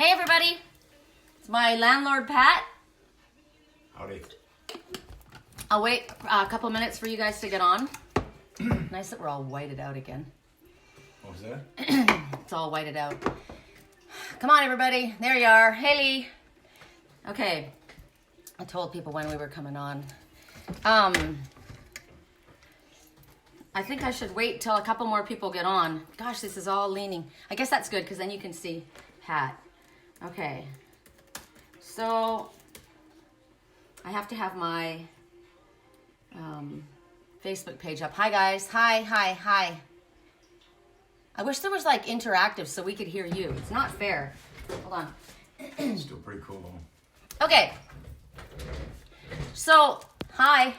Hey everybody, it's my landlord Pat. Howdy. I'll wait a couple minutes for you guys to get on. Nice that we're all whited out again. What was that? It's all whited out. Come on everybody, there you are. Hey Lee. Okay, I told people when we were coming on. I think I should wait till a couple more people get on. Gosh, this is all leaning. I guess that's good because then you can see Pat. Okay, so I have to have my Facebook page up. Hi guys, hi. I wish there was like interactive so we could hear you. It's not fair. Hold on. It's still pretty cool. Okay, so hi.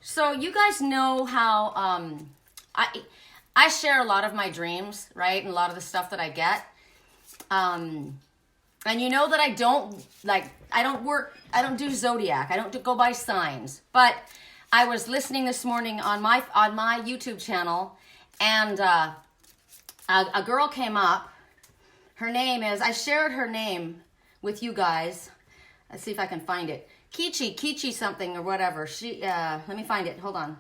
So you guys know how I share a lot of my dreams, right? And a lot of the stuff that I get. And you know that I don't do zodiac. I don't go by signs. But I was listening this morning on my YouTube channel, and a girl came up. Her name is, I shared her name with you guys. Let's see if I can find it. Kichi something or whatever. She let me find it. Hold on.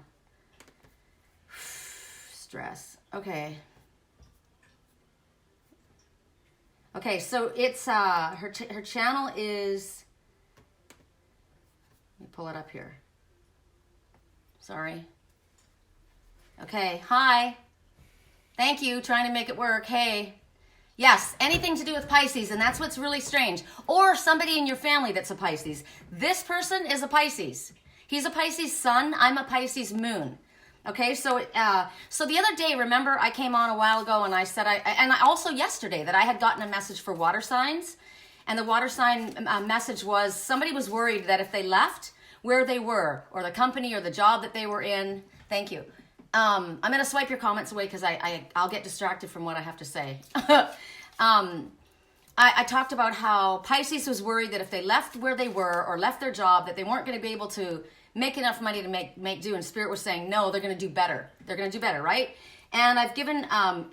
Stress. Okay. Okay, so it's her channel is, let me pull it up here. Sorry. Okay, hi. Thank you, trying to make it work. Hey. Yes, anything to do with Pisces, and that's what's really strange. Or somebody in your family that's a Pisces. This person is a Pisces. He's a Pisces sun, I'm a Pisces moon. Okay, so the other day, remember I came on a while ago and I said, and also yesterday that I had gotten a message for water signs. And the water sign message was, somebody was worried that if they left where they were, or the company or the job that they were in, thank you. I'm going to swipe your comments away because I'll get distracted from what I have to say. I talked about how Pisces was worried that if they left where they were or left their job, that they weren't going to be able to make enough money to make do. And Spirit was saying, no, they're going to do better. They're going to do better, right? And I've given,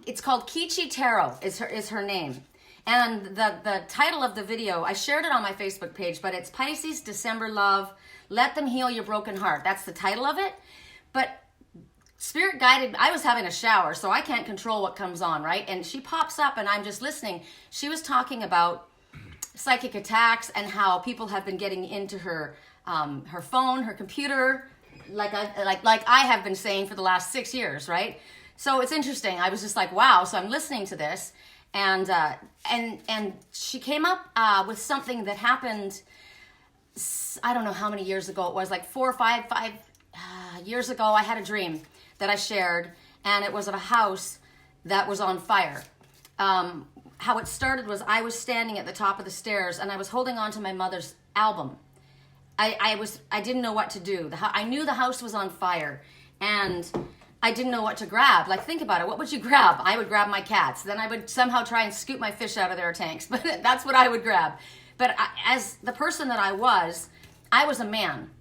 it's called Kichi Tarot is her name. And the title of the video, I shared it on my Facebook page, but it's Pisces December Love, Let Them Heal Your Broken Heart. That's the title of it. But Spirit guided, I was having a shower, so I can't control what comes on, right? And she pops up and I'm just listening. She was talking about psychic attacks and how people have been getting into her phone, her computer, like I have been saying for the last 6 years, right? So it's interesting. I was just like, wow. So I'm listening to this, and she came up with something that happened. I don't know how many years ago it was, like 4 or 5 years ago. I had a dream that I shared, and it was of a house that was on fire. How it started was I was standing at the top of the stairs, and I was holding on to my mother's album. I didn't know what to do. I knew the house was on fire, and I didn't know what to grab. Like, think about it. What would you grab? I would grab my cats. Then I would somehow try and scoop my fish out of their tanks. But that's what I would grab. But as the person that I was a man.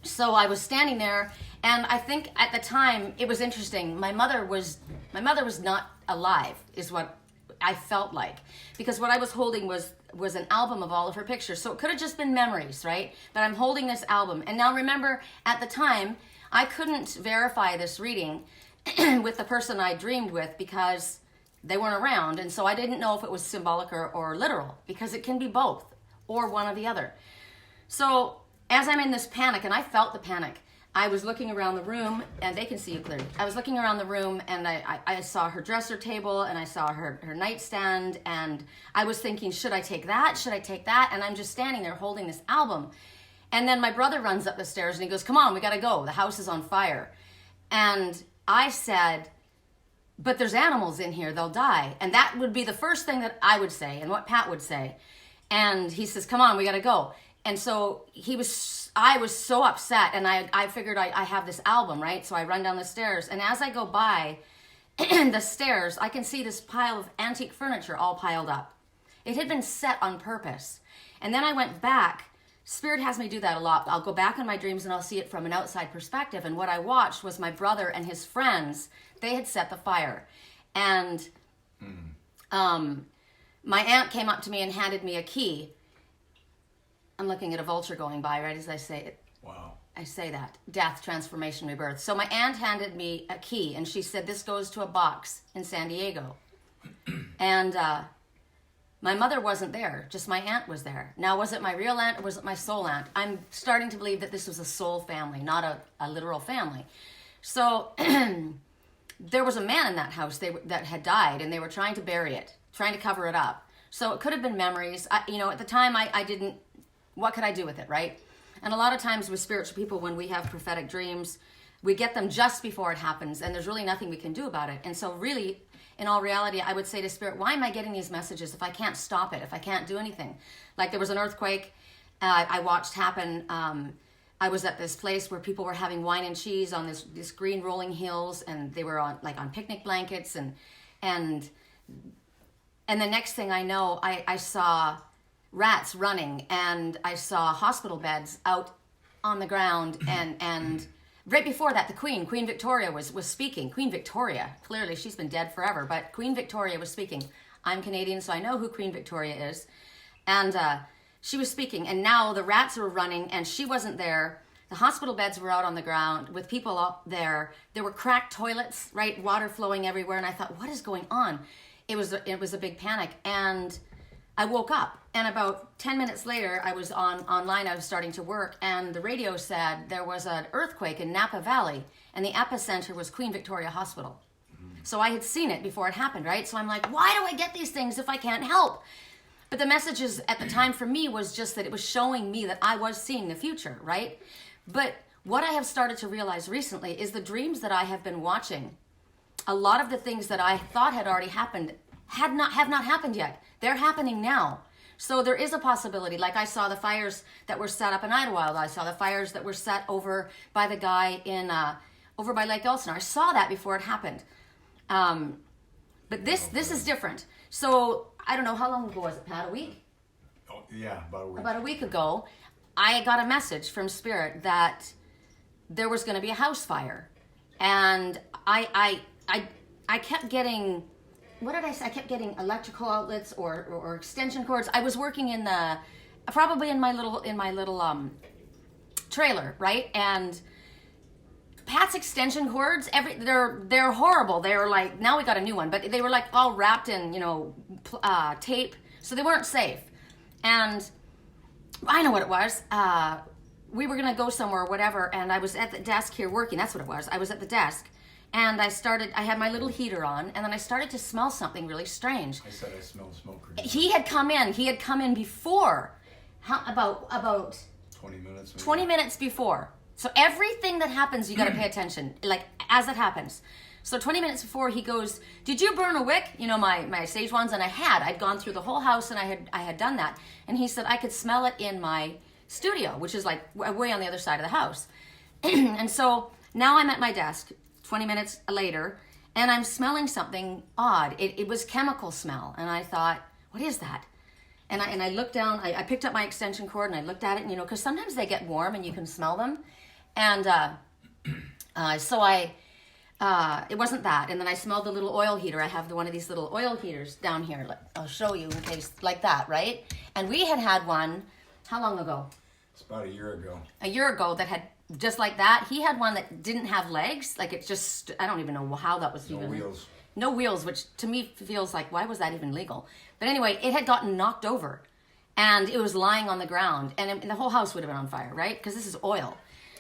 So I was standing there, and I think at the time it was interesting. My mother was not alive, is what I felt like, because what I was holding was an album of all of her pictures. So it could have just been memories, right? But I'm holding this album. And now remember, at the time, I couldn't verify this reading with the person I dreamed with because they weren't around. And so I didn't know if it was symbolic or literal, because it can be both or one or the other. So as I'm in this panic, and I felt the panic, I was looking around the room, and they can see you clearly. I was looking around the room, and I saw her dresser table, and I saw her nightstand, and I was thinking, should I take that? Should I take that? And I'm just standing there holding this album. And then my brother runs up the stairs, and he goes, come on, we got to go. The house is on fire. And I said, but there's animals in here. They'll die. And that would be the first thing that I would say and what Pat would say. And he says, come on, we got to go. And so I was so upset, and I figured I have this album, right? So I run down the stairs, and as I go by the stairs, I can see this pile of antique furniture all piled up. It had been set on purpose. And then I went back. Spirit has me do that a lot. I'll go back in my dreams and I'll see it from an outside perspective. And what I watched was my brother and his friends, they had set the fire. And my aunt came up to me and handed me a key. I'm looking at a vulture going by right as I say it. Wow. I say that. Death, transformation, rebirth. So my aunt handed me a key, and she said, this goes to a box in San Diego. And my mother wasn't there. Just my aunt was there. Now, was it my real aunt or was it my soul aunt? I'm starting to believe that this was a soul family, not a literal family. So there was a man in that house that had died, and they were trying to bury it, trying to cover it up. So it could have been memories. At the time, I didn't, what could I do with it, right? And a lot of times with spiritual people, when we have prophetic dreams, we get them just before it happens, and there's really nothing we can do about it. And so really, in all reality, I would say to Spirit, why am I getting these messages if I can't stop it, if I can't do anything? Like there was an earthquake I watched happen. I was at this place where people were having wine and cheese on this green rolling hills, and they were on picnic blankets, and the next thing I know, I saw rats running, and I saw hospital beds out on the ground, and right before that, the Queen Victoria was speaking. Queen Victoria, clearly she's been dead forever, but Queen Victoria was speaking. I'm Canadian, so I know who Queen Victoria is. And she was speaking, and now the rats were running, and she wasn't there. The hospital beds were out on the ground with people up there. There were cracked toilets, right? Water flowing everywhere, and I thought, what is going on? It was a big panic, and I woke up, and about 10 minutes later, I was online, I was starting to work, and the radio said there was an earthquake in Napa Valley, and the epicenter was Queen Victoria Hospital. So I had seen it before it happened, right? So I'm like, why do I get these things if I can't help? But the messages at the time for me was just that it was showing me that I was seeing the future, right? But what I have started to realize recently is the dreams that I have been watching, a lot of the things that I thought had already happened have not happened yet. They're happening now. So there is a possibility. Like I saw the fires that were set up in Idlewild. I saw the fires that were set over by the guy in over by Lake Elsinore. I saw that before it happened. But this is different. So I don't know, how long ago was it, Pat? A week? Oh, yeah, about a week. About a week ago, I got a message from Spirit that there was going to be a house fire, and I kept getting. What did I say? I kept getting electrical outlets or extension cords. I was working in probably in my little trailer, right? And Pat's extension cords, they're horrible. They were like, now we got a new one, but they were like all wrapped in tape, so they weren't safe. And I know what it was. We were gonna go somewhere or whatever, and I was at the desk here working. That's what it was. I was at the desk. And I had my little heater on, and then I started to smell something really strange. I said I smelled smoke. He had come in before. About 20 minutes. Maybe. 20 minutes before. So everything that happens, you got to pay attention, like as it happens. So 20 minutes before, he goes, "Did you burn a wick?" My sage wands, and I'd gone through the whole house, and I had done that. And he said I could smell it in my studio, which is like way on the other side of the house. And so now I'm at my desk. 20 minutes later, and I'm smelling something odd. It was chemical smell, and I thought, what is that? And I looked down, I picked up my extension cord, and I looked at it, and because sometimes they get warm, and you can smell them. And so it wasn't that. And then I smelled the little oil heater. I have one of these little oil heaters down here. I'll show you in case, like that, right? And we had one, how long ago? It's about a year ago. A year ago that had, just like that. He had one that didn't have legs. Like it just, I don't even know how that was even. No wheels. No wheels, which to me feels like, why was that even legal? But anyway, it had gotten knocked over, and it was lying on the ground, and the whole house would have been on fire, right? Because this is oil.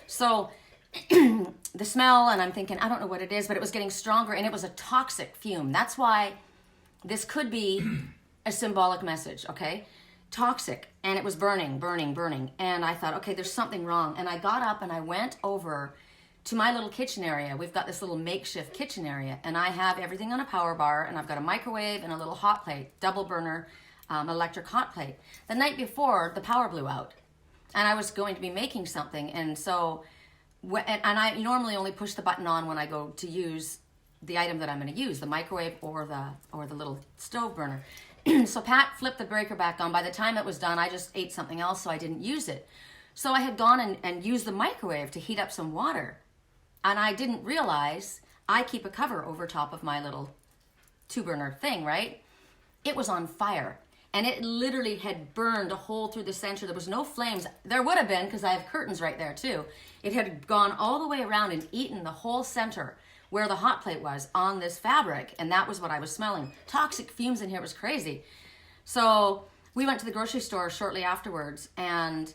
So the smell, and I'm thinking, I don't know what it is, but it was getting stronger, and it was a toxic fume. That's why this could be a symbolic message, okay? Toxic, and it was burning, and I thought, okay, there's something wrong. And I got up and I went over to my little kitchen area. We've got this little makeshift kitchen area, and I have everything on a power bar, and I've got a microwave and a little hot plate, double burner electric hot plate. The night before, the power blew out, and I was going to be making something, and so and I normally only push the button on when I go to use the item that I'm going to use, the microwave or the little stove burner. So Pat flipped the breaker back on. By the time it was done, I just ate something else, so I didn't use it. So I had gone and used the microwave to heat up some water. And I didn't realize I keep a cover over top of my little 2-burner thing, right? it was on fire. And it literally had burned a hole through the center. There was no flames. There would have been, because I have curtains right there too. It had gone all the way around and eaten the whole center where the hot plate was on this fabric. And that was what I was smelling. Toxic fumes in here. It was crazy. So we went to the grocery store shortly afterwards, and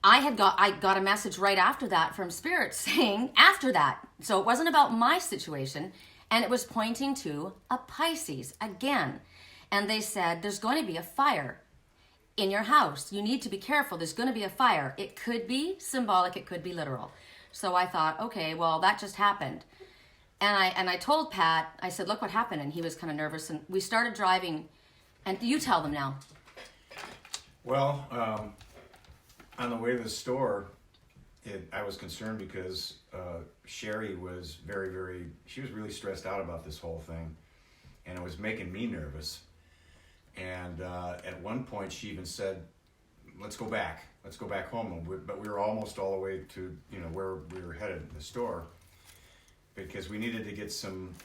I got a message right after that from Spirit saying after that. So it wasn't about my situation, and it was pointing to a Pisces again. And they said, there's going to be a fire in your house. You need to be careful. There's going to be a fire. It could be symbolic. It could be literal. So I thought, okay, well, that just happened. And I told Pat, I said, look what happened. And he was kind of nervous. And we started driving. And you tell them now. Well, on the way to the store, I was concerned because Sherry was she was really stressed out about this whole thing. And it was making me nervous. And at one point she even said, let's go back home. But we were almost all the way to, where we were headed, the store, because we needed to get some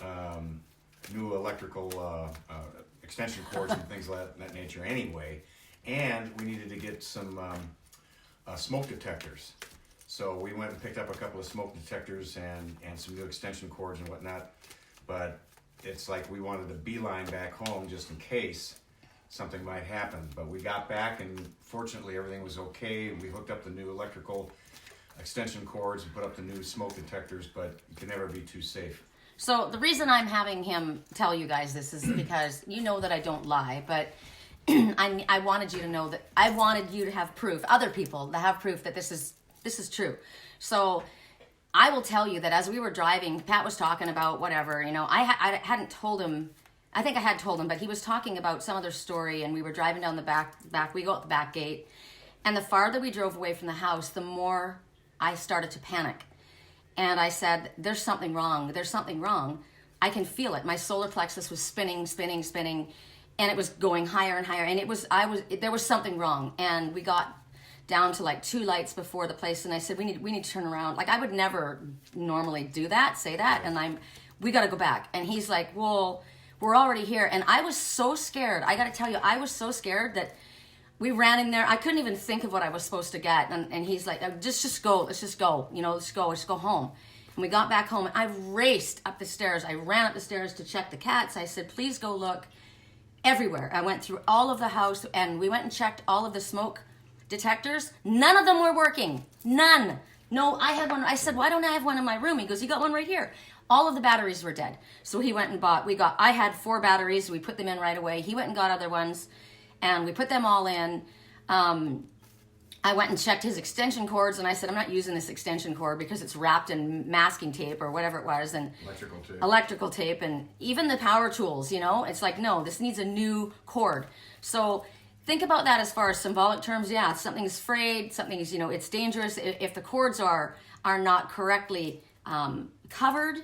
new electrical extension cords and things like that nature anyway. And we needed to get some smoke detectors. So we went and picked up a couple of smoke detectors and some new extension cords and whatnot. But it's like we wanted to beeline back home just in case something might happen. But we got back, and fortunately everything was okay. We hooked up the new electrical extension cords and put up the new smoke detectors, but you can never be too safe. So the reason I'm having him tell you guys this is because you know that I don't lie, but I wanted you to know that I wanted you to have proof, other people to have proof that this is true. So I will tell you that as we were driving, Pat was talking about whatever, I hadn't told him. I think I had told him, but he was talking about some other story, and we were driving down the back. We go out the back gate, and the farther we drove away from the house, the more I started to panic. And I said, there's something wrong. There's something wrong. I can feel it. My solar plexus was spinning, and it was going higher and higher. And there was something wrong. And we got down to like 2 lights before the place, and I said, we need to turn around. Like, I would never normally say that, and we got to go back. And he's like, well, we're already here. And I was so scared. I got to tell you, I was so scared that we ran in there. I couldn't even think of what I was supposed to get. And he's like, just go. Let's just go. Let's go home. And we got back home, and I raced up the stairs. I ran up the stairs to check the cats. I said, please go look everywhere. I went through all of the house, and we went and checked all of the smoke detectors. None of them were working. None. No, I had one. I said, why don't I have one in my room? He goes, you got one right here. All of the batteries were dead. So he went and I had 4 batteries. We put them in right away. He went and got other ones, and we put them all in. I went and checked his extension cords, and I said, I'm not using this extension cord because it's wrapped in masking tape or whatever it was, and electrical tape, and even the power tools, it's like, no, this needs a new cord. So think about that as far as symbolic terms. Yeah, something's frayed, something's, it's dangerous. If the cords are not correctly covered,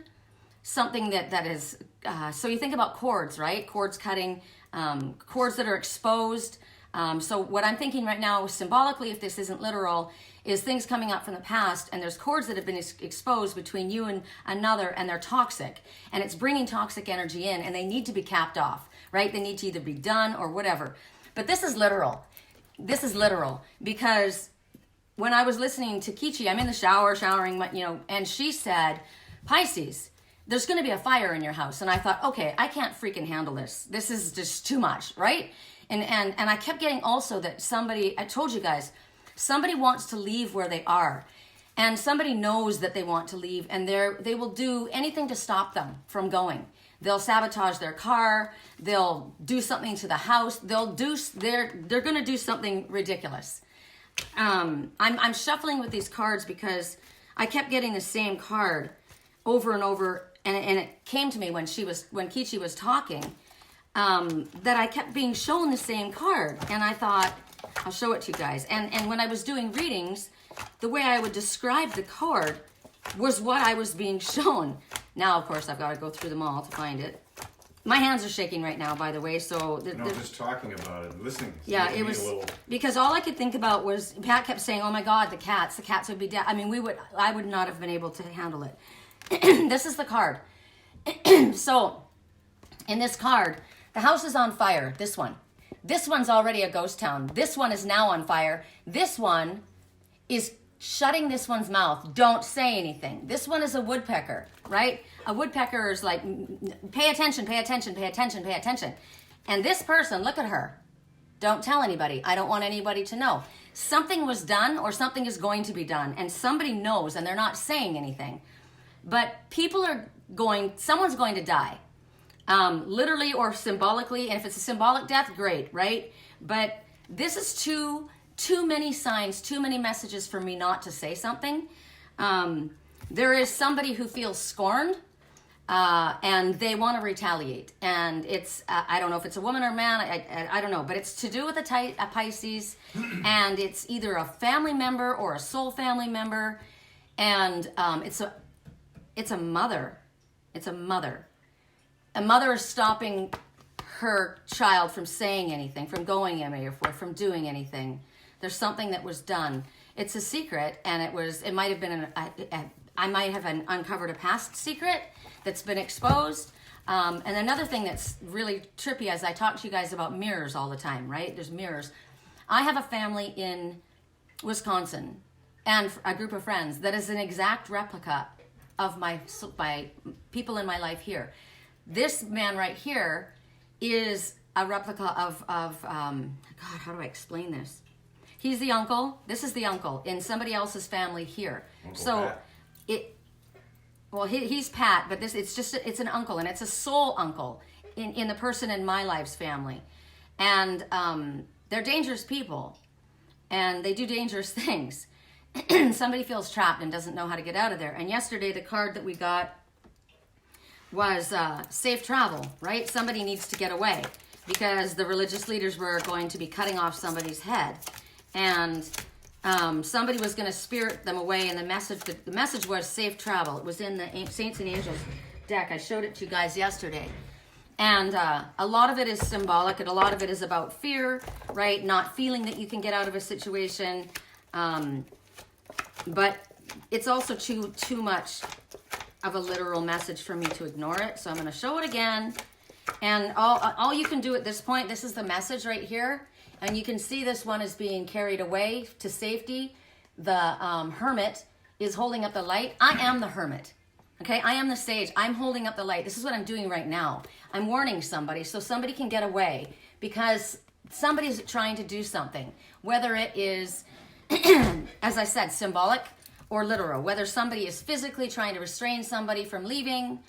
something that is, so you think about cords, right? Cords cutting, cords that are exposed. So what I'm thinking right now, symbolically, if this isn't literal, is things coming up from the past, and there's cords that have been exposed between you and another, and they're toxic. And it's bringing toxic energy in, and they need to be capped off, right? They need to either be done or whatever. But this is literal. This is literal, because when I was listening to Kichi, I'm in the showering, and she said, Pisces, there's going to be a fire in your house. And I thought, okay, I can't freaking handle this. This is just too much, right? And I kept getting also that somebody, I told you guys, somebody wants to leave where they are. And somebody knows that they want to leave, and they will do anything to stop them from going. They'll sabotage their car. They'll do something to the house. They're going to do something ridiculous. I'm shuffling with these cards because I kept getting the same card over and over, and it came to me when Kichi was talking, that I kept being shown the same card, and I thought, I'll show it to you guys. And when I was doing readings, the way I would describe the card was what I was being shown. Now, of course, I've got to go through them all to find it. My hands are shaking right now, by the way, so... just talking about it, listening. Yeah, it was... Because all I could think about was, Pat kept saying, oh my God, the cats would be dead. I mean, I would not have been able to handle it. This is the card. So, in this card, The house is on fire, this one. This one's already a ghost town. This one is now on fire. This one is shutting this one's mouth. Don't say anything. This one is a woodpecker, right? A woodpecker is like, pay attention, pay attention, pay attention, pay attention. And this person, look at her. Don't tell anybody. I don't want anybody to know. Something was done or something is going to be done. And somebody knows and they're not saying anything. But someone's going to die. Literally or symbolically. And if it's a symbolic death, great, right? But this is too many signs, too many messages for me not to say something. There is somebody who feels scorned. And they want to retaliate. And it's, I don't know if it's a woman or a man, I don't know, but it's to do with a Pisces, and it's either a family member or a soul family member, and it's a mother. It's a mother. A mother is stopping her child from saying anything, from going anywhere, from doing anything. There's something that was done. It's a secret, and it might have been I might have uncovered a past secret that's been exposed. And another thing that's really trippy, as I talk to you guys about mirrors all the time, right? There's mirrors. I have a family in Wisconsin and a group of friends that is an exact replica of my people in my life here. This man right here is a replica of God, how do I explain this? He's the uncle. This is the uncle in somebody else's family here. Uncle so Pat. He's Pat, but it's an uncle, and it's a soul uncle in the person in my life's family. And they're dangerous people, and they do dangerous things. Somebody feels trapped and doesn't know how to get out of there. And yesterday, the card that we got was safe travel, right? Somebody needs to get away because the religious leaders were going to be cutting off somebody's head. And somebody was going to spirit them away, and the message was safe travel. It was in the Saints and Angels deck. I showed it to you guys yesterday. And a lot of it is symbolic, and a lot of it is about fear, right? Not feeling that you can get out of a situation. But it's also too much of a literal message for me to ignore it. So I'm going to show it again. And all you can do at this point, this is the message right here. And you can see this one is being carried away to safety. The hermit is holding up the light. I am the hermit. Okay, I am the sage. I'm holding up the light. This is what I'm doing right now. I'm warning somebody so somebody can get away because somebody's trying to do something. Whether it is, as I said, symbolic or literal. Whether somebody is physically trying to restrain somebody from leaving.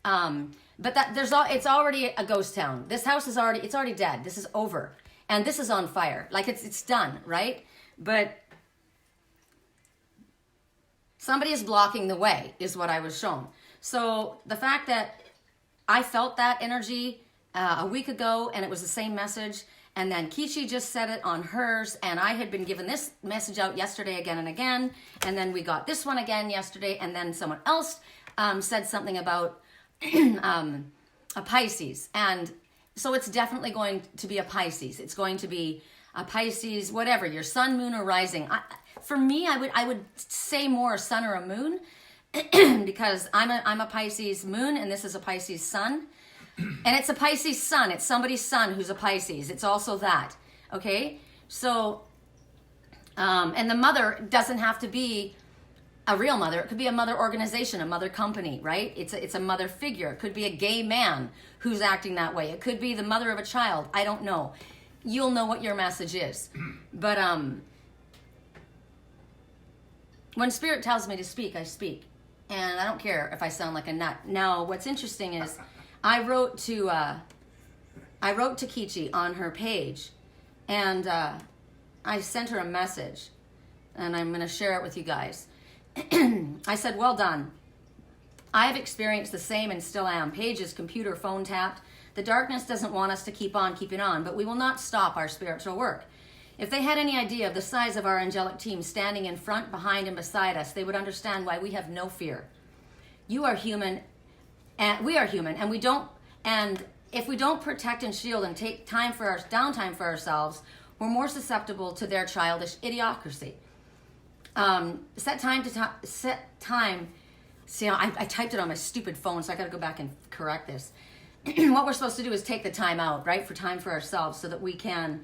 But it's already a ghost town. This house is already dead. This is over. And this is on fire. Like it's done, right? But somebody is blocking the way is what I was shown. So the fact that I felt that energy a week ago and it was the same message, and then Kichi just said it on hers, and I had been given this message out yesterday again and again, and then we got this one again yesterday, and then someone else said something about a Pisces. And so it's definitely going to be a Pisces. It's going to be a Pisces, whatever, your sun, moon, or rising. For me, I would say more a sun or a moon because I'm a Pisces moon and this is a Pisces sun. And it's a Pisces sun. It's somebody's son who's a Pisces. It's also that. Okay? So, and the mother doesn't have to be a real mother. It could be a mother organization, a mother company, right? It's a mother figure. It could be a gay man who's acting that way. It could be the mother of a child. I don't know. You'll know what your message is. But when Spirit tells me to speak, I speak. And I don't care if I sound like a nut. Now, what's interesting is I wrote to Kichi on her page, and I sent her a message, and I'm going to share it with you guys. I said, well done. I have experienced the same and still am. Pages, computer, phone tapped. The darkness doesn't want us to keep on keeping on, but we will not stop our spiritual work. If they had any idea of the size of our angelic team standing in front, behind, and beside us, they would understand why we have no fear. You are human, and we are human, and if we don't protect and shield and take time for our downtime for ourselves, we're more susceptible to their childish idiocracy. Set time. See, I typed it on my stupid phone, so I got to go back and correct this. what we're supposed to do is take the time out, right? Time for ourselves so that we can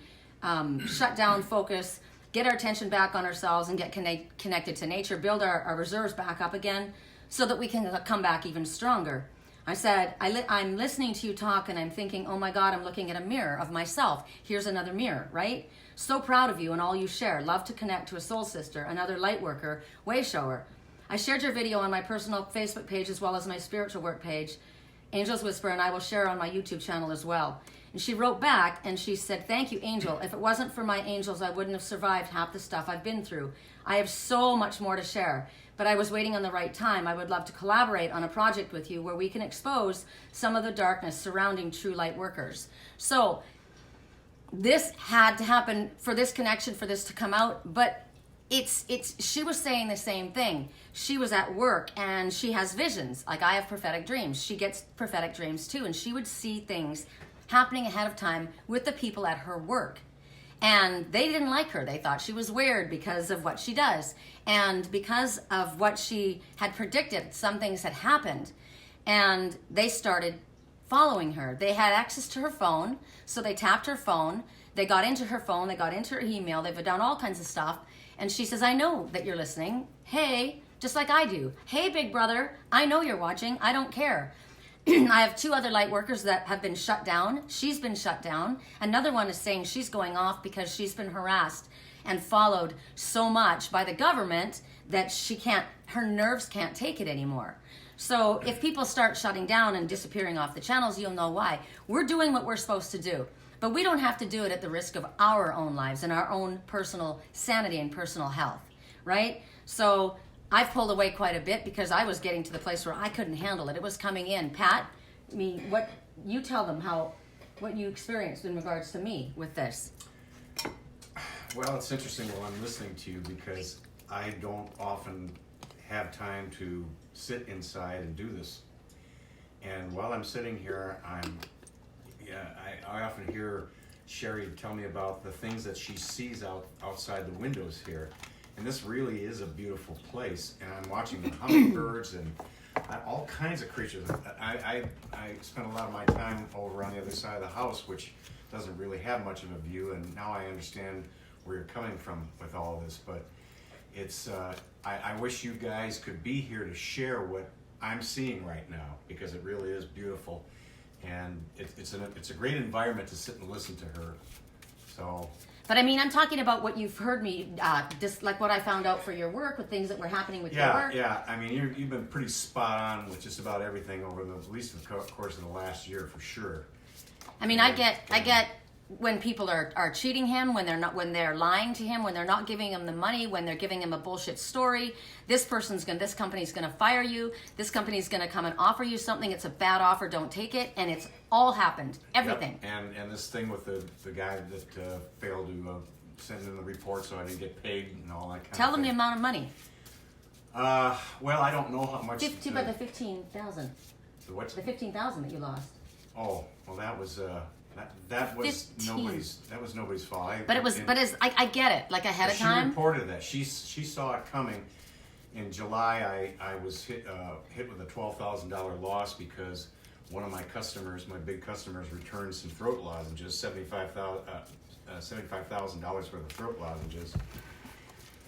shut down, focus, get our attention back on ourselves and get connected to nature, build our reserves back up again so that we can come back even stronger. I said, I'm listening to you talk and I'm thinking, oh my God, I'm looking at a mirror of myself. Here's another mirror, right? So proud of you and all you share. Love to connect to a soul sister, another light worker, way shower. I shared your video on my personal Facebook page as well as my spiritual work page, Angel's Whisper, and I will share on my YouTube channel as well. And she wrote back and she said, thank you, Angel. If it wasn't for my angels, I wouldn't have survived half the stuff I've been through. I have so much more to share, but I was waiting on the right time. I would love to collaborate on a project with you where we can expose some of the darkness surrounding true light workers. So this had to happen for this connection, for this to come out, but she was saying the same thing. She was at work and she has visions. Like I have prophetic dreams. She gets prophetic dreams too. And she would see things happening ahead of time with the people at her work. And they didn't like her. They thought she was weird because of what she does. And because of what she had predicted, some things had happened. And they started following her. They had access to her phone. So they tapped her phone. They got into her phone. They got into her email. They've done all kinds of stuff. And she says, I know that you're listening. Hey, just like I do. Hey, big brother, I know you're watching. I don't care. I have 2 other light workers that have been shut down. She's been shut down. Another one is saying she's going off because she's been harassed and followed so much by the government that her nerves can't take it anymore. So if people start shutting down and disappearing off the channels, you'll know why. We're doing what we're supposed to do. But we don't have to do it at the risk of our own lives and our own personal sanity and personal health, right? So I've pulled away quite a bit because I was getting to the place where I couldn't handle it. It was coming in. Pat, what you tell them what you experienced in regards to me with this. Well, it's interesting while I'm listening to you because I don't often have time to sit inside and do this. And while I'm sitting here, I often hear Sherry tell me about the things that she sees outside the windows here. And this really is a beautiful place. And I'm watching the hummingbirds and all kinds of creatures. I spent a lot of my time over on the other side of the house, which doesn't really have much of a view. And now I understand where you're coming from with all this. But it's I wish you guys could be here to share what I'm seeing right now because it really is beautiful. And it's a great environment to sit and listen to her. So. But I mean, I'm talking about what you've heard me, just like what I found out for your work with things that were happening with your work. Yeah. I mean, you've been pretty spot on with just about everything over at least the course of the last year for sure. I mean, I get when people are cheating him, when they're lying to him, when they're not giving him the money, when they're giving him a bullshit story. This company's gonna fire you. This company's gonna come and offer you something. It's a bad offer. Don't take it. And it's all happened. Everything. Yep. And this thing with the guy that failed to send in the report, so I didn't get paid and all that kind of thing. Tell them the amount of money. Well, I don't know how much. About the 15,000. The what? The 15,000 that you lost. Oh, well, that was. That was 15. Nobody's fault. I get it. Like ahead of time. She reported that she saw it coming. In July, I was hit with a $12,000 loss because one of my big customers, returned some throat lozenges, $75,000 worth of throat lozenges,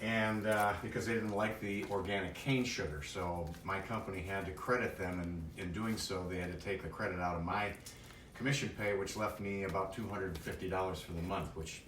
and because they didn't like the organic cane sugar, so my company had to credit them, and in doing so, they had to take the credit out of my commission pay, which left me about $250 for the month, which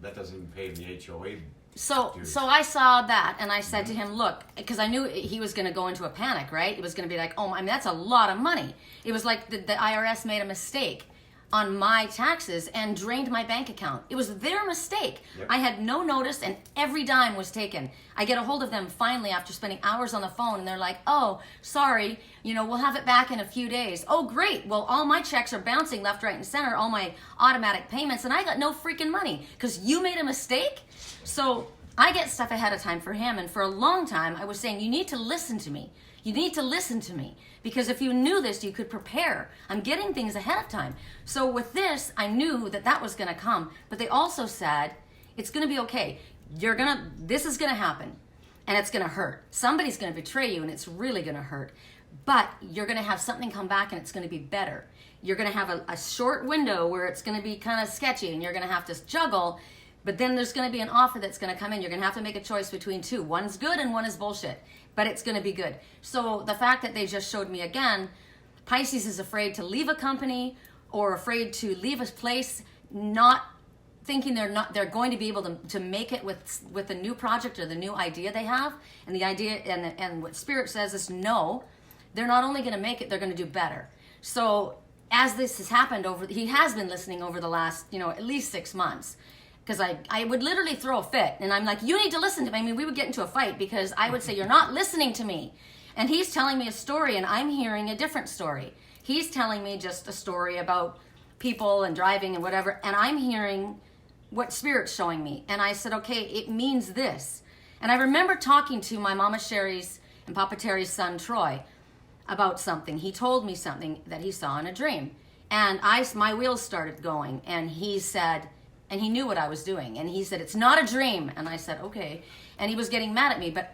that doesn't even pay the HOA. So I saw that and I said to him, look, because I knew he was going to go into a panic, right? It was going to be like, oh, I mean, that's a lot of money. It was like the IRS made a mistake on my taxes and drained my bank account. It was their mistake. Yep. I had no notice and every dime was taken. I get a hold of them finally after spending hours on the phone and they're like, oh, sorry, we'll have it back in a few days. Oh, great. Well, all my checks are bouncing left, right, and center, all my automatic payments, and I got no freaking money because you made a mistake. So I get stuff ahead of time for him, and for a long time I was saying, you need to listen to me. You need to listen to me, because if you knew this, you could prepare. I'm getting things ahead of time. So with this, I knew that was going to come, but they also said, it's going to be okay. This is going to happen, and it's going to hurt. Somebody's going to betray you, and it's really going to hurt. but you're going to have something come back and it's going to be better. You're going to have a short window where it's going to be kind of sketchy and you're going to have to juggle, but then there's going to be an offer that's going to come in. You're going to have to make a choice between two. One's good and one is bullshit, but it's going to be good. So the fact that they just showed me again, Pisces is afraid to leave a company or afraid to leave a place, not thinking they're going to be able to make it with the new project or the new idea they have. And the idea and what Spirit says is no, they're not only going to make it, they're going to do better. So as this has happened he has been listening over the last, at least 6 months. Because I would literally throw a fit. And I'm like, you need to listen to me. I mean, we would get into a fight because I would say, you're not listening to me. And he's telling me a story and I'm hearing a different story. He's telling me just a story about people and driving and whatever. And I'm hearing what Spirit's showing me. And I said, okay, it means this. And I remember talking to my Mama Sherry's and Papa Terry's son, Troy, about something. He told me something that he saw in a dream. And my wheels started going. And he said, and he knew what I was doing. And he said, it's not a dream. And I said, okay. And he was getting mad at me. But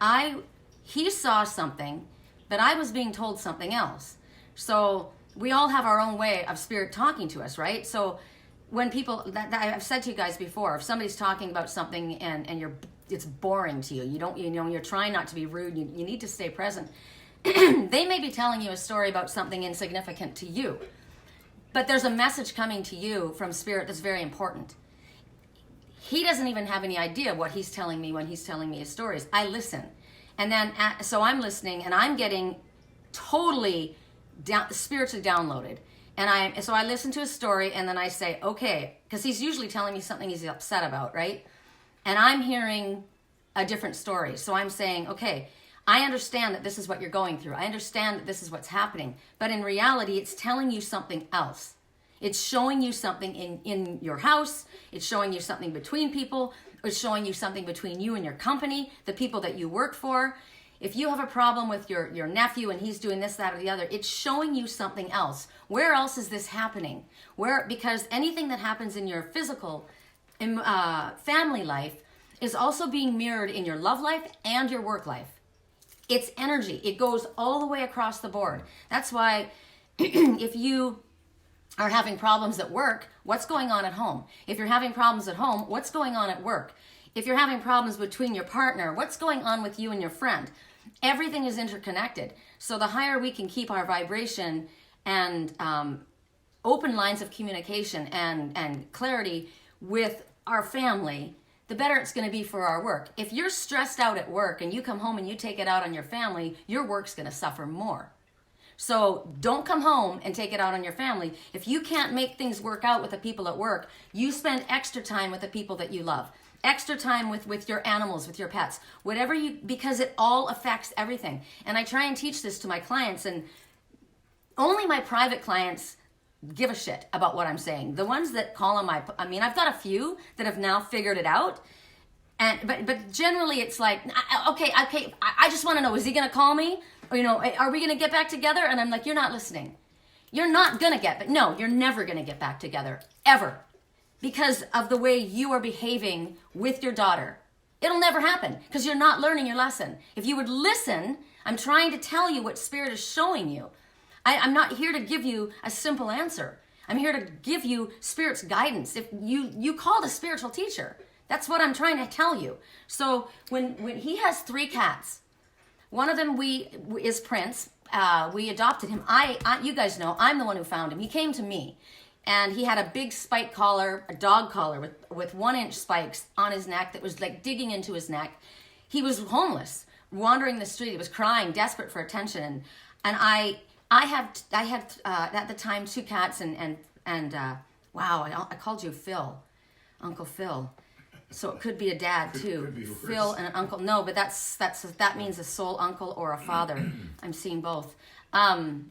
he saw something, but I was being told something else. So we all have our own way of Spirit talking to us, right? So when people, that I've said to you guys before, if somebody's talking about something and it's boring to you, you're trying not to be rude, you need to stay present. They may be telling you a story about something insignificant to you, but there's a message coming to you from Spirit that's very important. He doesn't even have any idea what he's telling me when he's telling me his stories. I listen. And then, so I'm listening and I'm getting totally spiritually downloaded. And so I listen to his story and then I say, okay, because he's usually telling me something he's upset about, right? And I'm hearing a different story. So I'm saying, okay, I understand that this is what you're going through. I understand that this is what's happening. But in reality, it's telling you something else. It's showing you something in your house. It's showing you something between people. It's showing you something between you and your company, the people that you work for. If you have a problem with your nephew and he's doing this, that, or the other, it's showing you something else. Where else is this happening? Because anything that happens in your physical family life is also being mirrored in your love life and your work life. It's energy. It goes all the way across the board. That's why if you are having problems at work, what's going on at home? If you're having problems at home, what's going on at work? If you're having problems between your partner, what's going on with you and your friend? Everything is interconnected. So the higher we can keep our vibration and open lines of communication and clarity with our family, the better it's going to be for our work. If you're stressed out at work and you come home and you take it out on your family, your work's going to suffer more. So don't come home and take it out on your family. If you can't make things work out with the people at work, you spend extra time with the people that you love. Extra time with your animals, with your pets, because it all affects everything. And I try and teach this to my clients, and only my private clients give a shit about what I'm saying. The ones that call on I've got a few that have now figured it out. But generally it's like, okay, I just want to know, is he going to call me? Or, are we going to get back together? And I'm like, you're not listening. You're not going to no, you're never going to get back together, ever. Because of the way you are behaving with your daughter. It'll never happen because you're not learning your lesson. If you would listen, I'm trying to tell you what Spirit is showing you. I'm not here to give you a simple answer. I'm here to give you Spirit's guidance. If you called a spiritual teacher, that's what I'm trying to tell you. So when he has 3 cats, one of them is Prince. We adopted him. You guys know, I'm the one who found him. He came to me. And he had a big spike collar, a dog collar with 1-inch spikes on his neck that was like digging into his neck. He was homeless, wandering the street. He was crying, desperate for attention. And I had at the time 2 cats and wow, I called you Phil, Uncle Phil. So it could be a dad too. Phil and an uncle. No, but that means a soul uncle or a father. I'm seeing both.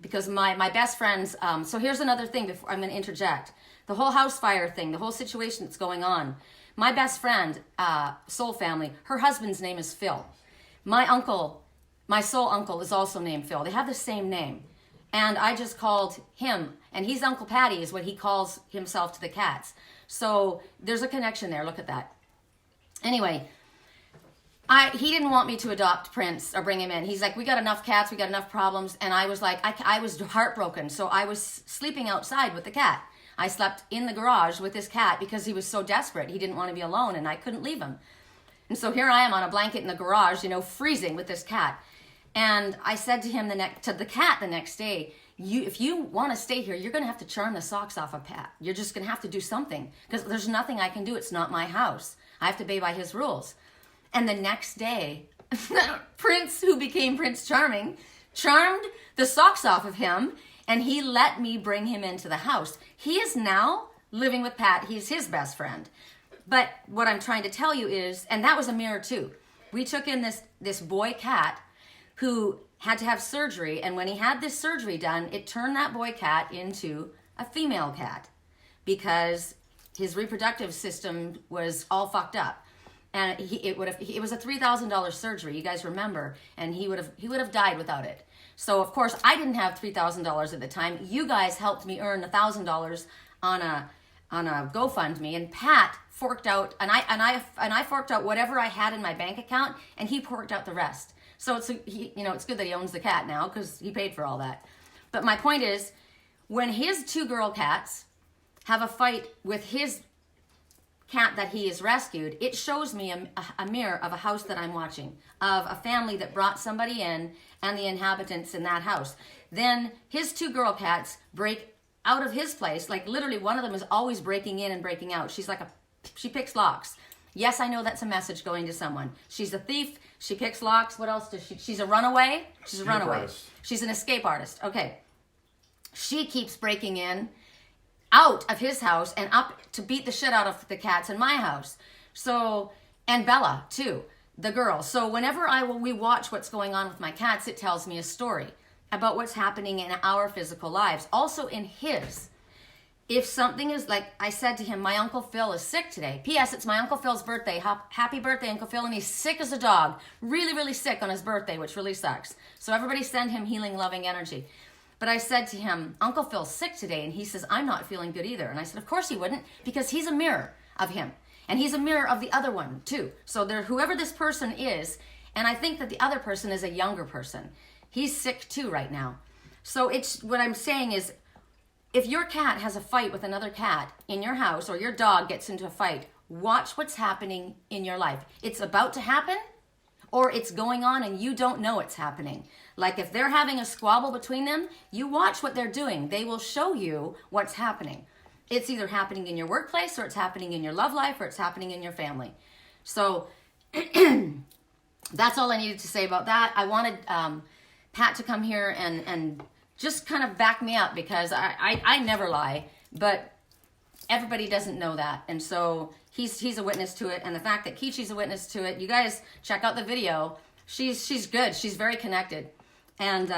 Because my best friends, so here's another thing before I'm going to interject. The whole house fire thing, the whole situation that's going on. My best friend, soul family, her husband's name is Phil. My uncle, my soul uncle is also named Phil. They have the same name. And I just called him, and he's Uncle Patty is what he calls himself to the cats. So there's a connection there. Look at that. Anyway, He didn't want me to adopt Prince or bring him in. He's like, we got enough cats, we got enough problems. And I was like, I was heartbroken. So I was sleeping outside with the cat. I slept in the garage with this cat because he was so desperate. He didn't want to be alone and I couldn't leave him. And so here I am on a blanket in the garage, freezing with this cat. And I said to him to the cat the next day, if you want to stay here, you're going to have to charm the socks off of Pat. You're just going to have to do something because there's nothing I can do. It's not my house. I have to obey by his rules. And the next day, Prince, who became Prince Charming, charmed the socks off of him, and he let me bring him into the house. He is now living with Pat. He's his best friend. But what I'm trying to tell you is, and that was a mirror too. We took in this boy cat who had to have surgery, and when he had this surgery done, it turned that boy cat into a female cat because his reproductive system was all fucked up. And it was a $3,000 surgery, you guys remember, and he would have died without it. So of course I didn't have $3,000 at the time. You guys helped me earn $1,000 on a GoFundMe, and Pat forked out, and I forked out whatever I had in my bank account, and he forked out the rest. So it's good that he owns the cat now because he paid for all that. But my point is, when his 2 girl cats have a fight with his cat that he has rescued, it shows me a mirror of a house that I'm watching, of a family that brought somebody in and the inhabitants in that house. Then his 2 girl cats break out of his place, like literally one of them is always breaking in and breaking out. She picks locks. Yes, I know that's a message going to someone. She's a thief. She picks locks. What else does she? She's a runaway. She's a runaway. She's an escape artist. Okay. She keeps breaking in, out of his house and up to beat the shit out of the cats in my house. So, and Bella too, the girl. So whenever we watch what's going on with my cats, it tells me a story about what's happening in our physical lives, also in his. If something is, like I said to him, my Uncle Phil is sick today. P.S. It's my Uncle Phil's birthday. Happy birthday, Uncle Phil. And he's sick as a dog. Really, really sick on his birthday, which really sucks. So everybody send him healing, loving energy. But I said to him, Uncle Phil's sick today. And he says, I'm not feeling good either. And I said, of course he wouldn't, because he's a mirror of him. And he's a mirror of the other one too. So whoever this person is, and I think that the other person is a younger person. He's sick too right now. So what I'm saying is, if your cat has a fight with another cat in your house, or your dog gets into a fight, watch what's happening in your life. It's about to happen, or it's going on and you don't know it's happening. Like if they're having a squabble between them, you watch what they're doing. They will show you what's happening. It's either happening in your workplace, or it's happening in your love life, or it's happening in your family. So that's all I needed to say about that. I wanted Pat to come here and just kind of back me up, because I never lie, but everybody doesn't know that. And so he's a witness to it. And the fact that Kichi's a witness to it, you guys check out the video. She's good. She's very connected. And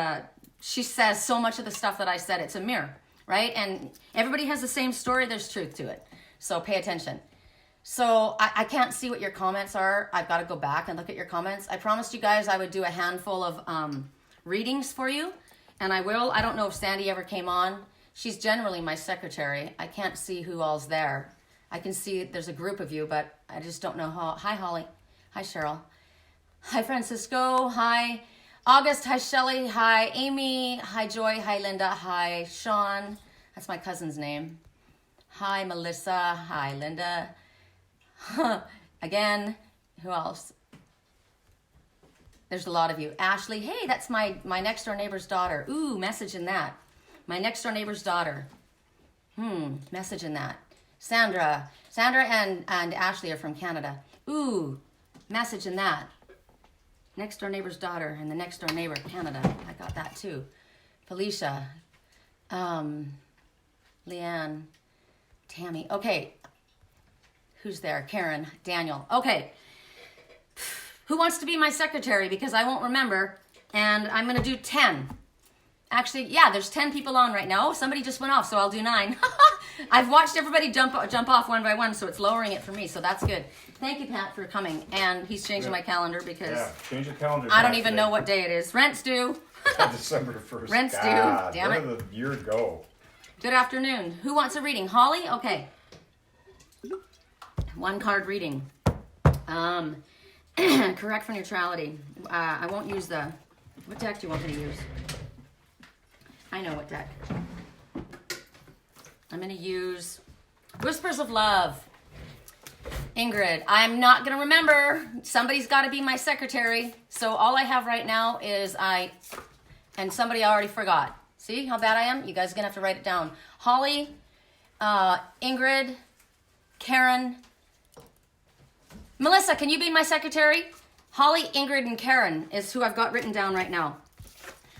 she says so much of the stuff that I said, it's a mirror, right? And everybody has the same story. There's truth to it. So pay attention. So I can't see what your comments are. I've got to go back and look at your comments. I promised you guys I would do a handful of readings for you. And I will. I don't know if Sandy ever came on. She's generally my secretary. I can't see who all's there. I can see there's a group of you, but I just don't know how. Hi, Holly. Hi, Cheryl. Hi, Francisco. Hi, August. Hi, Shelley. Hi, Amy. Hi, Joy. Hi, Linda. Hi, Sean. That's my cousin's name. Hi, Melissa. Hi, Linda. Again, who else? There's a lot of you. Ashley, hey, that's my next door neighbor's daughter. Ooh, message in that. My next door neighbor's daughter. Message in that. Sandra and Ashley are from Canada. Ooh, message in that. Next door neighbor's daughter and the next door neighbor, Canada. I got that too. Felicia, Leanne, Tammy. Okay, who's there? Karen, Daniel. Okay. Who wants to be my secretary? Because I won't remember. And I'm going to do 10. Actually, yeah, there's 10 people on right now. Oh, somebody just went off, so I'll do 9. I've watched everybody jump off one by one, so it's lowering it for me, so that's good. Thank you, Pat, for coming. And he's changing my calendar because change your calendar. I don't even know what day it is. Rent's due. December 1st. Rent's due. Damn it. Where did the year go? Good afternoon. Who wants a reading? Holly? Okay. 1 card reading. Correct for neutrality. I won't use the... What deck do you want me to use? I know what deck. I'm going to use Whispers of Love. Ingrid, I'm not going to remember. Somebody's got to be my secretary. So all I have right now is and somebody I already forgot. See how bad I am? You guys are going to have to write it down. Holly, Ingrid, Karen. Melissa, can you be my secretary? Holly, Ingrid, and Karen is who I've got written down right now.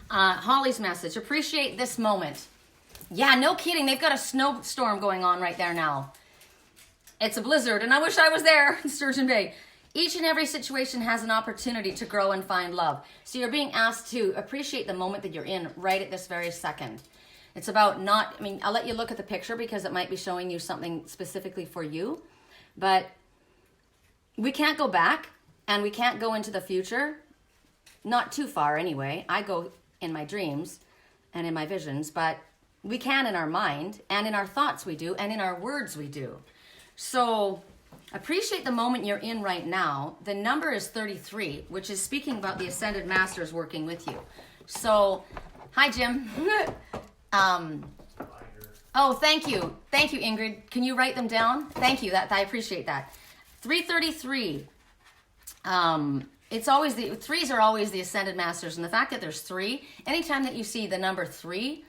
Holly's message, appreciate this moment. Yeah, no kidding. They've got a snowstorm going on right there now. It's a blizzard, and I wish I was there in Sturgeon Bay. Each and every situation has an opportunity to grow and find love. So you're being asked to appreciate the moment that you're in right at this very second. It's about not, I mean, I'll let you look at the picture because it might be showing you something specifically for you. But we can't go back, and we can't go into the future. Not too far anyway. I go in my dreams and in my visions, but we can in our mind, and in our thoughts we do, and in our words we do. So appreciate the moment you're in right now. The number is 33, which is speaking about the Ascended Masters working with you. So, hi, Jim. Oh, thank you. Thank you, Ingrid. Can you write them down? Thank you. I appreciate that. 333. It's always threes are always the Ascended Masters. And the fact that there's 3, anytime that you see the number 3,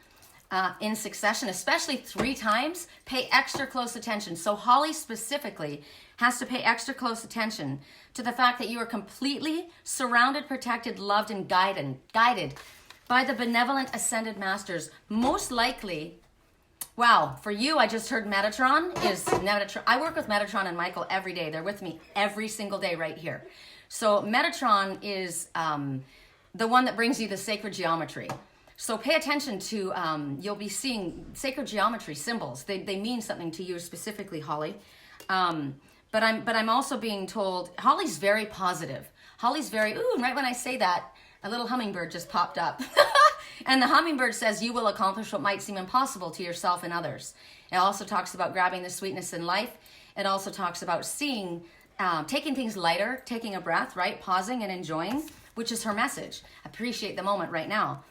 in succession, especially 3 times, pay extra close attention. So Holly specifically has to pay extra close attention to the fact that you are completely surrounded, protected, loved, and guided by the benevolent Ascended Masters. Most likely, wow, for you, I just heard Metatron. I work with Metatron and Michael every day. They're with me every single day right here. So Metatron is the one that brings you the sacred geometry. So pay attention to, you'll be seeing sacred geometry symbols. They mean something to you specifically, Holly. But I'm also being told, Holly's very positive. Holly's very, ooh, and right when I say that, a little hummingbird just popped up. And the hummingbird says, you will accomplish what might seem impossible to yourself and others. It also talks about grabbing the sweetness in life. It also talks about seeing, taking things lighter, taking a breath, right? Pausing and enjoying, which is her message. Appreciate the moment right now.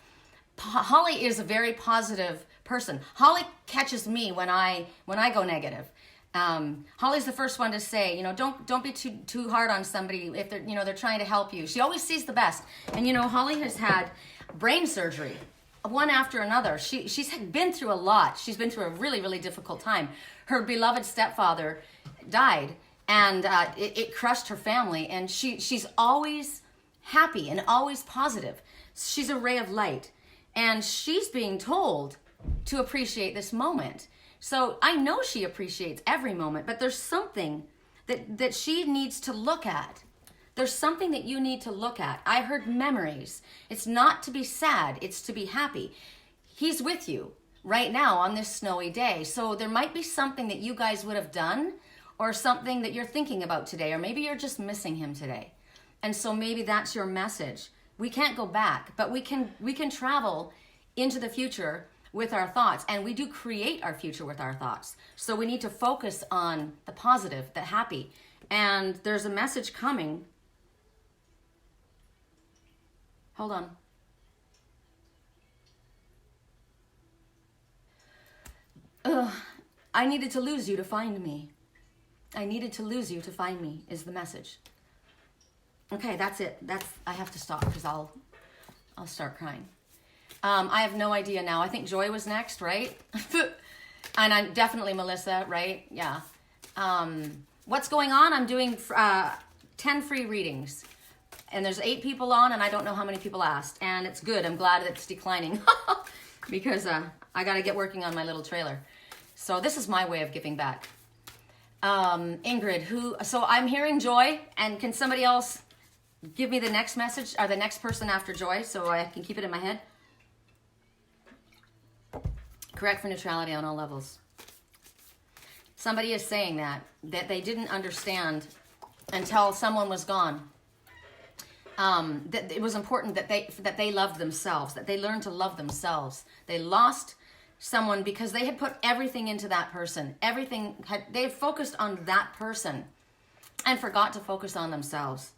Holly is a very positive person. Holly catches me when I go negative. Holly's the first one to say, don't be too hard on somebody if they're trying to help you. She always sees the best. And Holly has had brain surgery, one after another. She's been through a lot. She's been through a really, really difficult time. Her beloved stepfather died, and it crushed her family. And she's always happy and always positive. She's a ray of light. And she's being told to appreciate this moment. So I know she appreciates every moment, but there's something that she needs to look at. There's something that you need to look at. I heard memories. It's not to be sad, it's to be happy. He's with you right now on this snowy day. So there might be something that you guys would have done, or something that you're thinking about today, or maybe you're just missing him today. And so maybe that's your message. We can't go back, but we can travel into the future with our thoughts, and we do create our future with our thoughts. So we need to focus on the positive, the happy. And there's a message coming. Hold on. I needed to lose you to find me. I needed to lose you to find me is the message. Okay, that's it. I have to stop because I'll start crying. I have no idea now. I think Joy was next, right? And I'm definitely Melissa, right? Yeah. What's going on? I'm doing 10 free readings. And there's 8 people on, and I don't know how many people asked. And it's good. I'm glad it's declining because I got to get working on my little trailer. So this is my way of giving back. Ingrid, so I'm hearing Joy, and can somebody else give me the next message, or the next person after Joy, so I can keep it in my head? Correct for neutrality on all levels. Somebody is saying that they didn't understand until someone was gone. That it was important that they loved themselves, that they learned to love themselves. They lost someone because they had put everything into that person. They had focused on that person and forgot to focus on themselves.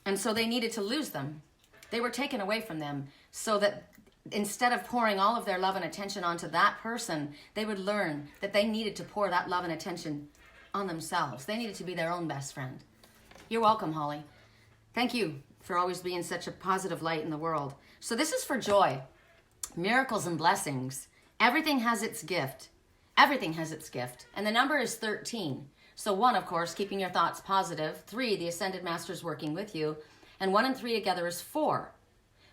And so they needed to lose them. They were taken away from them so that instead of pouring all of their love and attention onto that person, they would learn that they needed to pour that love and attention on themselves. They needed to be their own best friend. You're welcome, Holly. Thank you for always being such a positive light in the world. So this is for joy, miracles and blessings. Everything has its gift. Everything has its gift. And the number is 13. So 1, of course, keeping your thoughts positive. 3, the Ascended Masters working with you. And 1 and 3 together is 4,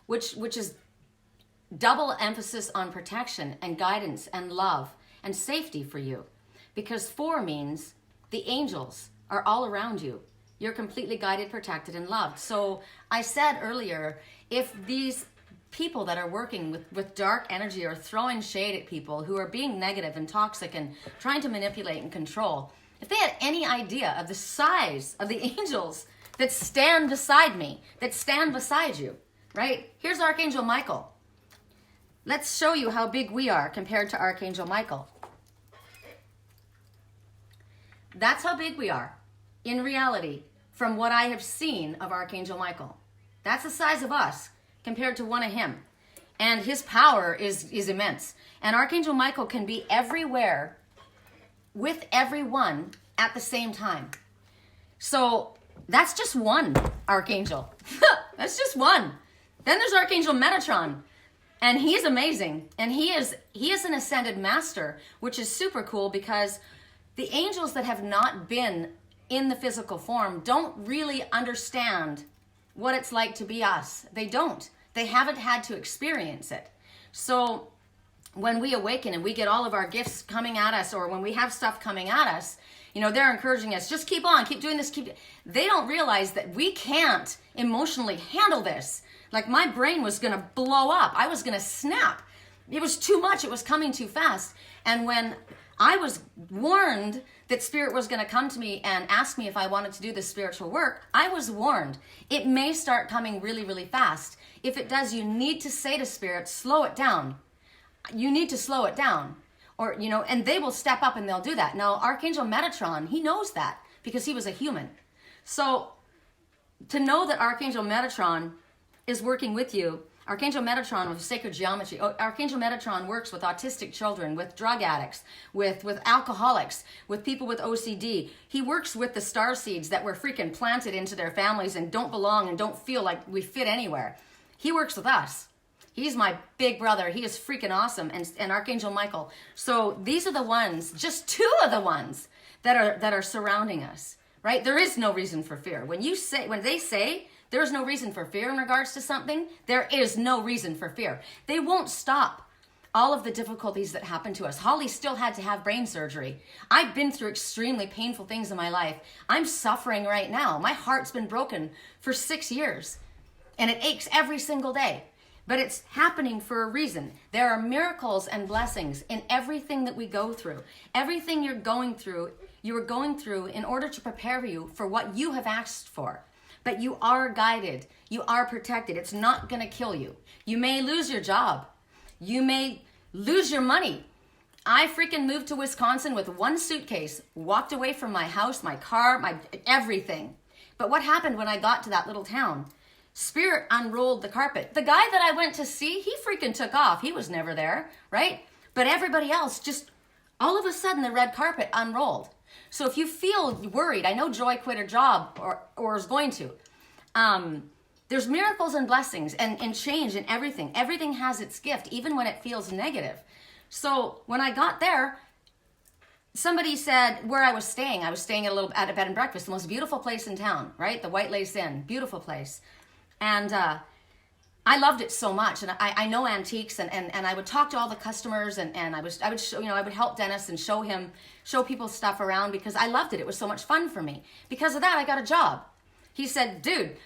which is double emphasis on protection and guidance and love and safety for you. Because 4 means the angels are all around you. You're completely guided, protected, and loved. So I said earlier, if these people that are working with dark energy or throwing shade at people who are being negative and toxic and trying to manipulate and control, if they had any idea of the size of the angels that stand beside me, that stand beside you, right? Here's Archangel Michael. Let's show you how big we are compared to Archangel Michael. That's how big we are in reality from what I have seen of Archangel Michael. That's the size of us compared to one of him. And his power is immense. And Archangel Michael can be everywhere with everyone at the same time. So that's just one archangel. That's just one. Then there's Archangel Metatron. And he's amazing. And he is an ascended master, which is super cool because the angels that have not been in the physical form don't really understand what it's like to be us. They don't. They haven't had to experience it. So when we awaken and we get all of our gifts coming at us, or when we have stuff coming at us, you know, they're encouraging us, just keep on, keep doing this, They don't realize that we can't emotionally handle this. Like my brain was going to blow up. I was going to snap. It was too much. It was coming too fast. And when I was warned that Spirit was going to come to me and ask me if I wanted to do this spiritual work, I was warned. It may start coming really, really fast. If it does, you need to say to Spirit, slow it down. You need to slow it down. Or, you know, and they will step up and they'll do that. Now, Archangel Metatron, he knows that because he was a human. So to know that Archangel Metatron is working with you, Archangel Metatron with sacred geometry. Archangel Metatron works with autistic children, with drug addicts, with alcoholics, with people with OCD. He works with the star seeds that were freaking planted into their families and don't belong and don't feel like we fit anywhere. He works with us. He's my big brother. He is freaking awesome. And Archangel Michael. So these are the ones, just 2 of the ones that are surrounding us, right? There is no reason for fear. When they say there's no reason for fear in regards to something, there is no reason for fear. They won't stop all of the difficulties that happen to us. Holly still had to have brain surgery. I've been through extremely painful things in my life. I'm suffering right now. My heart's been broken for 6 years, and it aches every single day. But it's happening for a reason. There are miracles and blessings in everything that we go through. Everything you are going through in order to prepare you for what you have asked for. But you are guided. You are protected. It's not going to kill you. You may lose your job. You may lose your money. I freaking moved to Wisconsin with 1 suitcase, walked away from my house, my car, my everything. But what happened when I got to that little town? Spirit unrolled the carpet. The guy that I went to see, he freaking took off. He was never there, right? But everybody else just, all of a sudden, the red carpet unrolled. So if you feel worried, I know Joy quit her job or is going to. There's miracles and blessings and change in everything. Everything has its gift, even when it feels negative. So when I got there, somebody said where I was staying at a bed and breakfast, the most beautiful place in town, right? The White Lace Inn, beautiful place. And I loved it so much. And I know antiques and I would talk to all the customers and I would show, I would help Dennis and show people stuff around because I loved it. It was so much fun for me. Because of that, I got a job. He said, dude,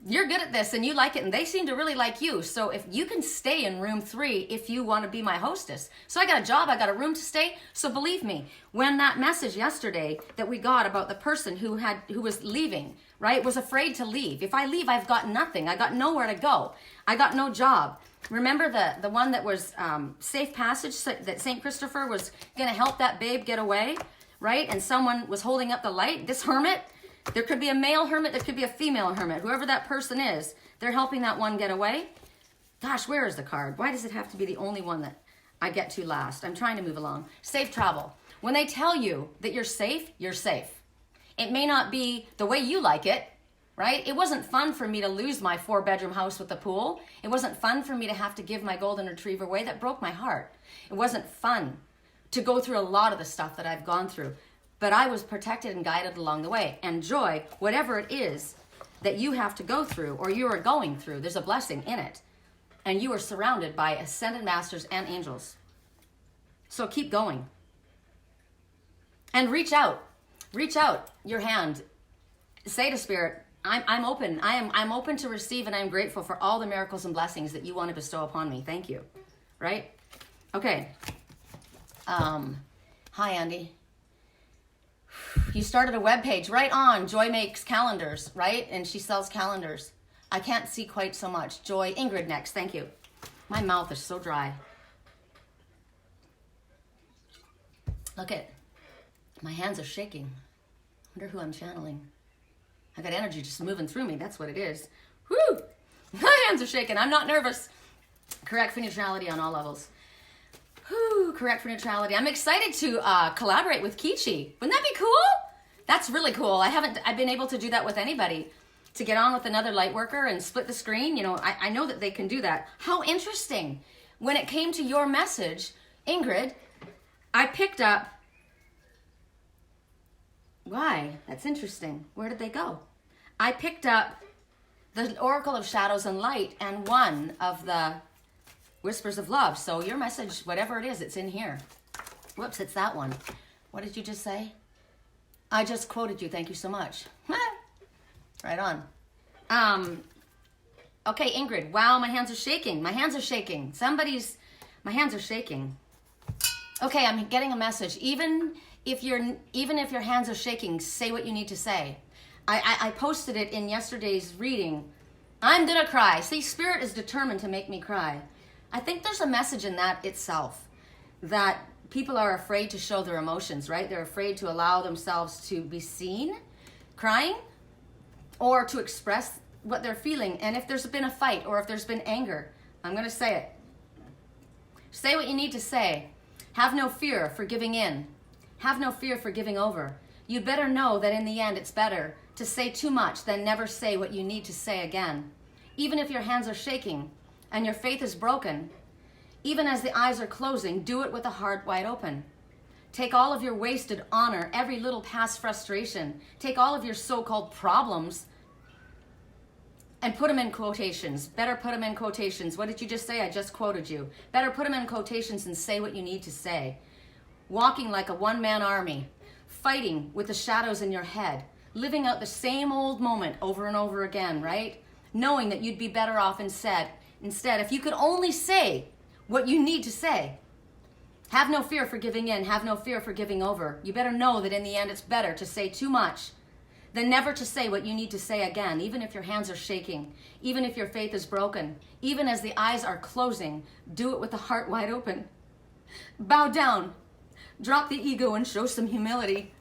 you're good at this and you like it and they seem to really like you. So if you can stay in room 3 if you want to be my hostess. So I got a job, I got a room to stay. So believe me, when that message yesterday that we got about the person who was leaving, right, was afraid to leave. If I leave, I've got nothing. I got nowhere to go. I got no job. Remember the one that was safe passage that St. Christopher was going to help that babe get away, right? And someone was holding up the light. This hermit, There could be a male hermit, there could be a female hermit. Whoever that person is, they're helping that one get away. Gosh, where is the card? Why does it have to be the only one that I get to last? I'm trying to move along. Safe travel. When they tell you that you're safe, you're safe. It may not be the way you like it, right? It wasn't fun for me to lose my 4-bedroom house with the pool. It wasn't fun for me to have to give my golden retriever away. That broke my heart. It wasn't fun to go through a lot of the stuff that I've gone through. But I was protected and guided along the way. And joy, whatever it is that you have to go through or you are going through, there's a blessing in it. And you are surrounded by ascended masters and angels. So keep going. And reach out. Reach out your hand. Say to Spirit, I'm open. I'm open to receive, and I'm grateful for all the miracles and blessings that you want to bestow upon me. Thank you. Right? Okay. Hi, Andy. You started a webpage. Right on. Joy makes calendars, right? And she sells calendars. I can't see quite so much. Joy. Ingrid next. Thank you. My mouth is so dry. Look at my hands are shaking. Wonder who I'm channeling. I got energy just moving through me. That's what it is. Whoo! My hands are shaking. I'm not nervous. Correct for neutrality on all levels. Whoo! Correct for neutrality. I'm excited to collaborate with Kichi. Wouldn't that be cool? That's really cool. I've been able to do that with anybody. To get on with another light worker and split the screen. You know, I know that they can do that. How interesting. When it came to your message, Ingrid, I picked up. Why? That's interesting. Where did they go? I picked up the Oracle of Shadows and Light and one of the Whispers of Love. So your message, whatever it is, it's in here. Whoops, it's that one. What did you just say? I just quoted you. Thank you so much. Right on. Okay, Ingrid. Wow, my hands are shaking. My hands are shaking. My hands are shaking. Okay, I'm getting a message. Even if your hands are shaking, say what you need to say. I posted it in yesterday's reading. I'm gonna cry. See, Spirit is determined to make me cry. I think there's a message in that itself, that people are afraid to show their emotions, right? They're afraid to allow themselves to be seen crying or to express what they're feeling. And if there's been a fight or if there's been anger, I'm gonna say it. Say what you need to say. Have no fear for giving in. Have no fear for giving over. You'd better know that in the end it's better to say too much than never say what you need to say again. Even if your hands are shaking and your faith is broken, even as the eyes are closing, do it with a heart wide open. Take all of your wasted honor, every little past frustration, take all of your so-called problems and put them in quotations. Better put them in quotations. What did you just say? I just quoted you. Better put them in quotations and say what you need to say. Walking like a one-man army, fighting with the shadows in your head, living out the same old moment over and over again, right? Knowing that you'd be better off instead, if you could only say what you need to say. Have no fear for giving in. Have no fear for giving over. You better know that in the end it's better to say too much than never to say what you need to say again, even if your hands are shaking, even if your faith is broken, even as the eyes are closing. Do it with the heart wide open. Bow down. Drop the ego and show some humility.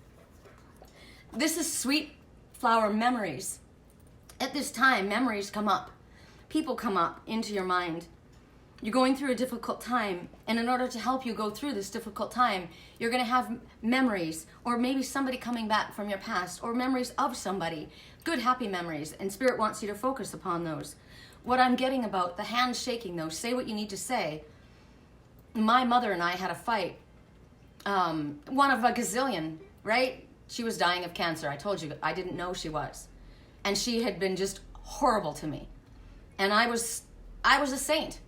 This is sweet flower memories. At this time, memories come up. People come up into your mind. You're going through a difficult time, and in order to help you go through this difficult time, you're going to have memories, or maybe somebody coming back from your past, or memories of somebody, good, happy memories, and Spirit wants you to focus upon those. What I'm getting about, the hands shaking though, say what you need to say. My mother and I had a fight, one of a gazillion, right? She was dying of cancer. I told you, I didn't know she was. And she had been just horrible to me. And I was a saint.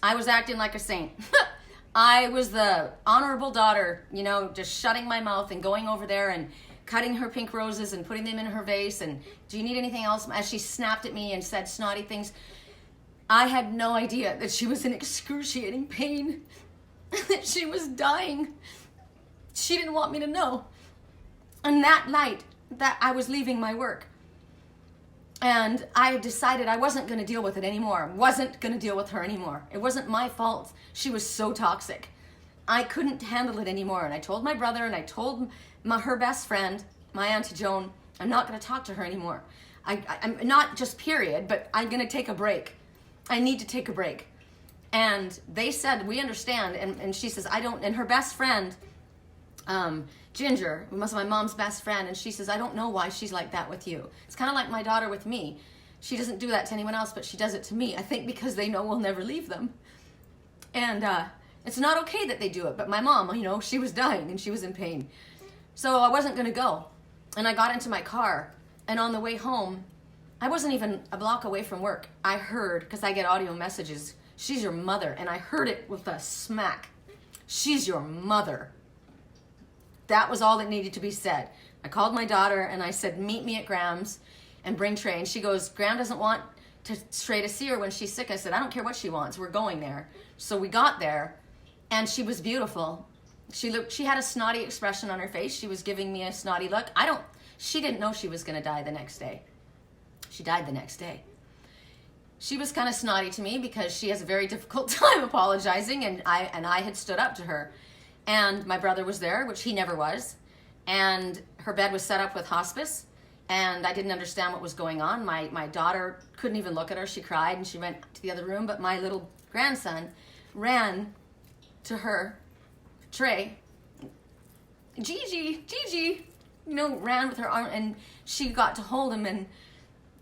I was acting like a saint. I was the honorable daughter, you know, just shutting my mouth and going over there and cutting her pink roses and putting them in her vase. And do you need anything else? As she snapped at me and said snotty things. I had no idea that she was in excruciating pain, that she was dying. She didn't want me to know. And that night, that I was leaving my work. And I decided I wasn't going to deal with it anymore. Wasn't going to deal with her anymore. It wasn't my fault. She was so toxic. I couldn't handle it anymore. And I told my brother and I told her best friend, my Auntie Joan, I'm not going to talk to her anymore. I'm not just period, but I'm going to take a break. I need to take a break. And they said, we understand. And she says, I don't, and her best friend, Ginger, who was my mom's best friend, and she says, I don't know why she's like that with you. It's kind of like my daughter with me. She doesn't do that to anyone else, but she does it to me. I think because they know we'll never leave them. And it's not okay that they do it. But my mom, you know, she was dying and she was in pain. So I wasn't going to go. And I got into my car. And on the way home, I wasn't even a block away from work. I heard, because I get audio messages, she's your mother. And I heard it with a smack. She's your mother. That was all that needed to be said. I called my daughter and I said, meet me at Graham's and bring Trey. And she goes, Graham doesn't want Trey to see her when she's sick. I said, I don't care what she wants. We're going there. So we got there and she was beautiful. She had a snotty expression on her face. She was giving me a snotty look. She didn't know she was going to die the next day. She died the next day. She was kind of snotty to me because she has a very difficult time apologizing, and I had stood up to her. And my brother was there, which he never was. And her bed was set up with hospice, and I didn't understand what was going on. My daughter couldn't even look at her. She cried, and she went to the other room. But my little grandson ran to her, Trey, Gigi, you know, ran with her arm, and she got to hold him, and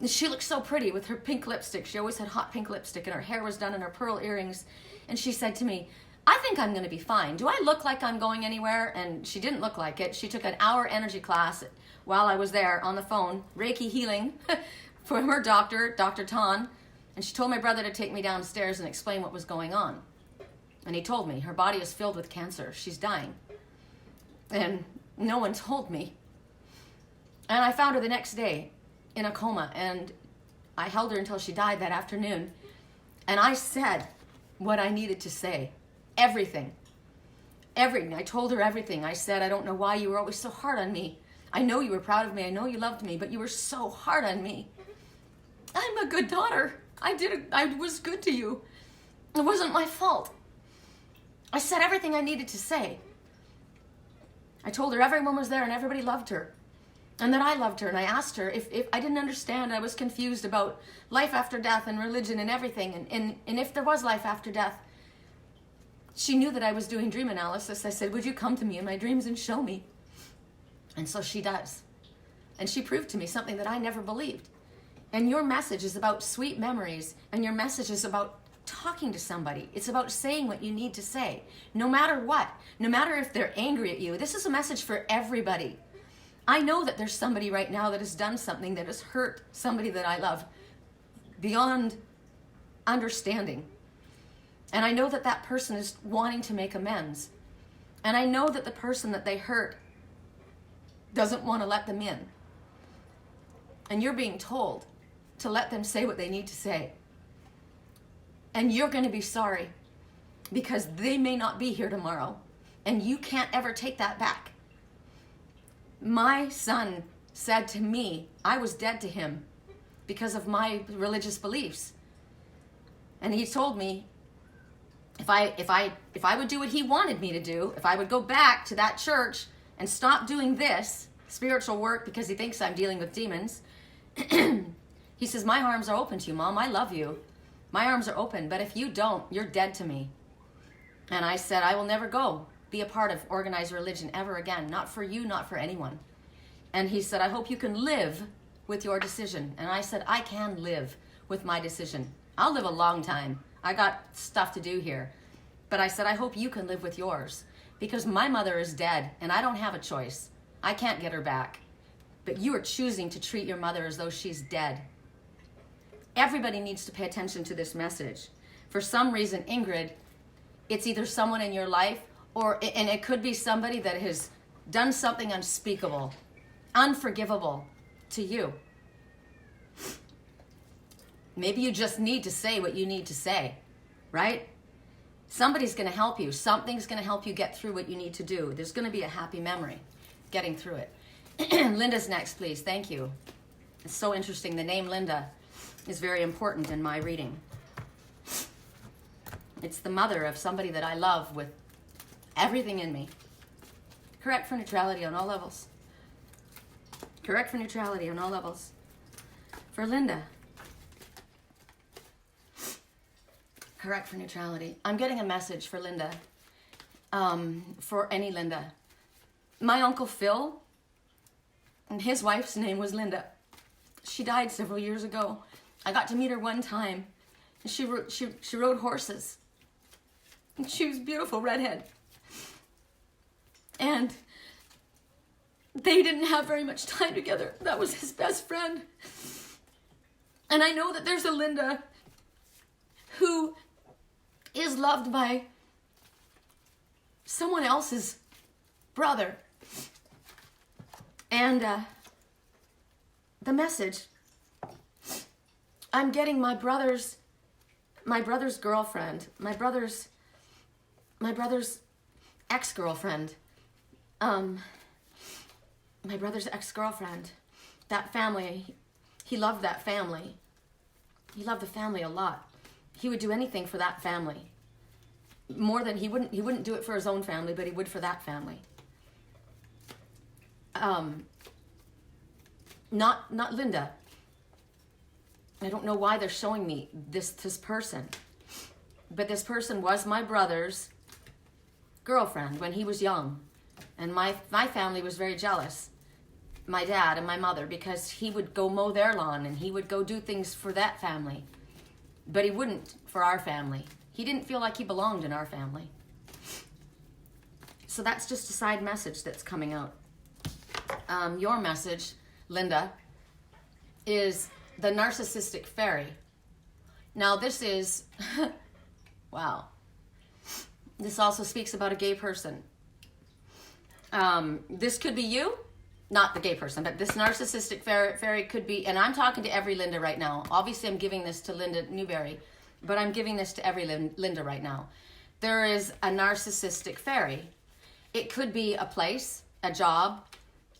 she looked so pretty with her pink lipstick. She always had hot pink lipstick, and her hair was done in her pearl earrings. And she said to me, I think I'm going to be fine. Do I look like I'm going anywhere? And she didn't look like it. She took an hour energy class while I was there on the phone, Reiki healing, from her doctor, Dr. Tan. And she told my brother to take me downstairs and explain what was going on. And he told me, her body is filled with cancer. She's dying. And no one told me. And I found her the next day in a coma, and I held her until she died that afternoon. And I said what I needed to say. Everything. I told her everything. I said, I don't know why you were always so hard on me. I know you were proud of me. I know you loved me, but you were so hard on me. I'm a good daughter. I was good to you. It wasn't my fault. I said everything I needed to say. I told her everyone was there and everybody loved her. And that I loved her. And I asked her if I didn't understand. I was confused about life after death and religion and everything. And if there was life after death, she knew that I was doing dream analysis. I said, would you come to me in my dreams and show me? And so she does. And she proved to me something that I never believed. And your message is about sweet memories. And your message is about talking to somebody. It's about saying what you need to say. No matter what. No matter if they're angry at you. This is a message for everybody. I know that there's somebody right now that has done something that has hurt somebody that I love beyond understanding. And I know that that person is wanting to make amends. And I know that the person that they hurt doesn't want to let them in. And you're being told to let them say what they need to say. And you're going to be sorry because they may not be here tomorrow. And you can't ever take that back. My son said to me, I was dead to him because of my religious beliefs. And he told me, if I would do what he wanted me to do, if I would go back to that church and stop doing this spiritual work because he thinks I'm dealing with demons, he says, my arms are open to you, Mom. I love you. My arms are open, but if you don't, you're dead to me. And I said, I will never be a part of organized religion ever again. Not for you, not for anyone. And he said, I hope you can live with your decision. And I said, I can live with my decision. I'll live a long time. I got stuff to do here. But I said, I hope you can live with yours. Because my mother is dead, and I don't have a choice. I can't get her back. But you are choosing to treat your mother as though she's dead. Everybody needs to pay attention to this message. For some reason, Ingrid, it's either someone in your life, and it could be somebody that has done something unspeakable, unforgivable to you. Maybe you just need to say what you need to say, right? Somebody's going to help you. Something's going to help you get through what you need to do. There's going to be a happy memory getting through it. Linda's next, please. Thank you. It's so interesting. The name Linda is very important in my reading. It's the mother of somebody that I love with everything in me. Correct for neutrality on all levels. Correct for neutrality on all levels. For Linda. Correct for neutrality. I'm getting a message for Linda. For any Linda. My Uncle Phil, and his wife's name was Linda. She died several years ago. I got to meet her one time. And she rode horses. And she was a beautiful redhead. And they didn't have very much time together. That was his best friend. And I know that there's a Linda who is loved by someone else's brother. And the message, I'm getting my brother's girlfriend, my brother's ex-girlfriend, my brother's ex-girlfriend, that family, he loved that family. He loved the family a lot. He would do anything for that family. More than he wouldn't do it for his own family, but he would for that family. Not Linda. I don't know why they're showing me this person. But this person was my brother's girlfriend when he was young. And my family was very jealous. My dad and my mother, because he would go mow their lawn and he would go do things for that family. But he wouldn't for our family. He didn't feel like he belonged in our family. So that's just a side message that's coming out. Your message, Linda, is the narcissistic fairy. Now this is, wow. This also speaks about a gay person. This could be you, not the gay person, but this narcissistic fairy could be, and I'm talking to every Linda right now. Obviously I'm giving this to Linda Newberry, but I'm giving this to every Linda right now. There is a narcissistic fairy. It could be a place, a job.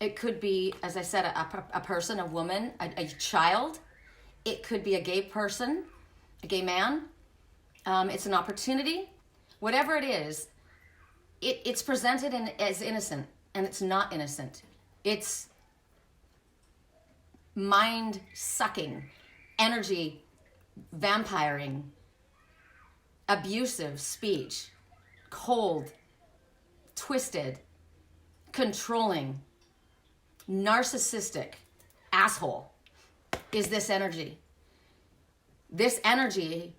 It could be, as I said, a person, a woman, a child. It could be a gay person, a gay man. It's an opportunity. Whatever it is, it's presented as innocent, and it's not innocent. It's mind-sucking, energy vampiring, abusive speech, cold, twisted, controlling, narcissistic asshole is this energy. This energy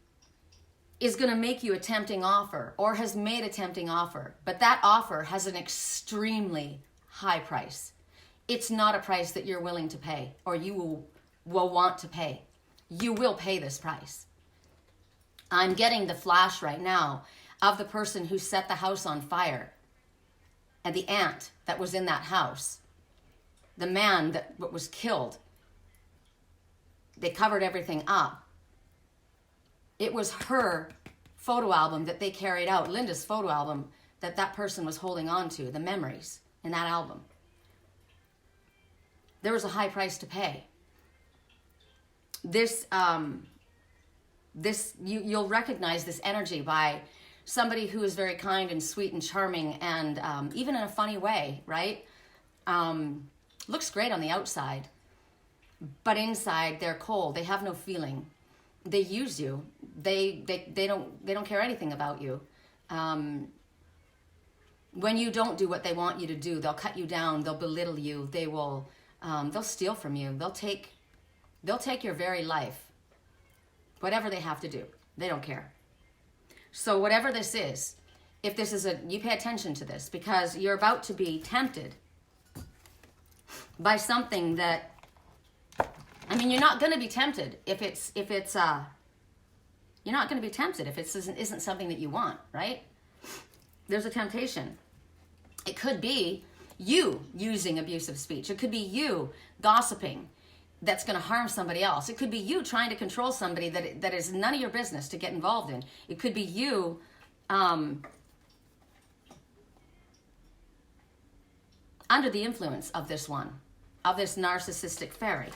is going to make you a tempting offer or has made a tempting offer, but that offer has an extremely high price. It's not a price that you're willing to pay or you will want to pay. You will pay this price. I'm getting the flash right now of the person who set the house on fire and the aunt that was in that house, the man that was killed. They covered everything up. It was her photo album that they carried out, Linda's photo album that person was holding on to, the memories in that album. There was a high price to pay. You'll recognize this energy by somebody who is very kind and sweet and charming and even in a funny way, right? Looks great on the outside, but inside they're cold. They have no feeling. They use you. They don't care anything about you. When you don't do what they want you to do, they'll cut you down. They'll belittle you. They'll steal from you. They'll take your very life. Whatever they have to do, they don't care. So whatever this is, if this is you pay attention to this because you're about to be tempted by something that, I mean, you're not going to be tempted if it's you're not going to be tempted if it isn't something that you want, right? There's a temptation. It could be you using abusive speech. It could be you gossiping that's going to harm somebody else. It could be you trying to control somebody that is none of your business to get involved in. It could be you under the influence of this narcissistic fairy.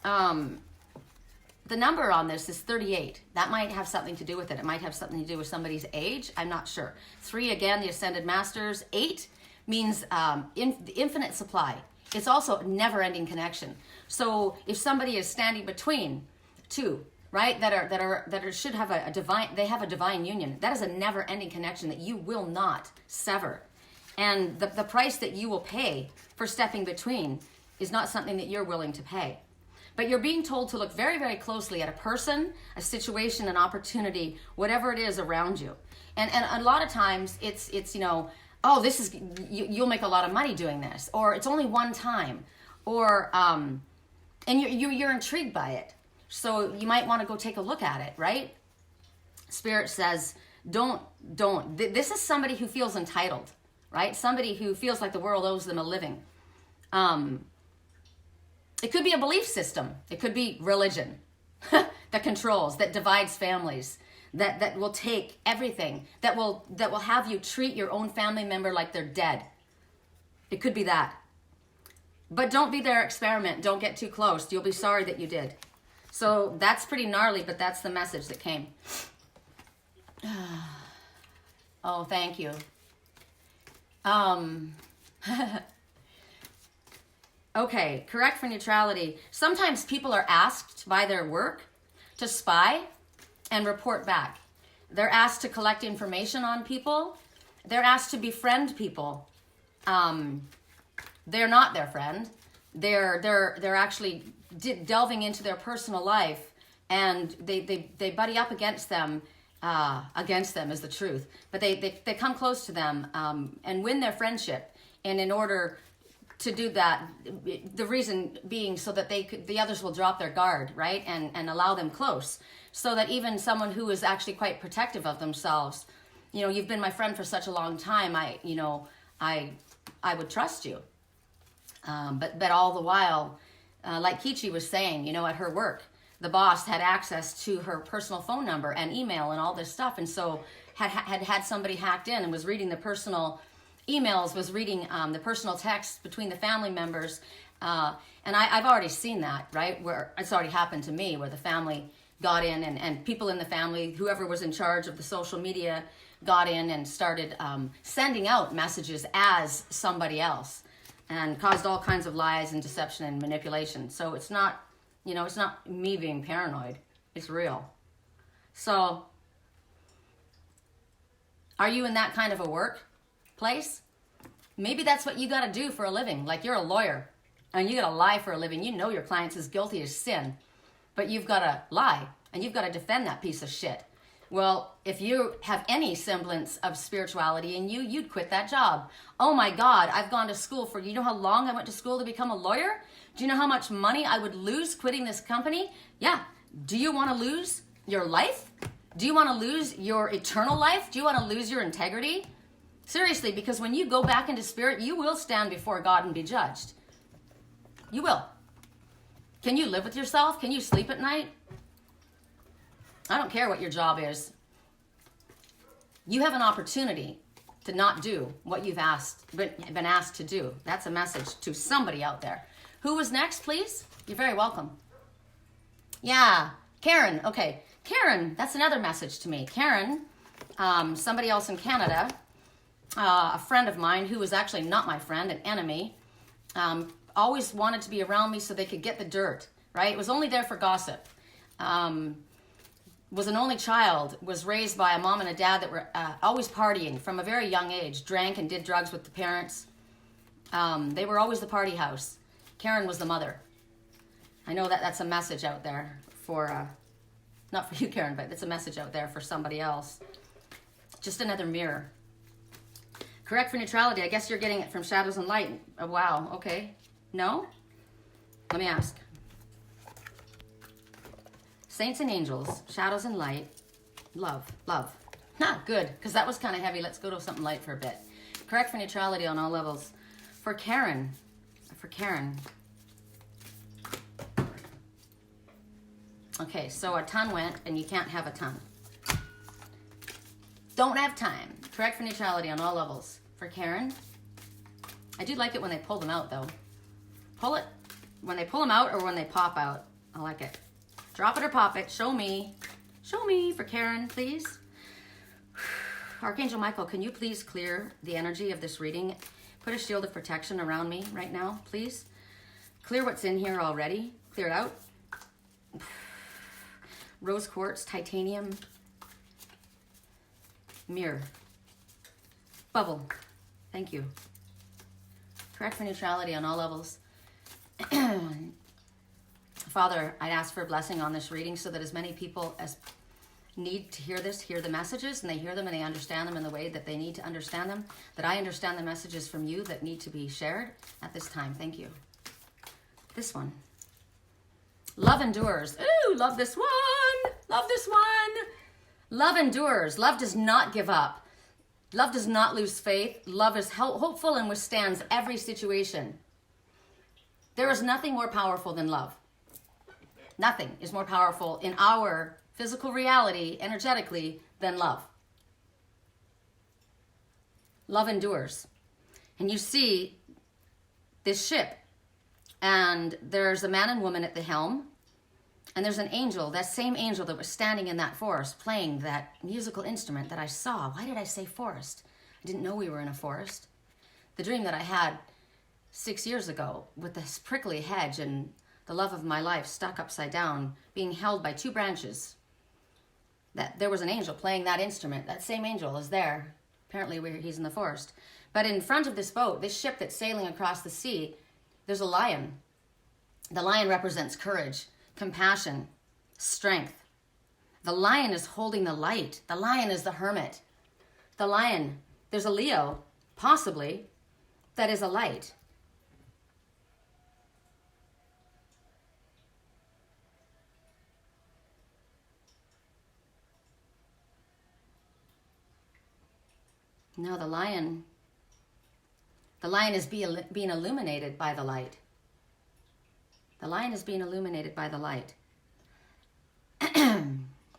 The number on this is 38. That might have something to do with it. It might have something to do with somebody's age. I'm not sure. 3, again, the Ascended Masters. 8 means infinite supply. it's also a never-ending connection. So if somebody is standing between two, right, that should have a divine, they have a divine union. That is a never-ending connection that you will not sever. And the price that you will pay for stepping between is not something that you're willing to pay. But you're being told to look very, very closely at a person, a situation, an opportunity, whatever it is around you. And a lot of times it's oh, this is, you'll make a lot of money doing this, or it's only one time, or and you're intrigued by it. So you might want to go take a look at it, right? Spirit says, don't. This is somebody who feels entitled, right? Somebody who feels like the world owes them a living. It could be a belief system. It could be religion that controls, that divides families, that will take everything, that will have you treat your own family member like they're dead. It could be that. But don't be their experiment. Don't get too close. You'll be sorry that you did. So that's pretty gnarly, but that's the message that came. Oh, thank you. Okay, correct for neutrality. Sometimes people are asked by their work to spy and report back. They're asked to collect information on people. They're asked to befriend people. They're not their friend. They're actually delving into their personal life, and they buddy up against them. Against them is the truth, but they come close to them and win their friendship. And in order to do that, the reason being so that the others will drop their guard, right, and allow them close, so that even someone who is actually quite protective of themselves, you've been my friend for such a long time, I would trust you. But all the while, like Kichi was saying, at her work, the boss had access to her personal phone number and email and all this stuff, and so had somebody hacked in and was reading the personal emails, was reading the personal texts between the family members, and I've already seen that, right, where it's already happened to me, where the family got in and people in the family, whoever was in charge of the social media, got in and started sending out messages as somebody else, and caused all kinds of lies and deception and manipulation. So it's not, it's not me being paranoid. It's real. So, are you in that kind of a workplace? Maybe that's what you got to do for a living. Like, you're a lawyer and you got to lie for a living. You know your client's as guilty as sin, but you've got to lie and you've got to defend that piece of shit. Well, if you have any semblance of spirituality in you, you'd quit that job. Oh my God, I've gone to school for, you know how long I went to school to become a lawyer? Do you know how much money I would lose quitting this company? Yeah. Do you want to lose your life? Do you want to lose your eternal life? Do you want to lose your integrity? Seriously, because when you go back into spirit, you will stand before God and be judged. You will. Can you live with yourself? Can you sleep at night? I don't care what your job is. You have an opportunity to not do what you've been asked to do. That's a message to somebody out there. Who was next, please? You're very welcome. Yeah, Karen. Okay, Karen, that's another message to me. Karen, somebody else in Canada, a friend of mine who was actually not my friend, an enemy, always wanted to be around me so they could get the dirt, right? It was only there for gossip. Was an only child, was raised by a mom and a dad that were always partying from a very young age, drank and did drugs with the parents. They were always the party house. Karen was the mother. I know that's a message out there for, not for you, Karen, but it's a message out there for somebody else. Just another mirror. Correct for neutrality. I guess you're getting it from shadows and light. Oh, wow, okay. No? Let me ask. Saints and angels, shadows and light, love. Nah, good, because that was kind of heavy. Let's go to something light for a bit. Correct for neutrality on all levels. For Karen. Okay, so a ton went, and you can't have a ton. Don't have time. Correct for neutrality on all levels. For Karen. I do like it when they pull them out, though. Pull it when they pull them out or when they pop out. I like it. Drop it or pop it. Show me. Show me for Karen, please. Archangel Michael, can you please clear the energy of this reading? Put a shield of protection around me right now, please. Clear what's in here already. Clear it out. Rose quartz, titanium, mirror, bubble. Thank you. Correct for neutrality on all levels. Father, I ask for a blessing on this reading so that as many people as need to hear this, hear the messages, and they hear them and they understand them in the way that they need to understand them, that I understand the messages from you that need to be shared at this time. Thank you. This one. Love endures. Ooh, love this one. Love this one. Love endures. Love does not give up. Love does not lose faith. Love is hopeful and withstands every situation. There is nothing more powerful than love. Nothing is more powerful in our physical reality, energetically, than love. Love endures. And you see this ship, and there's a man and woman at the helm, and there's an angel, that same angel that was standing in that forest playing that musical instrument that I saw. Why did I say forest? I didn't know we were in a forest. The dream that I had 6 years ago with this prickly hedge and the love of my life stuck upside down, being held by two branches. That there was an angel playing that instrument. That same angel is there. Apparently he's in the forest. But in front of this boat, this ship that's sailing across the sea, there's a lion. The lion represents courage, compassion, strength. The lion is holding the light. The lion is the hermit. The lion, there's a Leo, possibly, that is a light. No, the lion is being illuminated by the light. The lion is being illuminated by the light.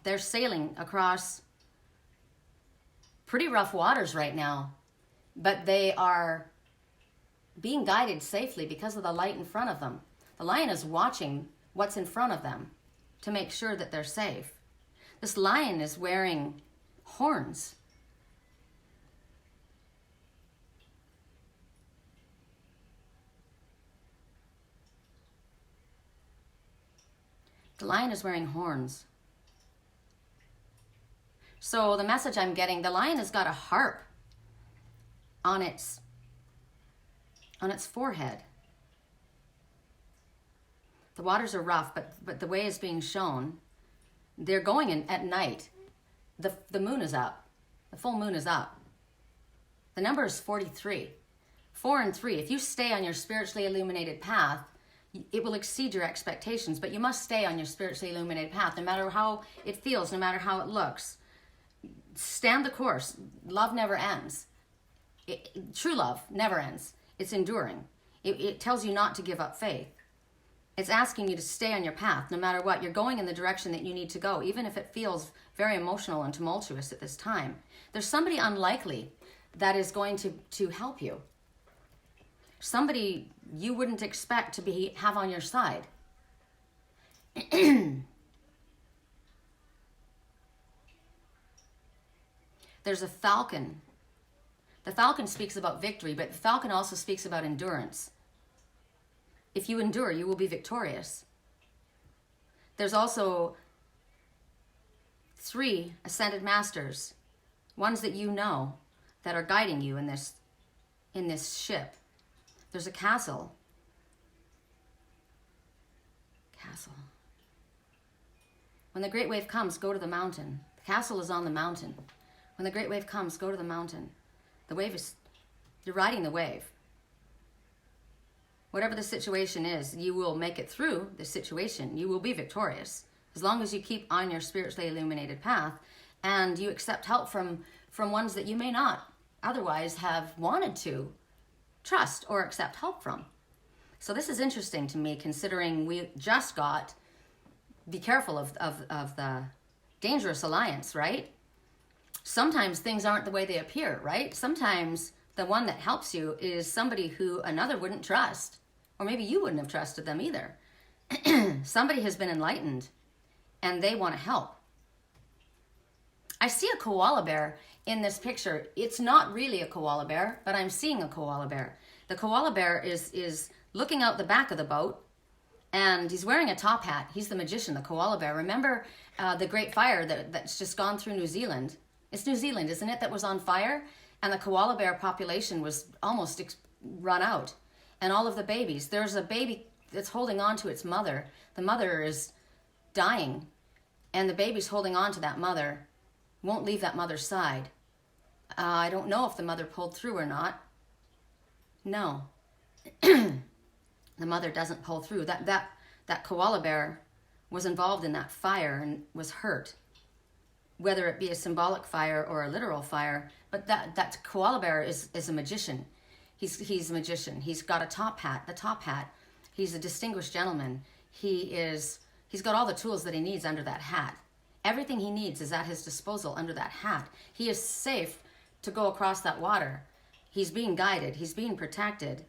They're sailing across pretty rough waters right now, but they are being guided safely because of the light in front of them. The lion is watching what's in front of them to make sure that they're safe. This lion is wearing horns. The lion is wearing horns. So the message I'm getting, the lion has got a harp on its forehead. The waters are rough, but the way is being shown. They're going in at night. The moon is up. The full moon is up. The number is 43. 4 and 3. If you stay on your spiritually illuminated path, it will exceed your expectations, but you must stay on your spiritually illuminated path, no matter how it feels, no matter how it looks. Stand the course. Love never ends. True love never ends. It's enduring. It tells you not to give up faith. It's asking you to stay on your path, no matter what. You're going in the direction that you need to go, even if it feels very emotional and tumultuous at this time. There's somebody unlikely that is going to help you. Somebody you wouldn't expect to have on your side. There's a falcon. The falcon speaks about victory, but the falcon also speaks about endurance. If you endure, you will be victorious. There's also 3 ascended masters, ones that you know that are guiding you in this ship. There's a castle. Castle. When the great wave comes, go to the mountain. The castle is on the mountain. When the great wave comes, go to the mountain. The wave is, you're riding the wave. Whatever the situation is, you will make it through the situation. You will be victorious. As long as you keep on your spiritually illuminated path and you accept help from ones that you may not otherwise have wanted to trust or accept help from. So this is interesting to me, considering we just got, be careful of the dangerous alliance, right? Sometimes things aren't the way they appear, right? Sometimes the one that helps you is somebody who another wouldn't trust, or maybe you wouldn't have trusted them either. Somebody has been enlightened and they want to help. I see a koala bear. in this picture, it's not really a koala bear, but I'm seeing a koala bear. The koala bear is looking out the back of the boat, and he's wearing a top hat. He's the magician, the koala bear. Remember the Great Fire that's just gone through New Zealand? It's New Zealand, isn't it, that was on fire? And the koala bear population was almost run out. And all of the babies, there's a baby that's holding on to its mother. The mother is dying, and the baby's holding on to that mother, won't leave that mother's side. I don't know if the mother pulled through or not. No. The mother doesn't pull through. That koala bear was involved in that fire and was hurt, whether it be a symbolic fire or a literal fire. But that koala bear is a magician. He's a magician. He's got a top hat. The top hat. He's a distinguished gentleman. He's got all the tools that he needs under that hat. Everything he needs is at his disposal under that hat. He is safe to go across that water. He's being guided. He's being protected.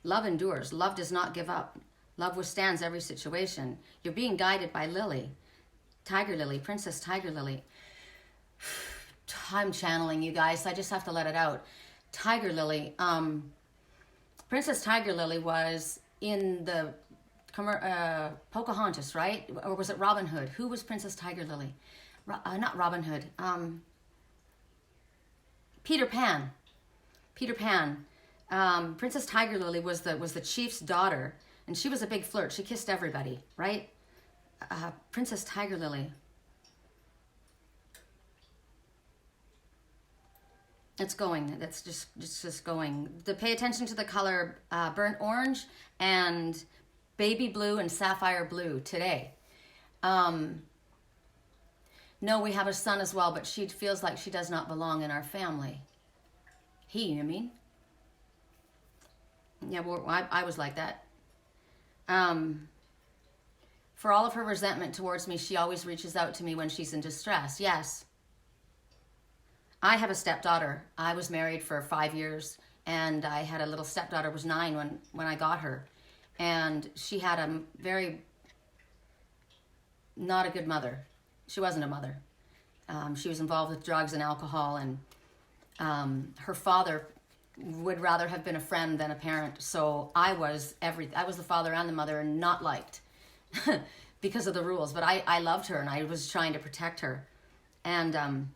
Love endures. Love does not give up. Love withstands every situation. You're being guided by Lily. Tiger Lily. Princess Tiger Lily. I'm channeling you guys, so I just have to let it out. Tiger Lily. Princess Tiger Lily was in the Pocahontas, right? Or was it Robin Hood? Who was Princess Tiger Lily? Not Robin Hood. Peter Pan. Peter Pan. Princess Tiger Lily was the chief's daughter, and she was a big flirt. She kissed everybody, right? Princess Tiger Lily. It's going. That's just going. Pay attention to the color burnt orange and baby blue and sapphire blue today. No, we have a son as well, but she feels like she does not belong in our family. You mean? Yeah, well, I was like that. For all of her resentment towards me, she always reaches out to me when she's in distress. Yes. I have a stepdaughter. I was married for 5 years, and I had a little stepdaughter, was 9 when I got her. And she had a very, not a good mother. She wasn't a mother. She was involved with drugs and alcohol, and her father would rather have been a friend than a parent. So I was the father and the mother, and not liked because of the rules. But I loved her, and I was trying to protect her. And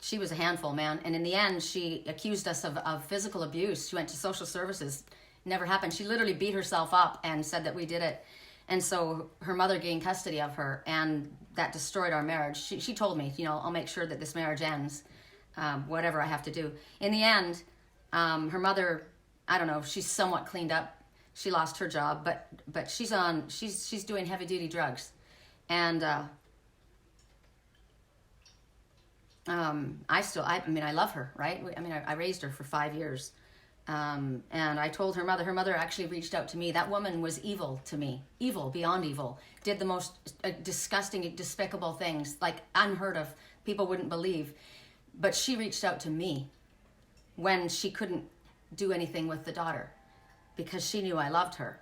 she was a handful, man. And in the end, she accused us of physical abuse. She went to social services. Never happened. She literally beat herself up and said that we did it. And so her mother gained custody of her, and that destroyed our marriage. She told me, I'll make sure that this marriage ends, whatever I have to do. In the end, her mother, I don't know, she's somewhat cleaned up. She lost her job, but she's doing heavy duty drugs. And I love her, right? I raised her for 5 years. And I told her mother actually reached out to me. That woman was evil to me, evil beyond evil, did the most disgusting, despicable things, like unheard of, people wouldn't believe. But she reached out to me when she couldn't do anything with the daughter because she knew I loved her.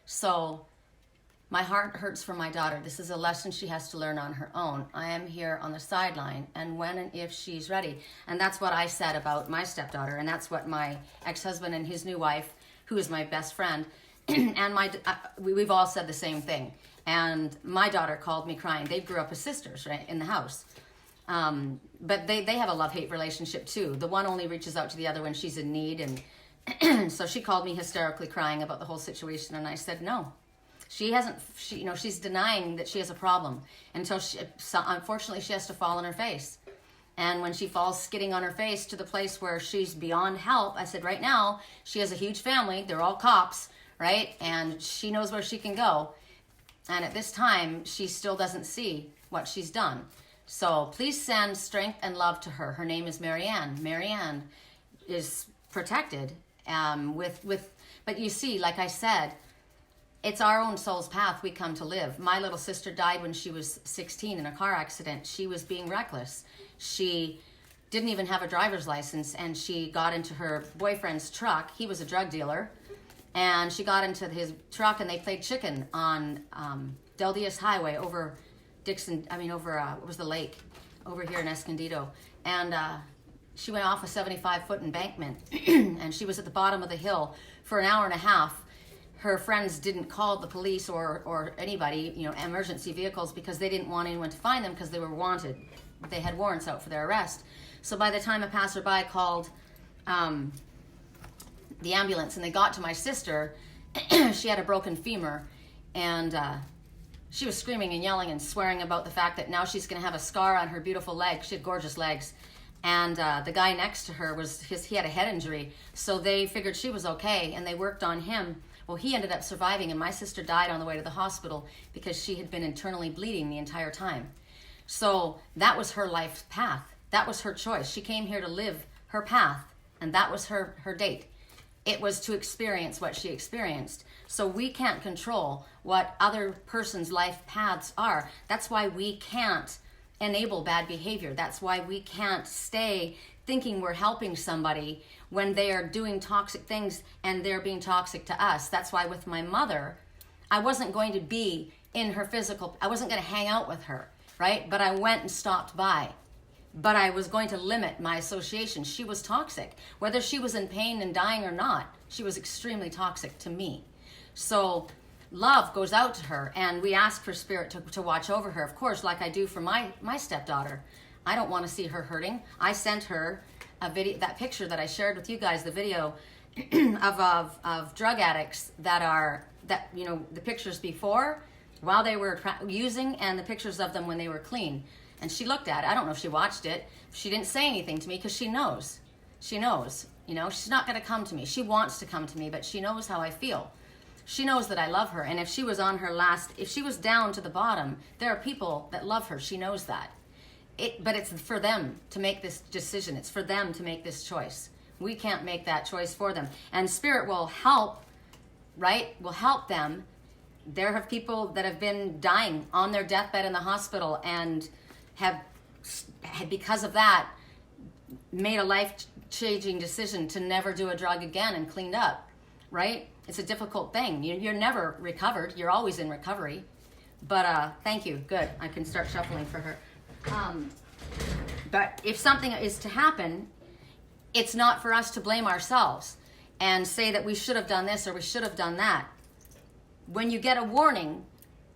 So my heart hurts for my daughter. This is a lesson she has to learn on her own. I am here on the sideline, and when and if she's ready. And that's what I said about my stepdaughter, and that's what my ex-husband and his new wife, who is my best friend, and we've all said the same thing. And my daughter called me crying. They grew up as sisters, right, in the house. But they have a love-hate relationship too. The one only reaches out to the other when she's in need, and so she called me hysterically crying about the whole situation, and I said no. She's denying that she has a problem until unfortunately she has to fall on her face. And when she falls skidding on her face to the place where she's beyond help, I said, right now, she has a huge family. They're all cops, right? And she knows where she can go. And at this time, she still doesn't see what she's done. So please send strength and love to her. Her name is Marianne. Marianne is protected but you see, like I said, it's our own soul's path we come to live. My little sister died when she was 16 in a car accident. She was being reckless. She didn't even have a driver's license, and she got into her boyfriend's truck. He was a drug dealer, and she got into his truck, and they played chicken on Del Diaz Highway over what was the lake? over here in Escondido. And she went off a 75-foot embankment, and she was at the bottom of the hill for an hour and a half. Her friends didn't call the police or anybody, emergency vehicles, because they didn't want anyone to find them because they were wanted. They had warrants out for their arrest. So by the time a passerby called the ambulance and they got to my sister, she had a broken femur, and she was screaming and yelling and swearing about the fact that now she's going to have a scar on her beautiful leg. She had gorgeous legs. And the guy next to her, he had a head injury, so they figured she was okay, and they worked on him. Well, he ended up surviving, and my sister died on the way to the hospital because she had been internally bleeding the entire time. So that was her life's path. That was her choice. She came here to live her path, and that was her date. It was to experience what she experienced. So we can't control what other person's life paths are. That's why we can't enable bad behavior. That's why we can't stay thinking we're helping somebody when they are doing toxic things and they're being toxic to us. That's why with my mother, I wasn't going to be in her physical, I wasn't going to hang out with her, right? But I went and stopped by. But I was going to limit my association. She was toxic. Whether she was in pain and dying or not, she was extremely toxic to me. So love goes out to her, and we ask for spirit to watch over her, of course, like I do for my stepdaughter. I don't want to see her hurting. I sent her a video, that picture that I shared with you guys, the video of drug addicts the pictures before, while they were using, and the pictures of them when they were clean. And she looked at it. I don't know if she watched it. She didn't say anything to me because she knows. She knows. She's not going to come to me. She wants to come to me, but she knows how I feel. She knows that I love her. And if she was if she was down to the bottom, there are people that love her. She knows that. But it's for them to make this decision. It's for them to make this choice. We can't make that choice for them. And Spirit will help, right? Will help them. There have people that have been dying on their deathbed in the hospital and have, because of that, made a life-changing decision to never do a drug again and cleaned up, right? It's a difficult thing. You're never recovered. You're always in recovery. But thank you. Good. I can start shuffling for her. But if something is to happen, it's not for us to blame ourselves and say that we should have done this or we should have done that. When you get a warning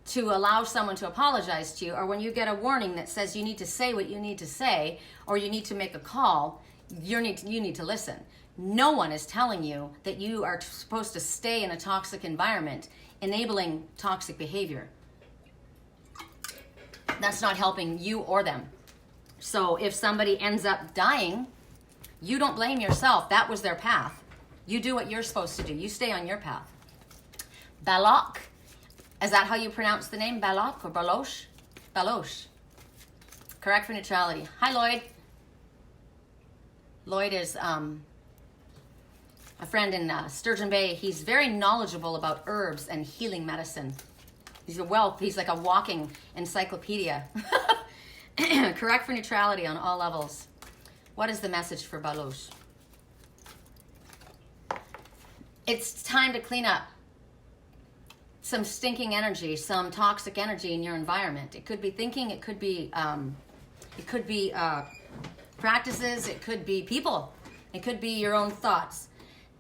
to allow someone to apologize to you, or when you get a warning that says you need to say what you need to say, or you need to make a call, you need to listen. No one is telling you that you are supposed to stay in a toxic environment, enabling toxic behavior. That's not helping you or them. So if somebody ends up dying, you don't blame yourself. That was their path. You do what you're supposed to do. You stay on your path. Balak. Is that how you pronounce the name? Balak or Baloch? Baloch. Correct for neutrality. Hi, Lloyd. Lloyd is a friend in Sturgeon Bay. He's very knowledgeable about herbs and healing medicine. He's like a walking encyclopedia. Correct for neutrality on all levels. What is the message for Baloch? It's time to clean up some stinking energy, some toxic energy in your environment. It could be thinking, it could be practices, it could be people, it could be your own thoughts.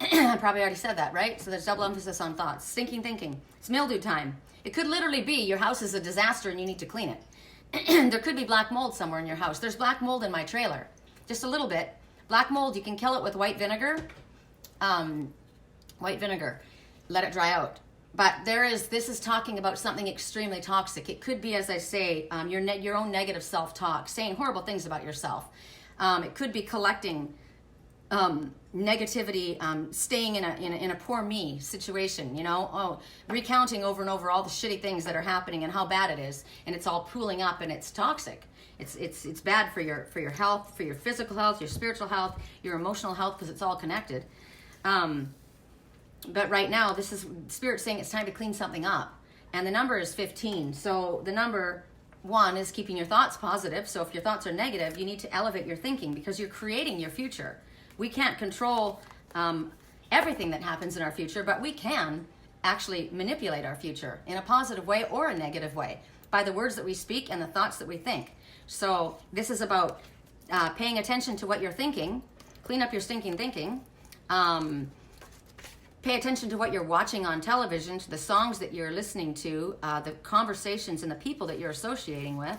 I probably already said that, right? So there's double emphasis on thoughts. Stinking thinking. It's mildew time. It could literally be your house is a disaster and you need to clean it. There could be black mold somewhere in your house. There's black mold in my trailer. Just a little bit. Black mold, you can kill it with white vinegar. White vinegar. Let it dry out. But this is talking about something extremely toxic. It could be, as I say, your own negative self-talk, saying horrible things about yourself. It could be collecting negativity, staying in a poor me situation, recounting over and over all the shitty things that are happening and how bad it is, and it's all pooling up and it's toxic. It's bad for your health, for your physical health, your spiritual health, your emotional health, because it's all connected. But right now, this is Spirit saying it's time to clean something up. And the number is 15. So the number 1 is keeping your thoughts positive. So if your thoughts are negative, you need to elevate your thinking because you're creating your future. We can't control everything that happens in our future, but we can actually manipulate our future in a positive way or a negative way. by the words that we speak and the thoughts that we think. So this is about paying attention to what you're thinking. Clean up your stinking thinking. Pay attention to what you're watching on television, to the songs that you're listening to, the conversations and the people that you're associating with.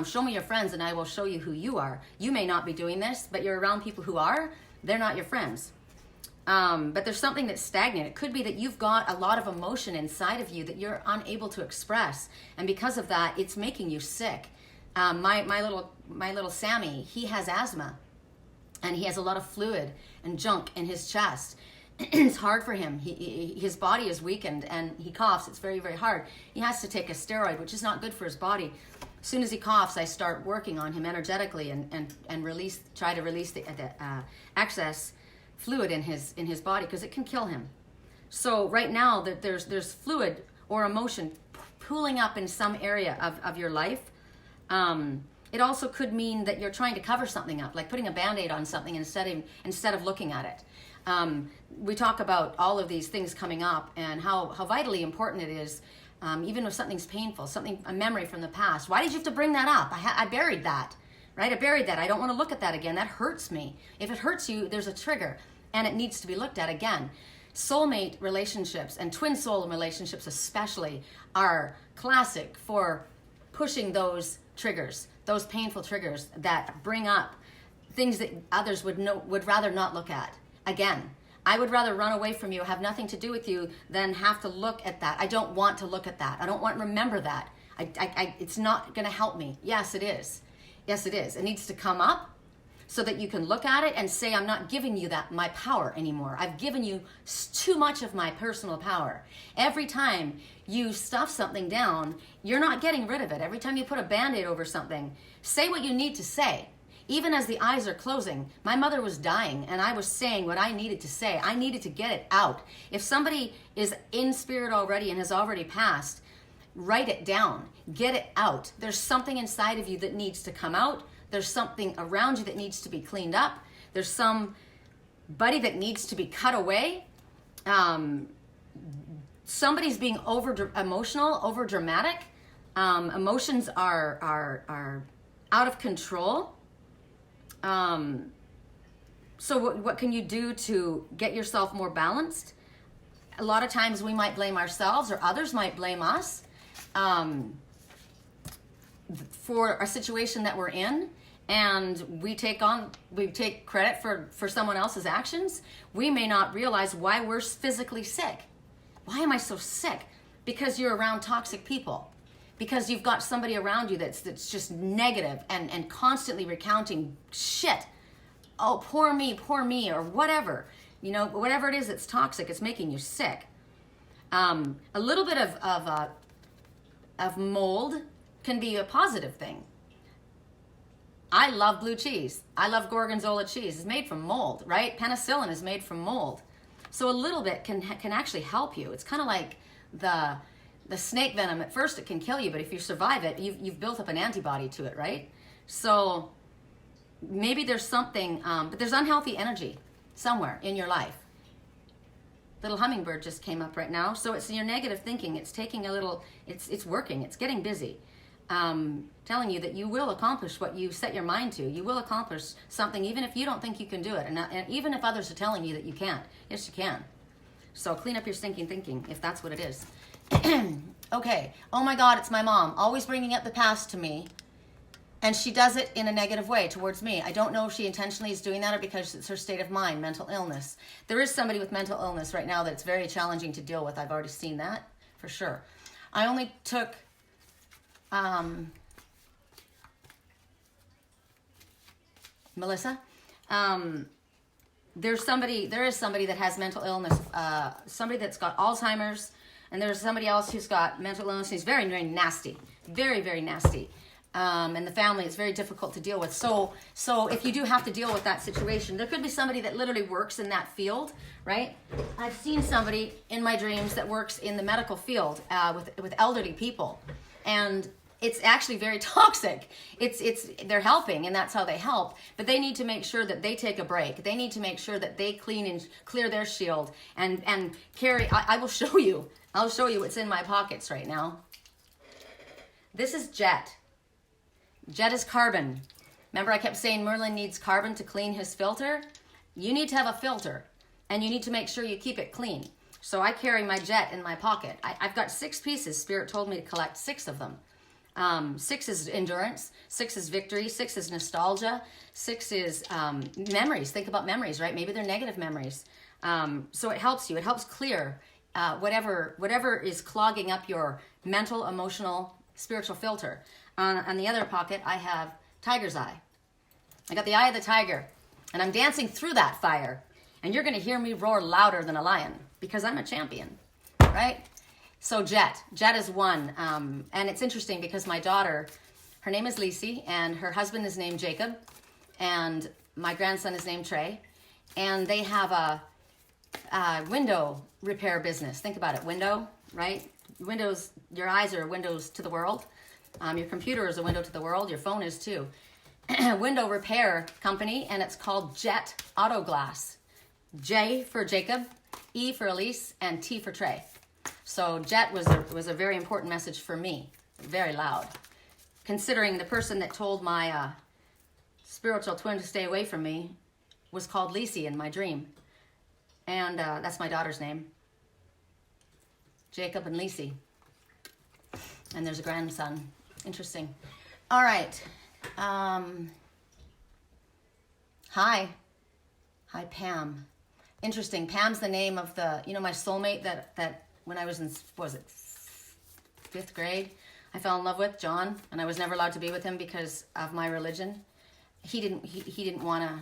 Show me your friends and I will show you who you are. You may not be doing this, but you're around people who are. They're not your friends. But there's something that's stagnant. It could be that you've got a lot of emotion inside of you that you're unable to express. And because of that, it's making you sick. My little Sammy, he has asthma. And he has a lot of fluid and junk in his chest. It's hard for him. His body is weakened and he coughs. It's very, very hard. He has to take a steroid, which is not good for his body. As soon as he coughs, I start working on him energetically and try to release the excess fluid in his body because it can kill him. So right now that there's fluid or emotion pooling up in some area of your life. It also could mean that you're trying to cover something up, like putting a Band-Aid on something instead of looking at it. We talk about all of these things coming up and how vitally important it is, even if something's painful, a memory from the past. Why did you have to bring that up? I buried that, right? I buried that. I don't want to look at that again. That hurts me. If it hurts you, there's a trigger and it needs to be looked at again. Soulmate relationships and twin soul relationships especially are classic for pushing those triggers, those painful triggers that bring up things that others would rather not look at. Again, I would rather run away from you, have nothing to do with you, than have to look at that. I don't want to look at that. I don't want to remember that. It's not going to help me. Yes, it is. Yes, it is. It needs to come up so that you can look at it and say, I'm not giving you my power anymore. I've given you too much of my personal power. Every time you stuff something down, you're not getting rid of it. Every time you put a Band-Aid over something, say what you need to say. Even as the eyes are closing, my mother was dying and I was saying what I needed to say. I needed to get it out. If somebody is in spirit already and has already passed, write it down. Get it out. There's something inside of you that needs to come out. There's something around you that needs to be cleaned up. There's somebody that needs to be cut away. Somebody's being over emotional, over dramatic. Emotions are out of control. So what can you do to get yourself more balanced? A lot of times we might blame ourselves or others might blame us for a situation that we're in, and we take credit for someone else's actions. We may not realize why we're physically sick. Why am I so sick? Because you're around toxic people. Because you've got somebody around you that's just negative and constantly recounting shit. Oh, poor me, or whatever. You know, whatever it is that's toxic, it's making you sick. A little bit of mold can be a positive thing. I love blue cheese. I love gorgonzola cheese. It's made from mold, right? Penicillin is made from mold. So a little bit can actually help you. It's kind of like the snake venom. At first it can kill you, but if you survive it, you've built up an antibody to it, right? So maybe there's something, but there's unhealthy energy somewhere in your life. Little hummingbird just came up right now. So it's your negative thinking. It's taking a little, it's working. It's getting busy. Telling you that you will accomplish what you set your mind to. You will accomplish something even if you don't think you can do it. And even if others are telling you that you can't. Yes, you can. So clean up your stinking thinking if that's what it is. Okay. Oh my God, it's my mom. Always bringing up the past to me. And she does it in a negative way towards me. I don't know if she intentionally is doing that or because it's her state of mind, mental illness. There is somebody with mental illness right now that's very challenging to deal with. I've already seen that for sure. I only took Melissa. There is somebody that has mental illness, somebody that's got Alzheimer's, and there's somebody else who's got mental illness. He's very, very nasty, very, very nasty. And the family is very difficult to deal with. So if you do have to deal with that situation, there could be somebody that literally works in that field, right? I've seen somebody in my dreams that works in the medical field with elderly people, and it's actually very toxic. They're helping, and that's how they help. But they need to make sure that they take a break. They need to make sure that they clean and clear their shield and carry. I will show you. I'll show you what's in my pockets right now. This is jet. Jet is carbon. Remember I kept saying Merlin needs carbon to clean his filter? You need to have a filter, and you need to make sure you keep it clean. So I carry my jet in my pocket. I've got 6 pieces. Spirit told me to collect 6 of them. 6 is endurance, 6 is victory, 6 is nostalgia, 6 is memories. Think about memories, right? Maybe they're negative memories. So it helps you. It helps clear whatever is clogging up your mental, emotional, spiritual filter. On the other pocket, I have tiger's eye. I got the eye of the tiger, and I'm dancing through that fire. And you're going to hear me roar louder than a lion because I'm a champion, right? So jet is 1. And it's interesting because my daughter, her name is Lisi, and her husband is named Jacob, and my grandson is named Trey, and they have a window repair business. Think about it, window, right? Windows, your eyes are windows to the world. Your computer is a window to the world. Your phone is too. Window repair company, and it's called Jet Auto Glass. J for Jacob, E for Elise, and T for Trey. So jet was a very important message for me, very loud. Considering the person that told my spiritual twin to stay away from me was called Lisi in my dream. And that's my daughter's name. Jacob and Lisi. And there's a grandson. Interesting. All right. Hi, Pam. Interesting. Pam's the name of my soulmate that when I was in, what was it, 5th grade, I fell in love with, John, and I was never allowed to be with him because of my religion. He didn't want to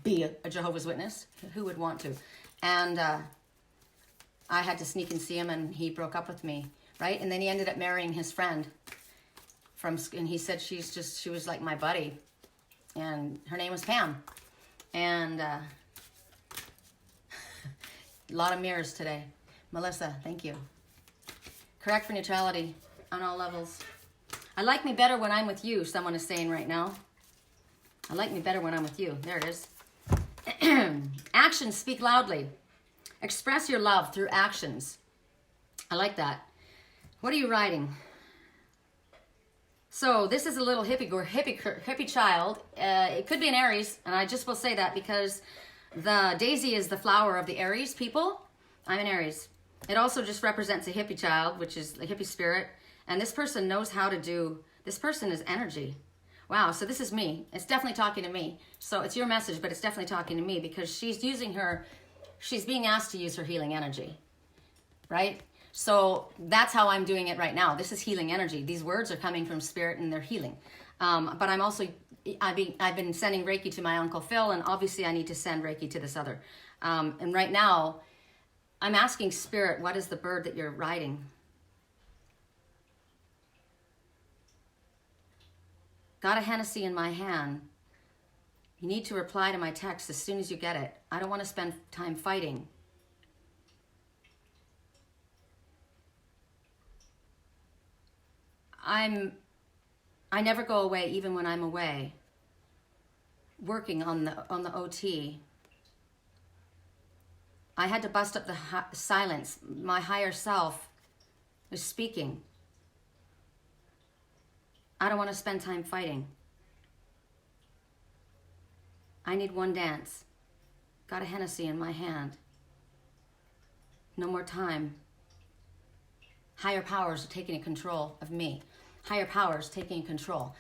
be a Jehovah's Witness. Who would want to? And I had to sneak and see him, and he broke up with me, right? And then he ended up marrying his friend and he said she was like my buddy, and her name was Pam. And a lot of mirrors today. Melissa, thank you. Correct for neutrality on all levels. I like me better when I'm with you, someone is saying right now. I like me better when I'm with you. There it is. Actions speak loudly. Express your love through actions. I like that. What are you writing? So this is a little hippie child. It could be an Aries, and I just will say that because the daisy is the flower of the Aries people. I'm an Aries. It also just represents a hippie child, which is a hippie spirit. And this person knows how to do, this person is energy. Wow, so this is me. It's definitely talking to me. So it's your message, but it's definitely talking to me because she's being asked to use her healing energy, right? So that's how I'm doing it right now. This is healing energy. These words are coming from spirit and they're healing. But I've been sending Reiki to my Uncle Phil, and obviously I need to send Reiki to this other. And right now, I'm asking spirit, what is the bird that you're riding? Got a Hennessy in my hand. You need to reply to my text as soon as you get it. I don't want to spend time fighting. I never go away even when I'm away. Working on the OT. I had to bust up the silence. My higher self is speaking. I don't want to spend time fighting. I need one dance. Got a Hennessy in my hand. No more time. Higher powers are taking control of me. Higher powers taking control.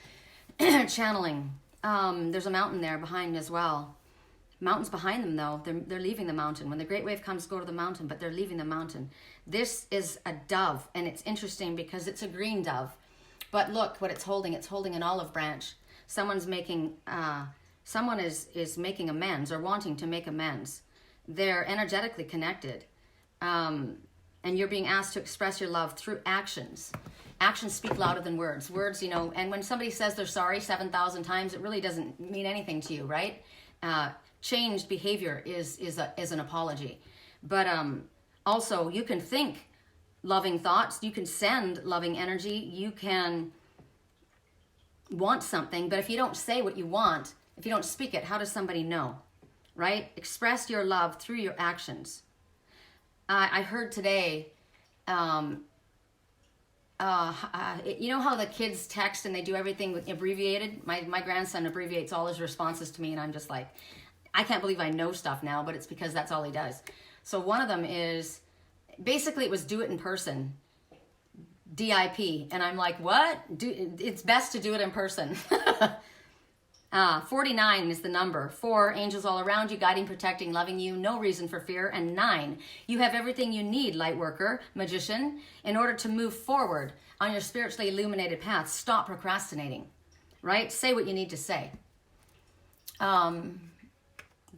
Channeling. There's a mountain there behind as well. Mountains behind them, though. They're leaving the mountain. When the great wave comes, go to the mountain, but they're leaving the mountain. This is a dove, and it's interesting because it's a green dove. But look what it's holding. It's holding an olive branch. Someone is making amends or wanting to make amends. They're energetically connected. And you're being asked to express your love through actions. Actions speak louder than words. Words, and when somebody says they're sorry 7,000 times, it really doesn't mean anything to you, right? Changed behavior is an apology. But also, you can think loving thoughts. You can send loving energy. You can want something. But if you don't say what you want, if you don't speak it, how does somebody know, right? Express your love through your actions. I heard today you know how the kids text and they do everything with abbreviated? My grandson abbreviates all his responses to me, and I'm just like, I can't believe I know stuff now, but it's because that's all he does. So one of them is, basically it was do it in person, DIP. And I'm like, what? It's best to do it in person. 49 is the number. 4, angels all around you, guiding, protecting, loving you, no reason for fear. And 9, you have everything you need, light worker, magician, in order to move forward on your spiritually illuminated path. Stop procrastinating, right? Say what you need to say.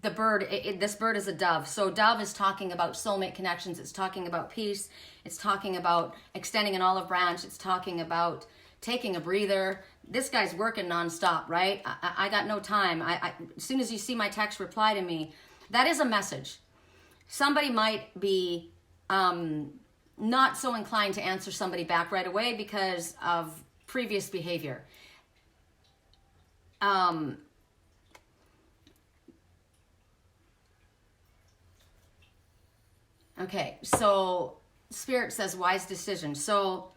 The bird, this bird is a dove. So dove is talking about soulmate connections. It's talking about peace. It's talking about extending an olive branch. It's talking about taking a breather. This guy's working nonstop, right? I got no time. As soon as you see my text, reply to me. That is a message. Somebody might be not so inclined to answer somebody back right away because of previous behavior. Okay, so Spirit says wise decision. So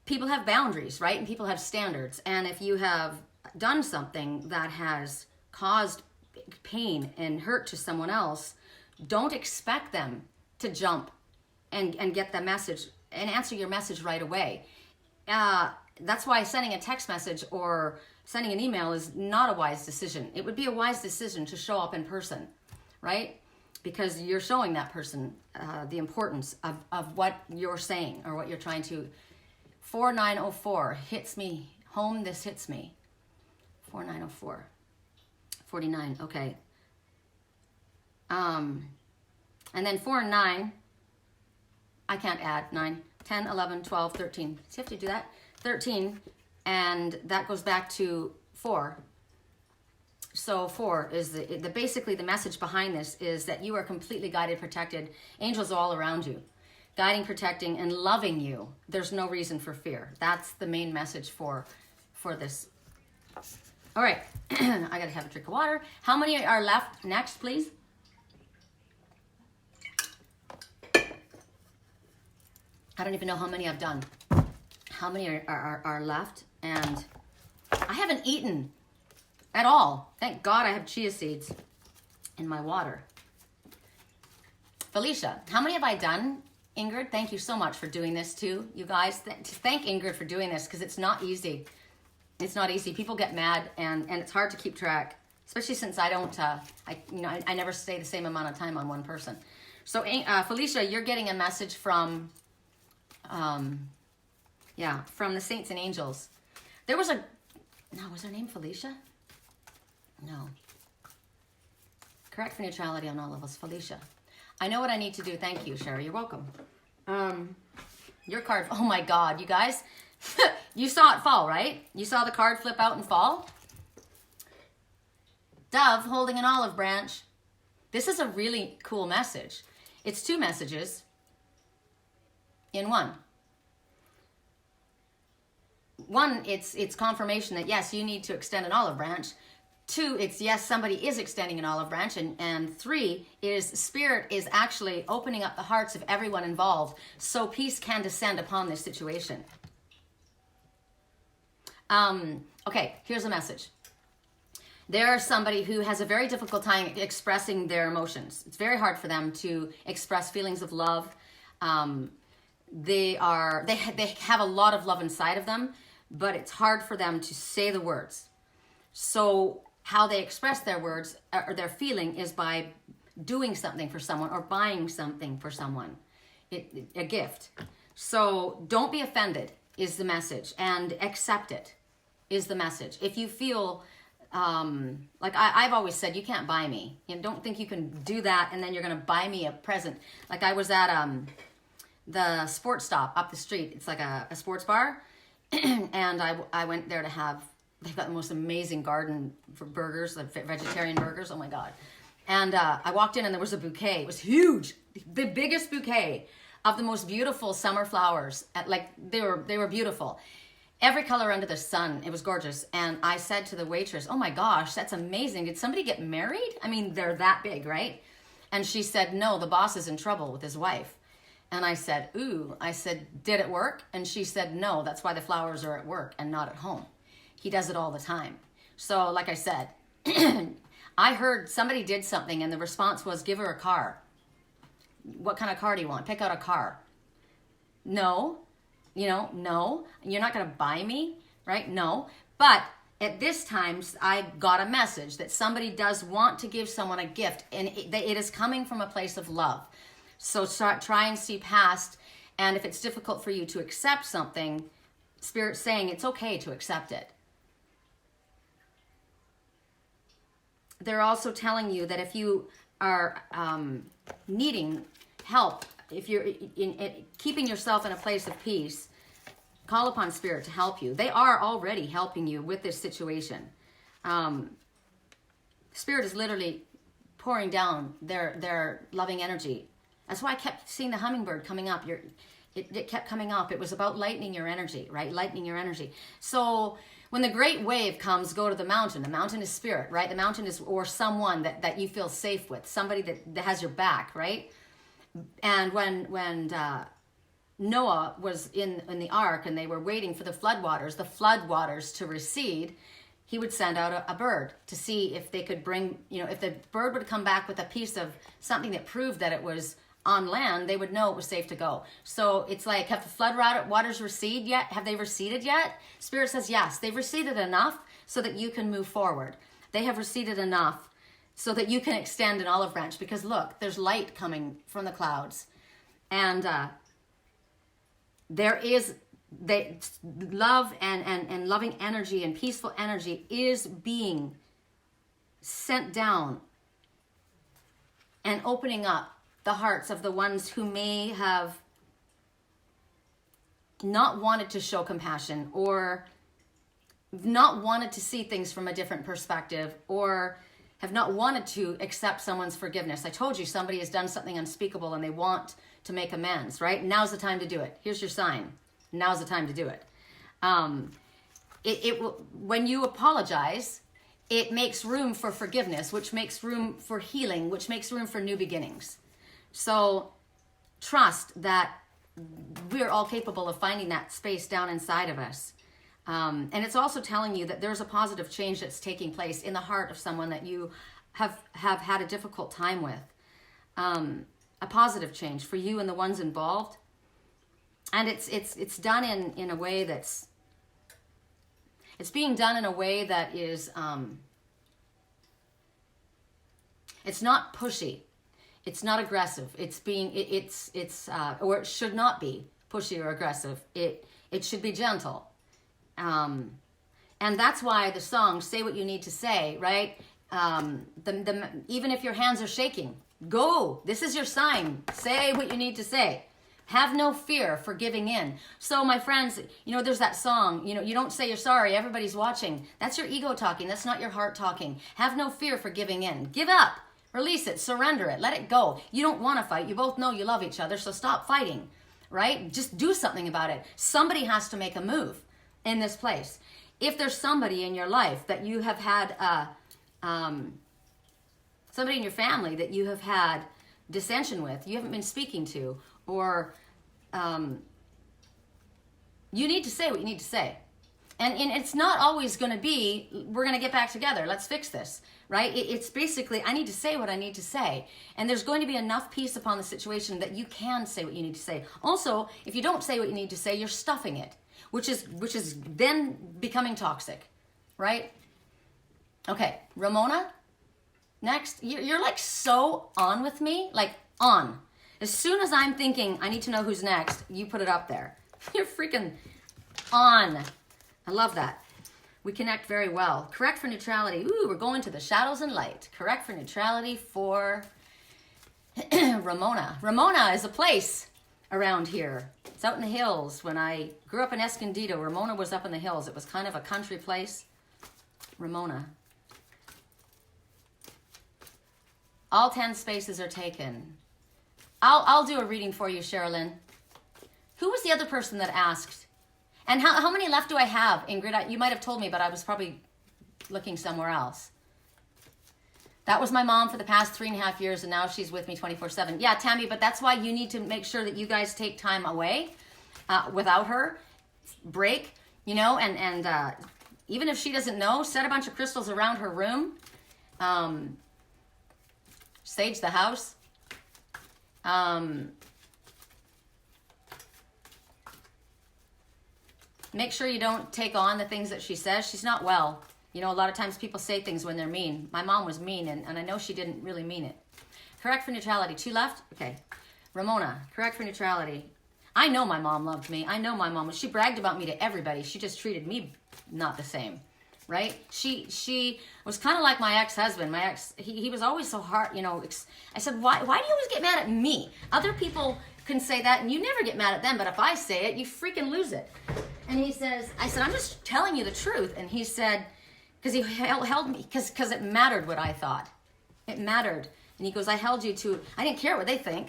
people have boundaries, right? And people have standards. And if you have done something that has caused pain and hurt to someone else, don't expect them to jump and get the message and answer your message right away. That's why sending a text message or sending an email is not a wise decision. It would be a wise decision to show up in person, right? Because you're showing that person the importance of what you're saying or what you're trying to. 4904 hits me home. This hits me. 4904. 49. Okay. And then 4 and 9. I can't add 9. 10, 11, 12, 13. So you have to do that. 13. And that goes back to 4. So 4 is the basically the message behind this is that you are completely guided, protected, angels all around you, guiding, protecting, and loving you. There's no reason for fear. That's the main message for this. All right, I gotta have a drink of water. How many are left next, please? I don't even know how many I've done. How many are left? And I haven't eaten at all. Thank God I have chia seeds in my water. Felicia, how many have I done? Ingrid, thank you so much for doing this too. You guys, thank Ingrid for doing this because it's not easy. It's not easy. People get mad and it's hard to keep track, especially since I don't, I never stay the same amount of time on one person. So Felicia, you're getting a message from, from the saints and angels. There was was her name Felicia? No. Correct for neutrality on all levels, Felicia. I know what I need to do. Thank you, Sherry. You're welcome. Your card. Oh my God, you guys. You saw it fall, right? You saw the card flip out and fall? Dove holding an olive branch. This is a really cool message. It's 2 messages in one. One, it's confirmation that yes, you need to extend an olive branch. 2, it's yes, somebody is extending an olive branch. And 3 is Spirit is actually opening up the hearts of everyone involved so peace can descend upon this situation. Okay, here's a message. There's somebody who has a very difficult time expressing their emotions. It's very hard for them to express feelings of love. They have a lot of love inside of them, but it's hard for them to say the words. So how they express their words or their feeling is by doing something for someone or buying something for someone, a gift. So don't be offended is the message, and accept it is the message. If you feel like I've always said, you can't buy me. You know, don't think you can do that and then you're going to buy me a present. Like I was at the sports stop up the street. It's like a sports bar, and I went there to have. They've got the most amazing garden for burgers, like vegetarian burgers. Oh my God. And I walked in and there was a bouquet. It was huge. The biggest bouquet of the most beautiful summer flowers. They were beautiful. Every color under the sun. It was gorgeous. And I said to the waitress, oh my gosh, that's amazing. Did somebody get married? I mean, they're that big, right? And she said, no, the boss is in trouble with his wife. And I said, ooh, I said, did it work? And she said, no, that's why the flowers are at work and not at home. He does it all the time. So like I said, I heard somebody did something and the response was, give her a car. What kind of car do you want? Pick out a car. No, no, you're not going to buy me, right? No. But at this time, I got a message that somebody does want to give someone a gift, and it is coming from a place of love. So try and see past, and if it's difficult for you to accept something, Spirit's saying it's okay to accept it. They're also telling you that if you are needing help, if you're keeping yourself in a place of peace, call upon Spirit to help you. They are already helping you with this situation. Spirit is literally pouring down their loving energy. That's why I kept seeing the hummingbird coming up. It kept coming up. It was about lightening your energy, right? Lightening your energy. So when the great wave comes, go to the mountain. The mountain is Spirit, right? The mountain is, or someone that you feel safe with, somebody that has your back, right? And when Noah was in the ark and they were waiting for the floodwaters to recede, he would send out a bird to see if they could bring, if the bird would come back with a piece of something that proved that it was on land, they would know it was safe to go. So it's like, have the flood waters receded yet? Have they receded yet? Spirit says, yes, they've receded enough so that you can move forward. They have receded enough so that you can extend an olive branch, because look, there's light coming from the clouds. And there is love and loving energy and peaceful energy is being sent down and opening up the hearts of the ones who may have not wanted to show compassion, or not wanted to see things from a different perspective, or have not wanted to accept someone's forgiveness. I told you somebody has done something unspeakable and they want to make amends, right? Now's the time to do it. Here's your sign. Now's the time to do it. When you apologize, it makes room for forgiveness, which makes room for healing, which makes room for new beginnings. So trust that we're all capable of finding that space down inside of us. And it's also telling you that there's a positive change that's taking place in the heart of someone that you have had a difficult time with. A positive change for you and the ones involved. And it's done in a way that's, it's being done in a way that is, it's not pushy. It's not aggressive. It's or it should not be pushy or aggressive. It should be gentle. And that's why the song, say what you need to say, right? Even if your hands are shaking, go. This is your sign. Say what you need to say. Have no fear for giving in. So my friends, there's that song, you don't say you're sorry. Everybody's watching. That's your ego talking. That's not your heart talking. Have no fear for giving in. Give up. Release it. Surrender it. Let it go. You don't want to fight. You both know you love each other, so stop fighting, right? Just do something about it. Somebody has to make a move in this place. If there's somebody in your life that you have had, somebody in your family that you have had dissension with, you haven't been speaking to, or you need to say what you need to say. And it's not always going to be, we're going to get back together, let's fix this, right? It's basically, I need to say what I need to say. And there's going to be enough peace upon the situation that you can say what you need to say. Also, if you don't say what you need to say, you're stuffing it, which is then becoming toxic, right? Okay, Ramona, next. You're like so on with me, like on. As soon as I'm thinking, I need to know who's next, you put it up there. You're freaking on. I love that. We connect very well. Correct for neutrality. Ooh, we're going to the shadows and light. Correct for neutrality for Ramona. Ramona is a place around here. It's out in the hills. When I grew up in Escondido, Ramona was up in the hills. It was kind of a country place. Ramona. All 10 spaces are taken. I'll do a reading for you, Sherilyn. Who was the other person that asked? And how many left do I have, Ingrid? You might have told me, but I was probably looking somewhere else. That was my mom for the past 3.5 years, and now she's with me 24/7. Yeah, Tammy, but that's why you need to make sure that you guys take time away without her. Break, you know, and even if she doesn't know, set a bunch of crystals around her room. Sage the house. Make sure you don't take on the things that she says. She's not well. You know, a lot of times people say things when they're mean. My mom was mean, and I know she didn't really mean it. Correct for neutrality. 2 left? Okay. Ramona, correct for neutrality. I know my mom loved me. I know my mom. She bragged about me to everybody. She just treated me not the same, right? She was kind of like my ex-husband. My ex, he was always so hard, you know. I said, why do you always get mad at me? Other people can say that, and you never get mad at them, but if I say it, you freaking lose it. And he says, I said, I'm just telling you the truth. And he said, because he held me, because it mattered what I thought. It mattered. And he goes, I held you to, I didn't care what they think.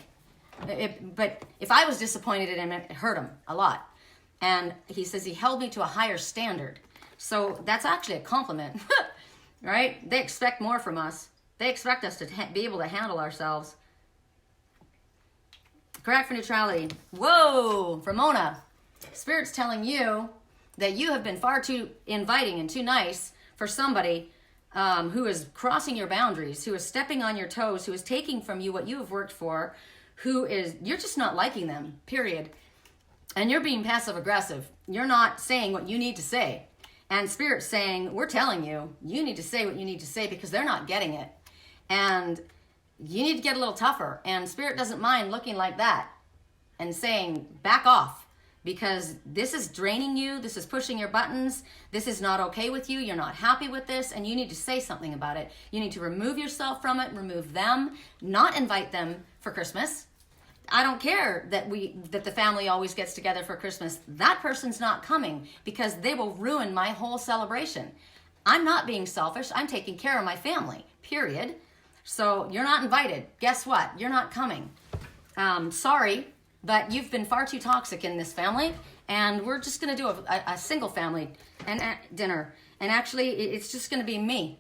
But if I was disappointed in him, it hurt him a lot. And he says he held me to a higher standard. So that's actually a compliment, right? They expect more from us. They expect us to be able to handle ourselves. Correct for neutrality. Whoa, Ramona. Spirit's telling you that you have been far too inviting and too nice for somebody who is crossing your boundaries, who is stepping on your toes, who is taking from you what you have worked for, you're just not liking them, period. And you're being passive aggressive. You're not saying what you need to say. And Spirit's saying, we're telling you, you need to say what you need to say because they're not getting it. And you need to get a little tougher. And Spirit doesn't mind looking like that and saying, back off. Because this is draining you, this is pushing your buttons, this is not okay with you, you're not happy with this, and you need to say something about it. You need to remove yourself from it, remove them, not invite them for Christmas. I don't care that the family always gets together for Christmas. That person's not coming because they will ruin my whole celebration. I'm not being selfish, I'm taking care of my family, period. So you're not invited. Guess what? You're not coming. Sorry. But you've been far too toxic in this family, and we're just going to do a single family dinner. And actually, it's just going to be me.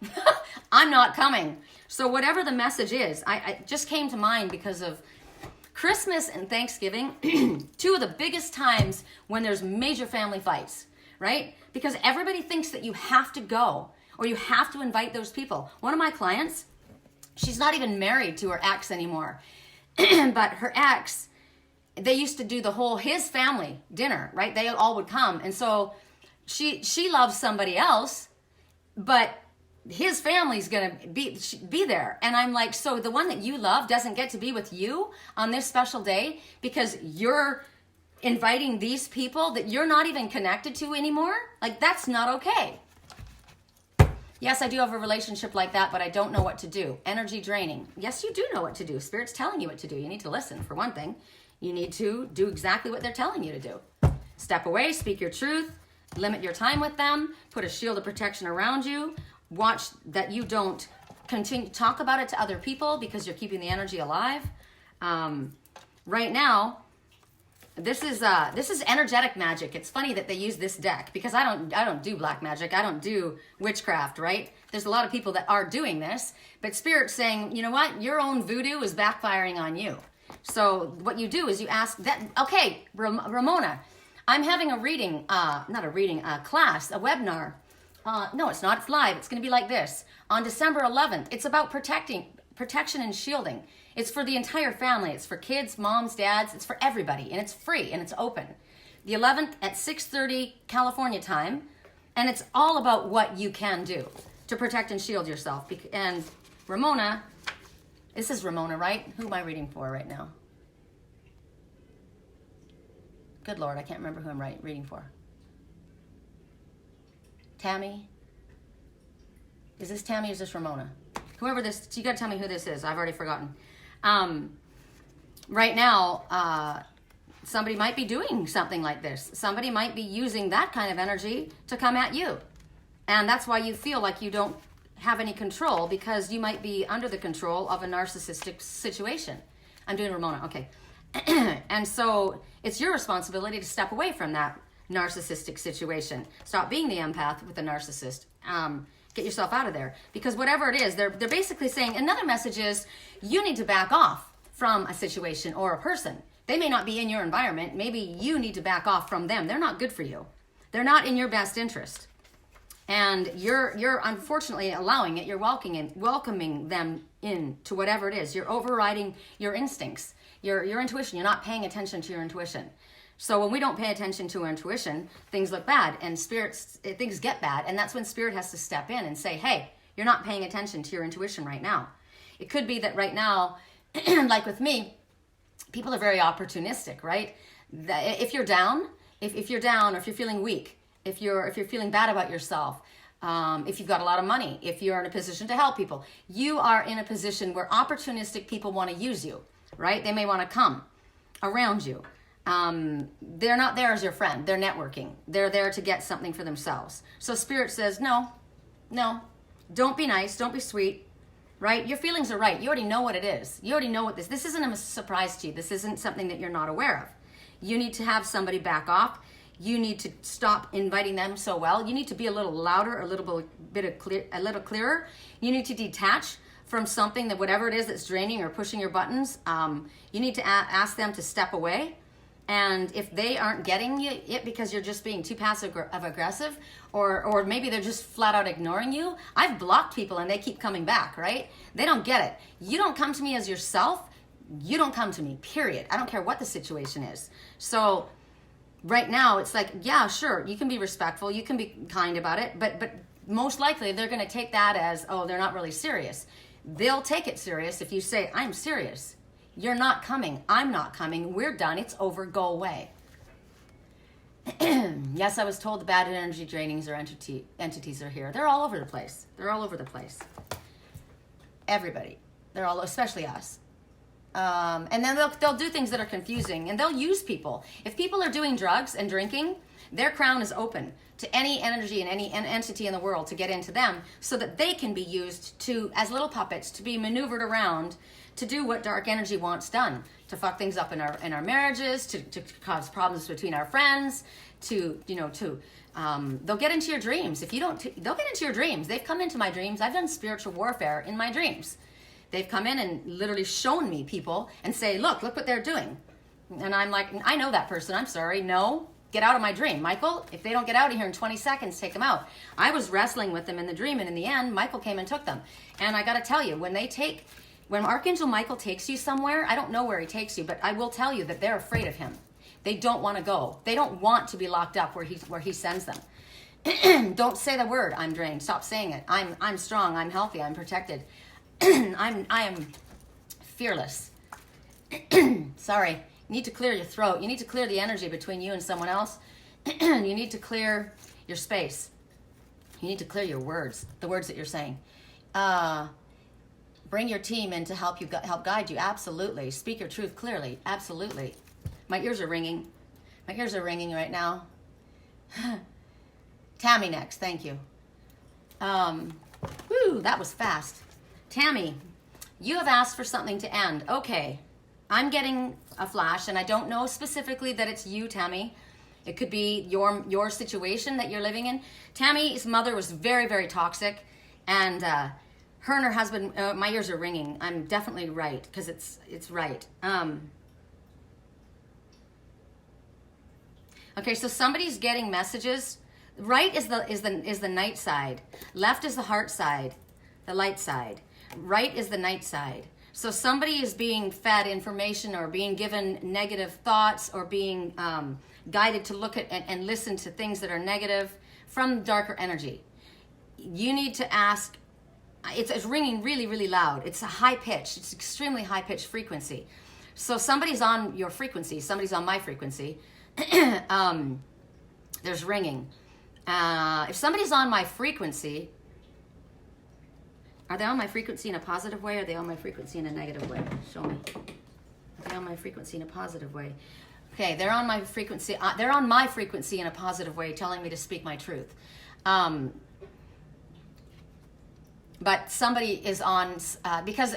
I'm not coming. So whatever the message is, I just came to mind because of Christmas and Thanksgiving, 2 of the biggest times when there's major family fights, right? Because everybody thinks that you have to go or you have to invite those people. One of my clients, she's not even married to her ex anymore. But her ex, they used to do the whole his family dinner, right? They all would come. And so she loves somebody else, but his family's going to be there. And I'm like, so the one that you love doesn't get to be with you on this special day because you're inviting these people that you're not even connected to anymore? Like, that's not okay. Yes, I do have a relationship like that, but I don't know what to do. Energy draining. Yes, you do know what to do. Spirit's telling you what to do. You need to listen, for one thing. You need to do exactly what they're telling you to do. Step away, speak your truth, limit your time with them, put a shield of protection around you, watch that you don't continue to talk about it to other people because you're keeping the energy alive. Right now, this is energetic magic. It's funny that they use this deck because I don't do black magic. I don't do witchcraft, right? There's a lot of people that are doing this, but Spirit's saying, you know what? Your own voodoo is backfiring on you. So what you do is you ask that, okay, Ramona, I'm having a reading, a class, a webinar. No, it's not, it's live. It's going to be like this. On December 11th, it's about protection and shielding. It's for the entire family. It's for kids, moms, dads. It's for everybody. And it's free and it's open. The 11th at 6:30 California time. And it's all about what you can do to protect and shield yourself. And Ramona, this is Ramona, right? Who am I reading for right now? Good Lord, I can't remember who I'm reading for. Tammy? Is this Tammy or is this Ramona? Whoever this, you gotta tell me who this is. I've already forgotten. Right now, somebody might be doing something like this. Somebody might be using that kind of energy to come at you. And that's why you feel like you don't have any control because you might be under the control of a narcissistic situation. I'm doing Ramona, okay. And so it's your responsibility to step away from that narcissistic situation. Stop being the empath with the narcissist. Get yourself out of there. Because whatever it is, they're basically saying, another message is, you need to back off from a situation or a person. They may not be in your environment. Maybe you need to back off from them. They're not good for you. They're not in your best interest. And you're unfortunately allowing it. You're welcoming them in to whatever it is. You're overriding your instincts, your intuition. You're not paying attention to your intuition. So when we don't pay attention to our intuition, things look bad, and things get bad. And that's when spirit has to step in and say, hey, you're not paying attention to your intuition right now. It could be that right now, like with me, people are very opportunistic, right? If you're down, if you're down, or if you're feeling weak, if you're feeling bad about yourself, if you've got a lot of money, if you're in a position to help people, you are in a position where opportunistic people want to use you, right? They may want to come around you. They're not there as your friend. They're networking. They're there to get something for themselves. So spirit says, no, don't be nice. Don't be sweet, right? Your feelings are right. You already know what it is. You already know what this isn't a surprise to you. This isn't something that you're not aware of. You need to have somebody back off. You need to stop inviting them so well. You need to be a little louder, a little clearer. You need to detach from something that whatever it is that's draining or pushing your buttons. You need to ask them to step away. And if they aren't getting it because you're just being too passive aggressive, or maybe they're just flat out ignoring you. I've blocked people and they keep coming back, right? They don't get it. You don't come to me as yourself. You don't come to me, period. I don't care what the situation is. So right now it's like, yeah, sure, you can be respectful. You can be kind about it. But most likely they're going to take that as, oh, they're not really serious. They'll take it serious if you say, I'm serious. You're not coming. I'm not coming. We're done. It's over. Go away. Yes, I was told the bad energy drainings or entities are here. They're all over the place. They're all over the place. Everybody. They're all, especially us. And then they'll do things that are confusing, and they'll use people. If people are doing drugs and drinking, their crown is open to any energy and any entity in the world to get into them, so that they can be used as little puppets to be maneuvered around to do what dark energy wants done, to fuck things up in our marriages, to cause problems between our friends, they'll get into your dreams. If you don't, they'll get into your dreams. They've come into my dreams. I've done spiritual warfare in my dreams. They've come in and literally shown me people and say, look what they're doing. And I'm like, I know that person. I'm sorry. No, get out of my dream. Michael, if they don't get out of here in 20 seconds, take them out. I was wrestling with them in the dream, and in the end, Michael came and took them. And I got to tell you, when Archangel Michael takes you somewhere, I don't know where he takes you, but I will tell you that they're afraid of him. They don't want to go. They don't want to be locked up where he sends them. Don't say the word, I'm drained. Stop saying it. I'm strong. I'm healthy. I'm protected. I am fearless. Sorry. You need to clear your throat. You need to clear the energy between you and someone else. You need to clear your space. You need to clear your words, the words that you're saying. Bring your team in to help guide you. Absolutely. Speak your truth clearly. Absolutely. My ears are ringing. My ears are ringing right now. Tammy next. Thank you. That was fast. Tammy, you have asked for something to end. Okay. I'm getting a flash, and I don't know specifically that it's you, Tammy. It could be your situation that you're living in. Tammy's mother was very, very toxic, and her and her husband, my ears are ringing. I'm definitely right, because it's right. Okay, so somebody's getting messages. Right is the night side. Left is the heart side, the light side. Right is the night side. So somebody is being fed information or being given negative thoughts or being guided to look at and listen to things that are negative from darker energy. You need to ask. It's ringing really, really loud. It's a high pitch. It's extremely high pitched frequency. So somebody's on your frequency. Somebody's on my frequency. There's ringing. If somebody's on my frequency, are they on my frequency in a positive way, or are they on my frequency in a negative way? Show me. Are they on my frequency in a positive way? Okay, they're on my frequency. They're on my frequency in a positive way, telling me to speak my truth. But somebody is on because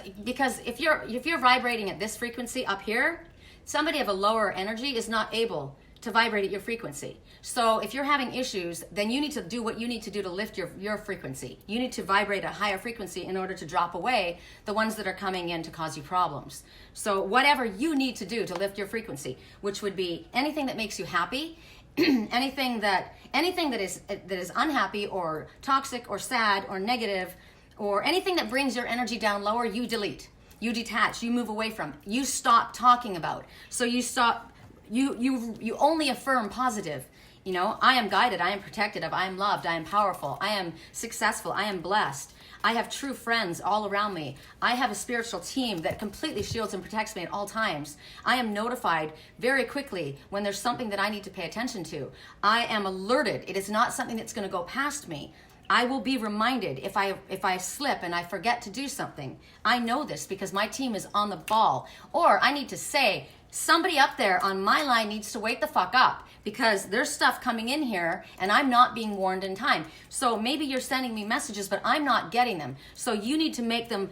if you're vibrating at this frequency up here, somebody of a lower energy is not able to vibrate at your frequency. So if you're having issues, then you need to do what you need to do to lift your frequency. You need to vibrate at a higher frequency in order to drop away the ones that are coming in to cause you problems. So whatever you need to do to lift your frequency, which would be anything that makes you happy, anything that is unhappy or toxic or sad or negative, or anything that brings your energy down lower, you delete, you detach, you move away from, you stop talking about. So you stop, you only affirm positive. You know, I am guided, I am protected of, I am loved, I am powerful, I am successful, I am blessed. I have true friends all around me. I have a spiritual team that completely shields and protects me at all times. I am notified very quickly when there's something that I need to pay attention to. I am alerted. It is not something that's going to go past me. I will be reminded if I slip and I forget to do something. I know this because my team is on the ball. Or I need to say, somebody up there on my line needs to wake the fuck up because there's stuff coming in here and I'm not being warned in time. So maybe you're sending me messages, but I'm not getting them. So you need to make them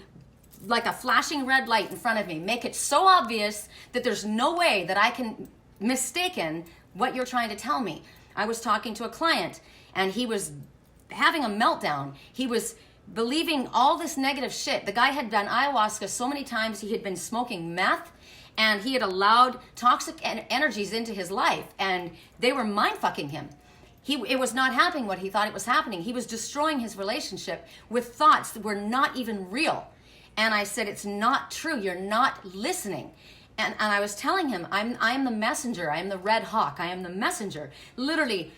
like a flashing red light in front of me. Make it so obvious that there's no way that I can mistaken what you're trying to tell me. I was talking to a client and he was having a meltdown. He was believing all this negative shit. The guy had done ayahuasca so many times. He had been smoking meth. And he had allowed toxic energies into his life, and they were mind-fucking him. It was not happening what he thought it was happening. He was destroying his relationship with thoughts that were not even real. And I said, it's not true. You're not listening. And I was telling him, I am the messenger. I am the red hawk. I am the messenger. Literally,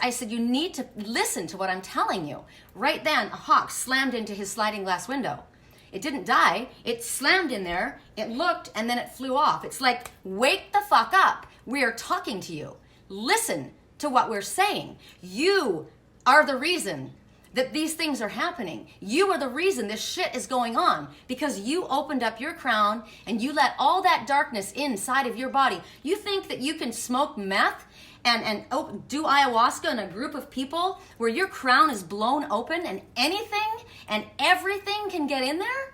I said, you need to listen to what I'm telling you. Right then, a hawk slammed into his sliding glass window. It didn't die. It slammed in there. It looked, and then it flew off. It's like, wake the fuck up. We are talking to you. Listen to what we're saying. You are the reason that these things are happening. You are the reason this shit is going on because you opened up your crown and you let all that darkness inside of your body. You think that you can smoke meth and do ayahuasca in a group of people where your crown is blown open and anything and everything can get in there?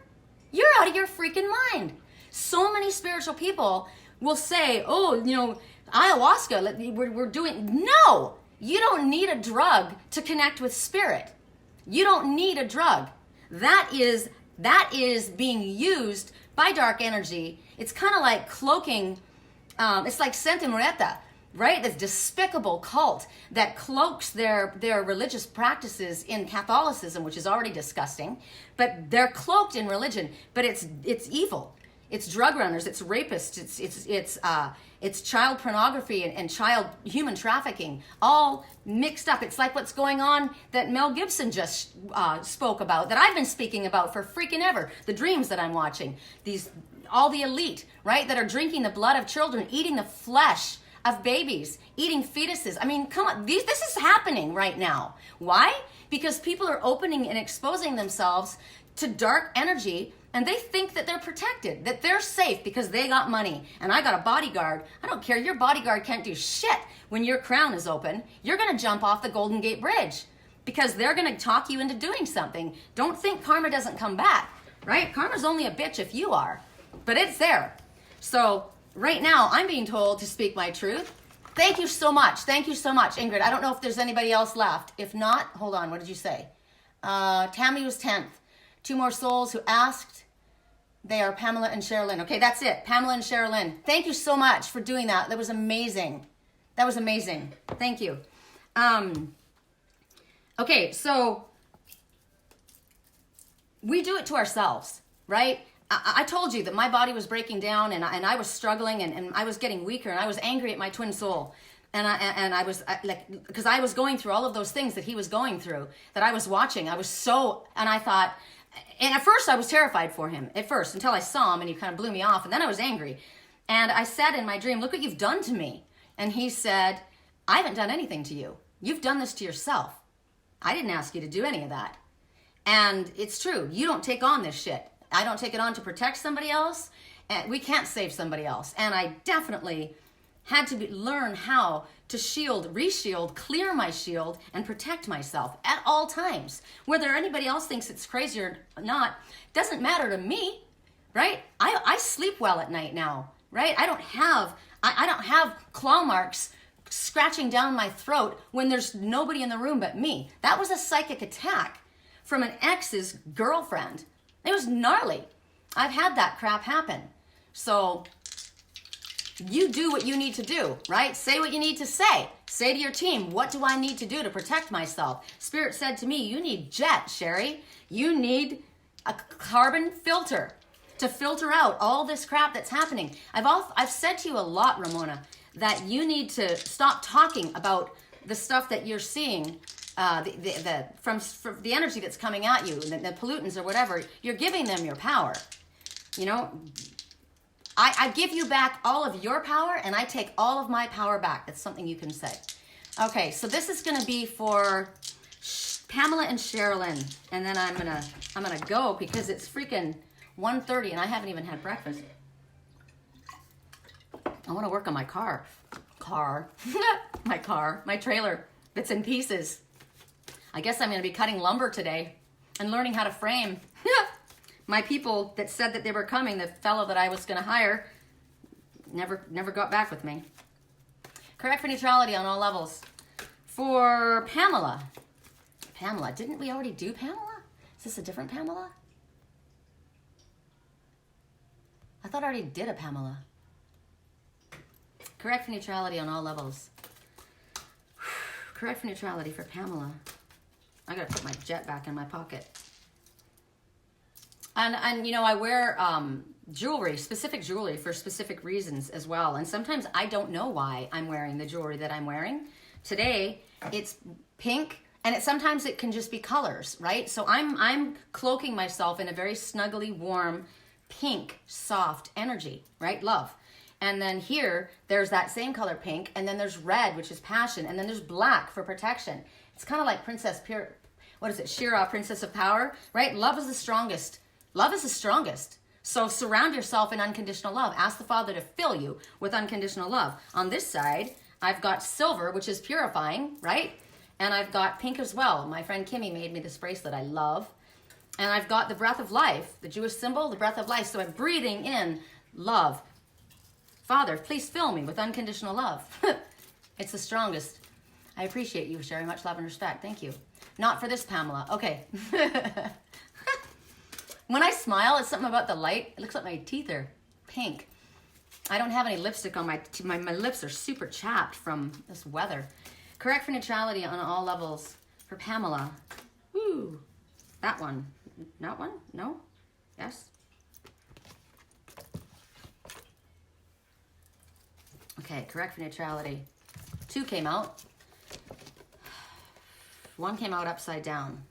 You're out of your freaking mind. So many spiritual people will say, oh, you know, ayahuasca, we're doing... No! You don't need a drug to connect with spirit. You don't need a drug. That is being used by dark energy. It's kind of like cloaking, it's like Santa Moreta, right? This despicable cult that cloaks their religious practices in Catholicism, which is already disgusting, but they're cloaked in religion, but it's evil. It's drug runners, it's rapists, it's child pornography and child human trafficking, all mixed up. It's like what's going on that Mel Gibson just spoke about, that I've been speaking about for freaking ever. The dreams that I'm watching, all the elite, right, that are drinking the blood of children, eating the flesh of babies, eating fetuses. I mean, come on, this is happening right now. Why? Because people are opening and exposing themselves to dark energy, and they think that they're protected, that they're safe because they got money. And I got a bodyguard. I don't care. Your bodyguard can't do shit when your crown is open. You're going to jump off the Golden Gate Bridge because they're going to talk you into doing something. Don't think karma doesn't come back, right? Karma's only a bitch if you are, but it's there. So right now, I'm being told to speak my truth. Thank you so much. Thank you so much, Ingrid. I don't know if there's anybody else left. If not, hold on. What did you say? Tammy was 10th. 2 more souls who asked. They are Pamela and Sherilyn. Okay, that's it. Pamela and Sherilyn. Thank you so much for doing that. That was amazing. That was amazing. Thank you. Okay, so we do it to ourselves, right? I told you that my body was breaking down and I was struggling and I was getting weaker and I was angry at my twin soul. And I was like, because I was going through all of those things that he was going through, that I was watching. And I thought, and at first I was terrified for him, until I saw him and he kind of blew me off. And then I was angry. And I said in my dream, look what you've done to me. And he said, I haven't done anything to you. You've done this to yourself. I didn't ask you to do any of that. And it's true. You don't take on this shit. I don't take it on to protect somebody else. And we can't save somebody else. And I definitely had to learn how to shield, reshield, clear my shield, and protect myself at all times. Whether anybody else thinks it's crazy or not, doesn't matter to me, right? I sleep well at night now, right? I don't have claw marks scratching down my throat when there's nobody in the room but me. That was a psychic attack from an ex's girlfriend. It was gnarly. I've had that crap happen. So you do what you need to do, right? Say what you need to say. Say to your team, what do I need to do to protect myself? Spirit said to me, you need jet, Sherry. You need a carbon filter to filter out all this crap that's happening. I've said to you a lot, Ramona, that you need to stop talking about the stuff that you're seeing, from the energy that's coming at you, the pollutants or whatever. You're giving them your power. You know, I give you back all of your power, and I take all of my power back. That's something you can say. Okay, so this is going to be for Pamela and Sherilyn, and then I'm gonna go because it's freaking 1:30 and I haven't even had breakfast. I want to work on my car, my trailer that's in pieces. I guess I'm going to be cutting lumber today and learning how to frame. My people that said that they were coming, the fellow that I was going to hire, never got back with me. Correct for neutrality on all levels. For Pamela, didn't we already do Pamela? Is this a different Pamela? I thought I already did a Pamela. Correct for neutrality on all levels. Correct for neutrality for Pamela. I gotta put my jet back in my pocket. And you know, I wear jewelry, specific jewelry for specific reasons as well. And sometimes I don't know why I'm wearing the jewelry that I'm wearing. Today, it's pink, and sometimes it can just be colors, right? So I'm cloaking myself in a very snuggly, warm, pink, soft energy, right? Love. And then here, there's that same color pink, and then there's red, which is passion, and then there's black for protection. It's kind of like Shira, Princess of Power, right? Love is the strongest. Love is the strongest. So surround yourself in unconditional love. Ask the Father to fill you with unconditional love. On this side, I've got silver, which is purifying, right? And I've got pink as well. My friend Kimmy made me this bracelet I love. And I've got the breath of life, the Jewish symbol, the breath of life. So I'm breathing in love. Father, please fill me with unconditional love. It's the strongest. I appreciate you, Sherry. Much love and respect. Thank you. Not for this Pamela. Okay. When I smile, it's something about the light. It looks like my teeth are pink. I don't have any lipstick on my lips are super chapped from this weather. Correct for neutrality on all levels for Pamela. Woo. That one. Not one? No? Yes? Okay, correct for neutrality. 2 came out. 1 came out upside down.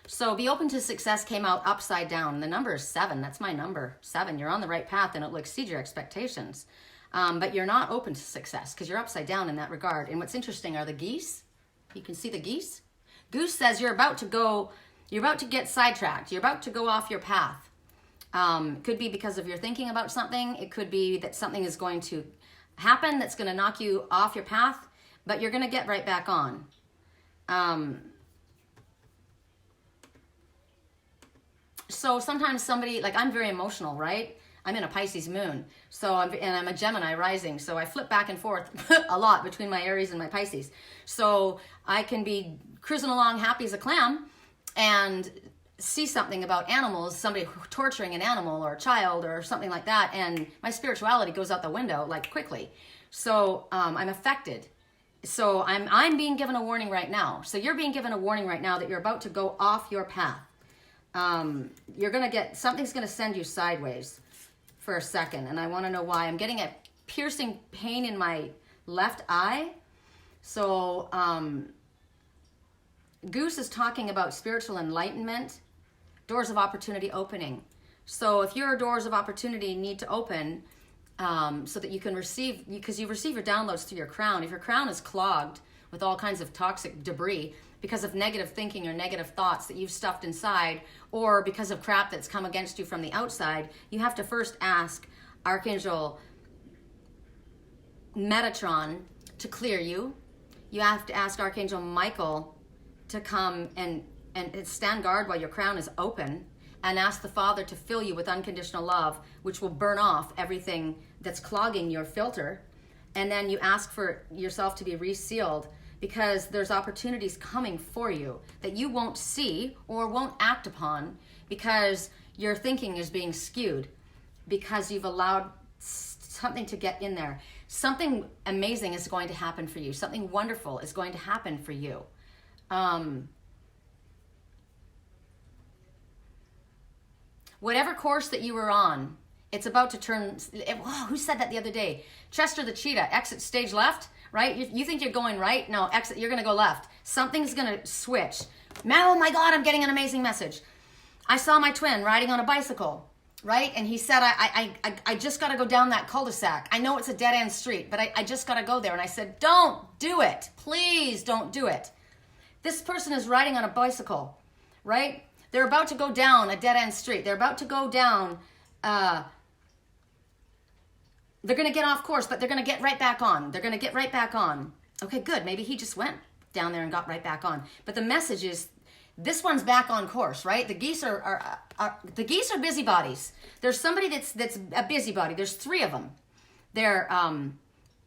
So be open to success came out upside down. The number is 7. That's my number. 7. You're on the right path and it will exceed your expectations. But you're not open to success because you're upside down in that regard. And what's interesting are the geese. You can see the geese. Goose says you're about to get sidetracked. You're about to go off your path. Could be because of your thinking about something. It could be that something is going to happen that's going to knock you off your path, but you're going to get right back on. So sometimes somebody, like I'm very emotional, right? I'm in a Pisces moon, and I'm a Gemini rising, so I flip back and forth a lot between my Aries and my Pisces. So I can be cruising along happy as a clam and see something about animals, somebody torturing an animal or a child or something like that, and my spirituality goes out the window like quickly. So I'm affected. So I'm being given a warning right now. So you're being given a warning right now that you're about to go off your path. Something's gonna send you sideways for a second, and I want to know why. I'm getting a piercing pain in my left eye. So Goose is talking about spiritual enlightenment, doors of opportunity opening. So if your doors of opportunity need to open so that you can receive, because you receive your downloads through your crown. If your crown is clogged with all kinds of toxic debris because of negative thinking or negative thoughts that you've stuffed inside, or because of crap that's come against you from the outside, you have to first ask Archangel Metatron to clear you. You have to ask Archangel Michael to come and stand guard while your crown is open, and ask the Father to fill you with unconditional love, which will burn off everything that's clogging your filter. and then you ask for yourself to be resealed, because there's opportunities coming for you that you won't see or won't act upon because your thinking is being skewed, because you've allowed something to get in there. Something amazing is going to happen for you. Something wonderful is going to happen for you. Whatever course that you were on, it's about to turn. Whoa, who said that the other day? Chester the cheetah, exit stage left, right? You think you're going right? No, exit, you're going to go left. Something's going to switch. Oh my God, I'm getting an amazing message. I saw my twin riding on a bicycle, right? And he said, I just got to go down that cul-de-sac. I know it's a dead-end street, but I just got to go there. And I said, don't do it. Please don't do it. This person is riding on a bicycle, right? They're about to go down a dead-end street. They're about to go down, they're going to get off course, but they're going to get right back on. They're going to get right back on. Okay, good. Maybe he just went down there and got right back on. But the message is, this one's back on course, right? The geese are busybodies. There's somebody that's a busybody. There's 3 of them. They're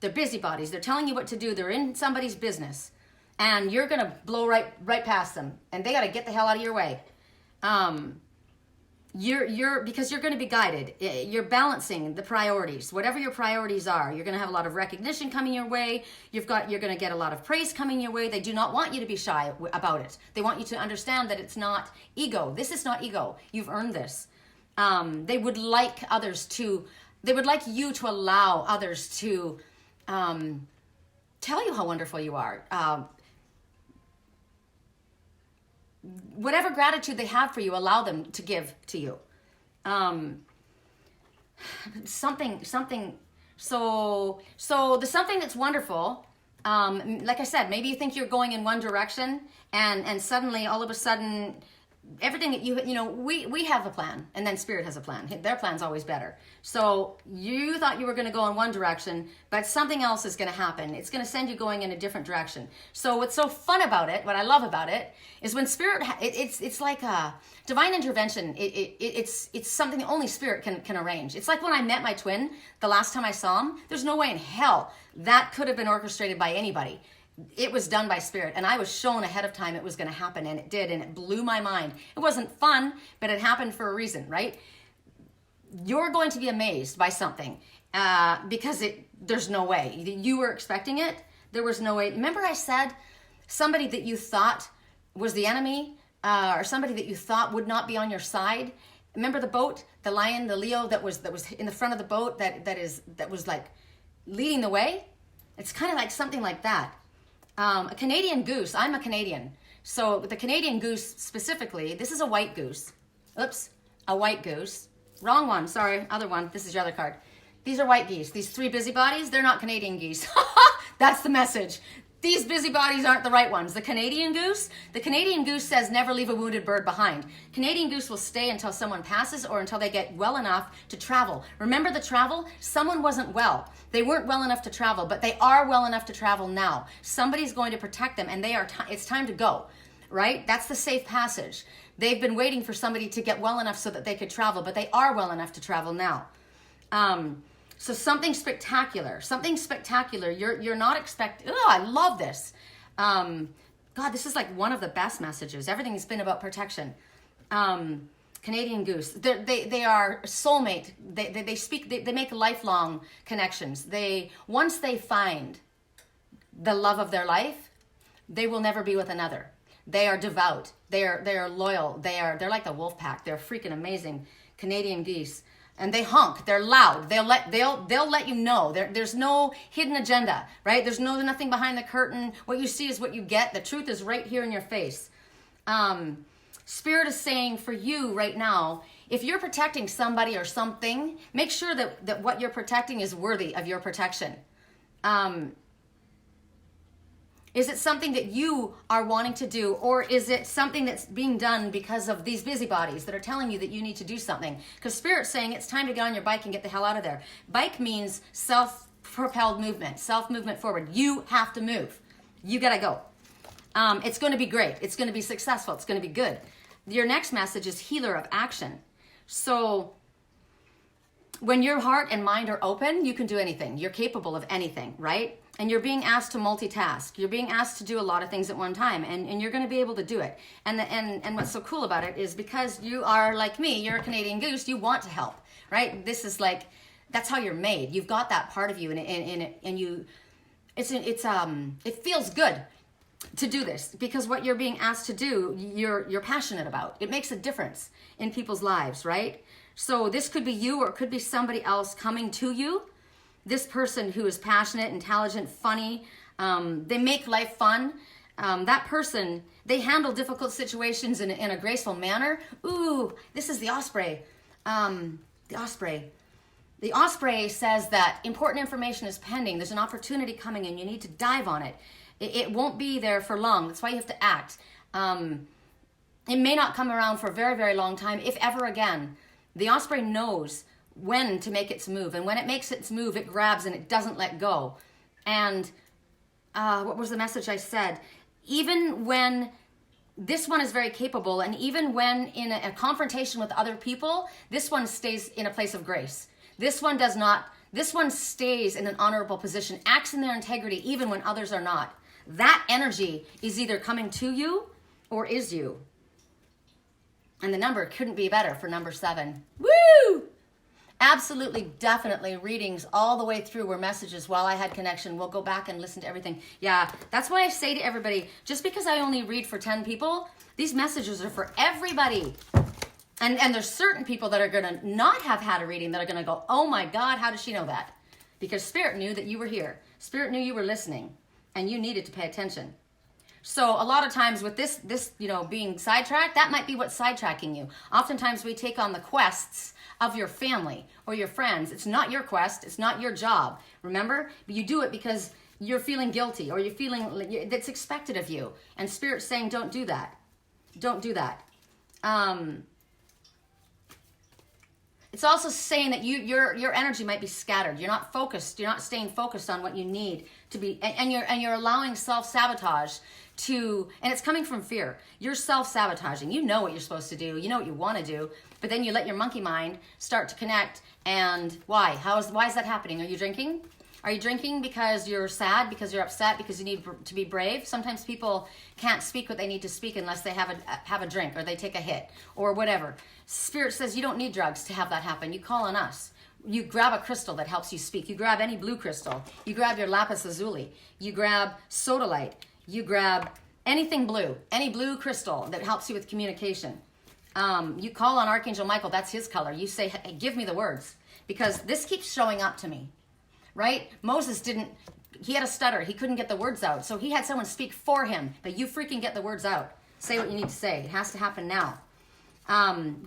busybodies. They're telling you what to do. They're in somebody's business, and you're going to blow right past them, and they got to get the hell out of your way. Because you're going to be guided. You're balancing the priorities. Whatever your priorities are, you're going to have a lot of recognition coming your way. You're going to get a lot of praise coming your way. They do not want you to be shy about it. They want you to understand that it's not ego. This is not ego. You've earned this. They would like you to allow others to tell you how wonderful you are. Whatever gratitude they have for you, allow them to give to you. Something. So the something that's wonderful. Like I said, maybe you think you're going in one direction, and suddenly, all of a sudden, everything that we have a plan, and then Spirit has a plan. Their plan's always better. So you thought you were going to go in one direction, but something else is going to happen. It's going to send you going in a different direction. So what's so fun about it, what I love about it, is when Spirit, it's like a divine intervention. It's something that only Spirit can arrange. It's like when I met my twin the last time I saw him. There's no way in hell that could have been orchestrated by anybody. It was done by Spirit, and I was shown ahead of time it was going to happen, and it did, and it blew my mind. It wasn't fun, but it happened for a reason, right? You're going to be amazed by something because there's no way. You were expecting it. There was no way. Remember I said somebody that you thought was the enemy or somebody that you thought would not be on your side? Remember the boat, the lion, the Leo that was in the front of the boat that was like leading the way? It's kind of like something like that. A Canadian goose. I'm a Canadian. So the Canadian goose specifically, this is a white goose. Oops, a white goose. Wrong one, sorry, other one. This is your other card. These are white geese. These 3 busybodies, they're not Canadian geese. That's the message. These busybodies aren't the right ones. The Canadian goose says never leave a wounded bird behind. Canadian goose will stay until someone passes or until they get well enough to travel. Remember the travel? Someone wasn't well. They weren't well enough to travel, but they are well enough to travel now. Somebody's going to protect them, and it's time to go, right? That's the safe passage. They've been waiting for somebody to get well enough so that they could travel, but they are well enough to travel now. So something spectacular. You're not expecting. Oh, I love this. God, this is like one of the best messages. Everything's been about protection. Canadian goose. They are soulmate. They make lifelong connections. Once they find the love of their life, they will never be with another. They are devout. They are loyal. They're like the wolf pack. They're freaking amazing Canadian geese. And they honk. They're loud. They'll let you know. There's no hidden agenda, right? There's nothing behind the curtain. What you see is what you get. The truth is right here in your face. Spirit is saying for you right now, if you're protecting somebody or something, make sure that what you're protecting is worthy of your protection. Is it something that you are wanting to do, or is it something that's being done because of these busybodies that are telling you that you need to do something? Because Spirit's saying it's time to get on your bike and get the hell out of there. Bike means self-propelled movement, self-movement forward. You have to move. You got to go. It's going to be great. It's going to be successful. It's going to be good. Your next message is healer of action. So when your heart and mind are open, you can do anything. You're capable of anything, right? And you're being asked to multitask. You're being asked to do a lot of things at one time, and you're going to be able to do it. And what's so cool about it is because you are like me, you're a Canadian goose, you want to help, right? This is like, that's how you're made. You've got that part of you, and you, it feels good to do this, because what you're being asked to do, you're passionate about. It makes a difference in people's lives, right? So this could be you, or it could be somebody else coming to you. This person who is passionate, intelligent, funny, they make life fun. That person, they handle difficult situations in a graceful manner. Ooh, this is the osprey. The osprey. The osprey says that important information is pending. There's an opportunity coming and you need to dive on it. It won't be there for long. That's why you have to act. It may not come around for a very, very long time, if ever again. The osprey knows when to make its move. And when it makes its move, it grabs and it doesn't let go. And what was the message I said? Even when this one is very capable, and even when in a confrontation with other people, this one stays in a place of grace. This one does not. This one stays in an honorable position, acts in their integrity even when others are not. That energy is either coming to you or is you. And the number couldn't be better for number 7. Woo! Absolutely, definitely readings all the way through were messages while I had connection. We'll go back and listen to everything. Yeah, that's why I say to everybody, just because I only read for 10 people, these messages are for everybody. And there's certain people that are going to not have had a reading that are going to go, oh my God, how does she know that? Because Spirit knew that you were here. Spirit knew you were listening and you needed to pay attention. So a lot of times with this being sidetracked, that might be what's sidetracking you. Oftentimes we take on the quests of your family or your friends. It's not your quest. It's not your job. Remember? But you do it because you're feeling guilty or you're feeling that's expected of you. And Spirit's saying, don't do that. Don't do that. It's also saying that your energy might be scattered. You're not focused. You're not staying focused on what you need to be, and you're allowing self-sabotage to, and it's coming from fear. You're self-sabotaging. You know what you're supposed to do. You know what you want to do, but then you let your monkey mind start to connect. And why? Why is that happening? Are you drinking? Are you drinking because you're sad, because you're upset, because you need to be brave? Sometimes people can't speak what they need to speak unless they have a drink or they take a hit or whatever. Spirit says you don't need drugs to have that happen. You call on us. You grab a crystal that helps you speak. You grab any blue crystal. You grab your lapis lazuli. You grab sodalite. You grab anything blue, any blue crystal that helps you with communication. You call on Archangel Michael. That's his color. You say, hey, give me the words, because this keeps showing up to me. Right? Moses he had a stutter. He couldn't get the words out. So he had someone speak for him, but you freaking get the words out. Say what you need to say. It has to happen now.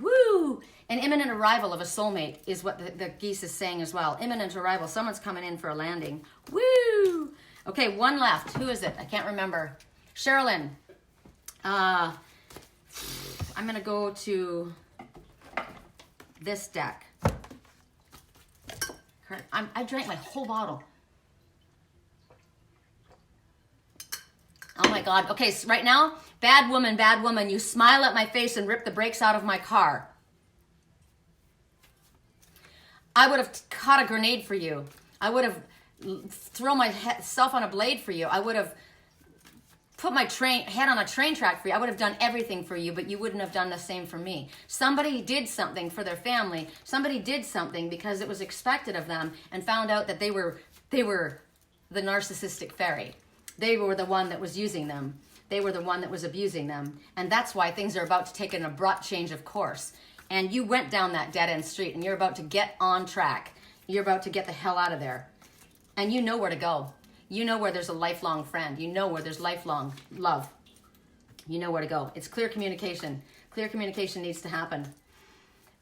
Woo! An imminent arrival of a soulmate is what the geese is saying as well. Imminent arrival. Someone's coming in for a landing. Woo! Okay, one left. Who is it? I can't remember. Sherilyn. I'm going to go to this deck. I drank my whole bottle. Oh my God. Okay, so right now, bad woman, you smile at my face and rip the brakes out of my car. I would have caught a grenade for you. I would have thrown myself on a blade for you. I would have put my head on a train track for you. I would have done everything for you, but you wouldn't have done the same for me. Somebody did something for their family. Somebody did something because it was expected of them and found out that they were the narcissistic fairy. They were the one that was using them. They were the one that was abusing them. And that's why things are about to take an abrupt change of course. And you went down that dead-end street and you're about to get on track. You're about to get the hell out of there. And you know where to go. You know where there's a lifelong friend. You know where there's lifelong love. You know where to go. It's clear communication. Clear communication needs to happen.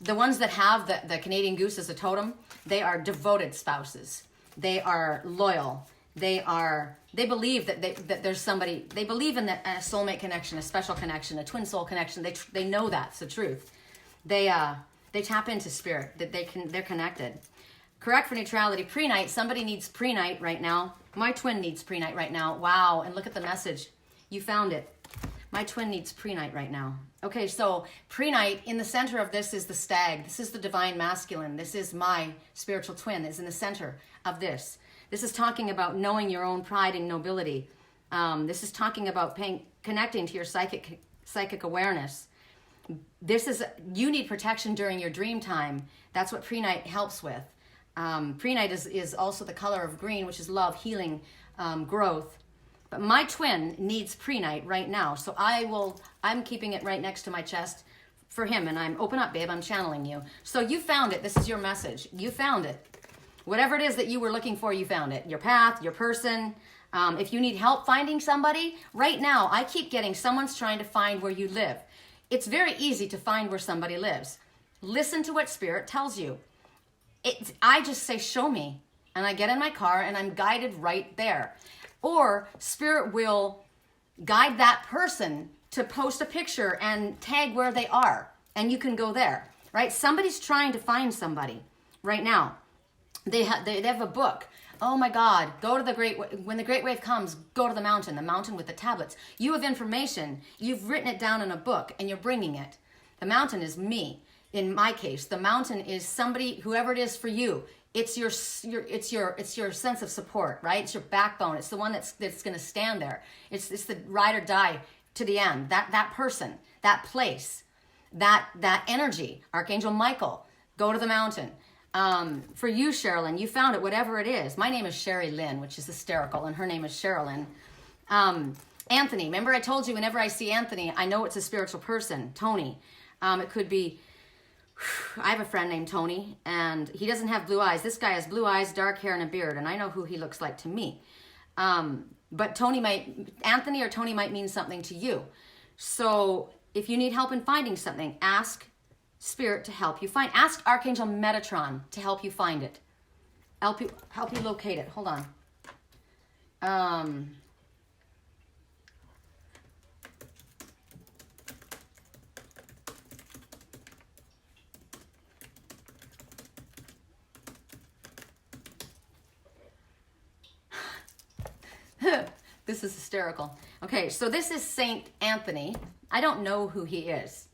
The ones that have the Canadian goose as a totem, they are devoted spouses. They are loyal. They believe that there's somebody. They believe in a soulmate connection, a special connection, a twin soul connection. They know that's the truth. They tap into spirit. That they're connected. Correct for neutrality. Prehnite. Somebody needs prehnite right now. My twin needs prehnite right now. Wow. And look at the message. You found it. My twin needs prehnite right now. Okay, so prehnite, in the center of this is the stag. This is the divine masculine. This is my spiritual twin. It's in the center of this. This is talking about knowing your own pride and nobility. This is talking about connecting to your psychic awareness. You need protection during your dream time. That's what prehnite helps with. Prehnite is also the color of green, which is love, healing, growth. But my twin needs prehnite right now. So I'm keeping it right next to my chest for him. And I'm, open up, babe, I'm channeling you. So you found it. This is your message. You found it. Whatever it is that you were looking for, you found it. Your path, your person. If you need help finding somebody, right now, I keep getting someone's trying to find where you live. It's very easy to find where somebody lives. Listen to what Spirit tells you. I just say, show me. And I get in my car and I'm guided right there. Or Spirit will guide that person to post a picture and tag where they are. And you can go there, right? Somebody's trying to find somebody right now. They have a book. Oh my God, go to when the great wave comes, go to the mountain with the tablets. You have information, you've written it down in a book and you're bringing it. The mountain is me. In my case, the mountain is somebody, whoever it is for you. It's your sense of support, right? It's your backbone. It's the one that's going to stand there. It's the ride or die to the end. That person, that place, that energy. Archangel Michael, go to the mountain. For you, Sherilyn, you found it, whatever it is. My name is Sherry Lynn, which is hysterical, and her name is Sherilyn. Anthony, remember I told you whenever I see Anthony, I know it's a spiritual person. Tony, it could be, I have a friend named Tony, and he doesn't have blue eyes. This guy has blue eyes, dark hair, and a beard, and I know who he looks like to me. But Anthony or Tony might mean something to you. So if you need help in finding something, ask Spirit to help you find. Ask Archangel Metatron to help you find it. Help you locate it. Hold on. This is hysterical. Okay, so this is Saint Anthony. I don't know who he is.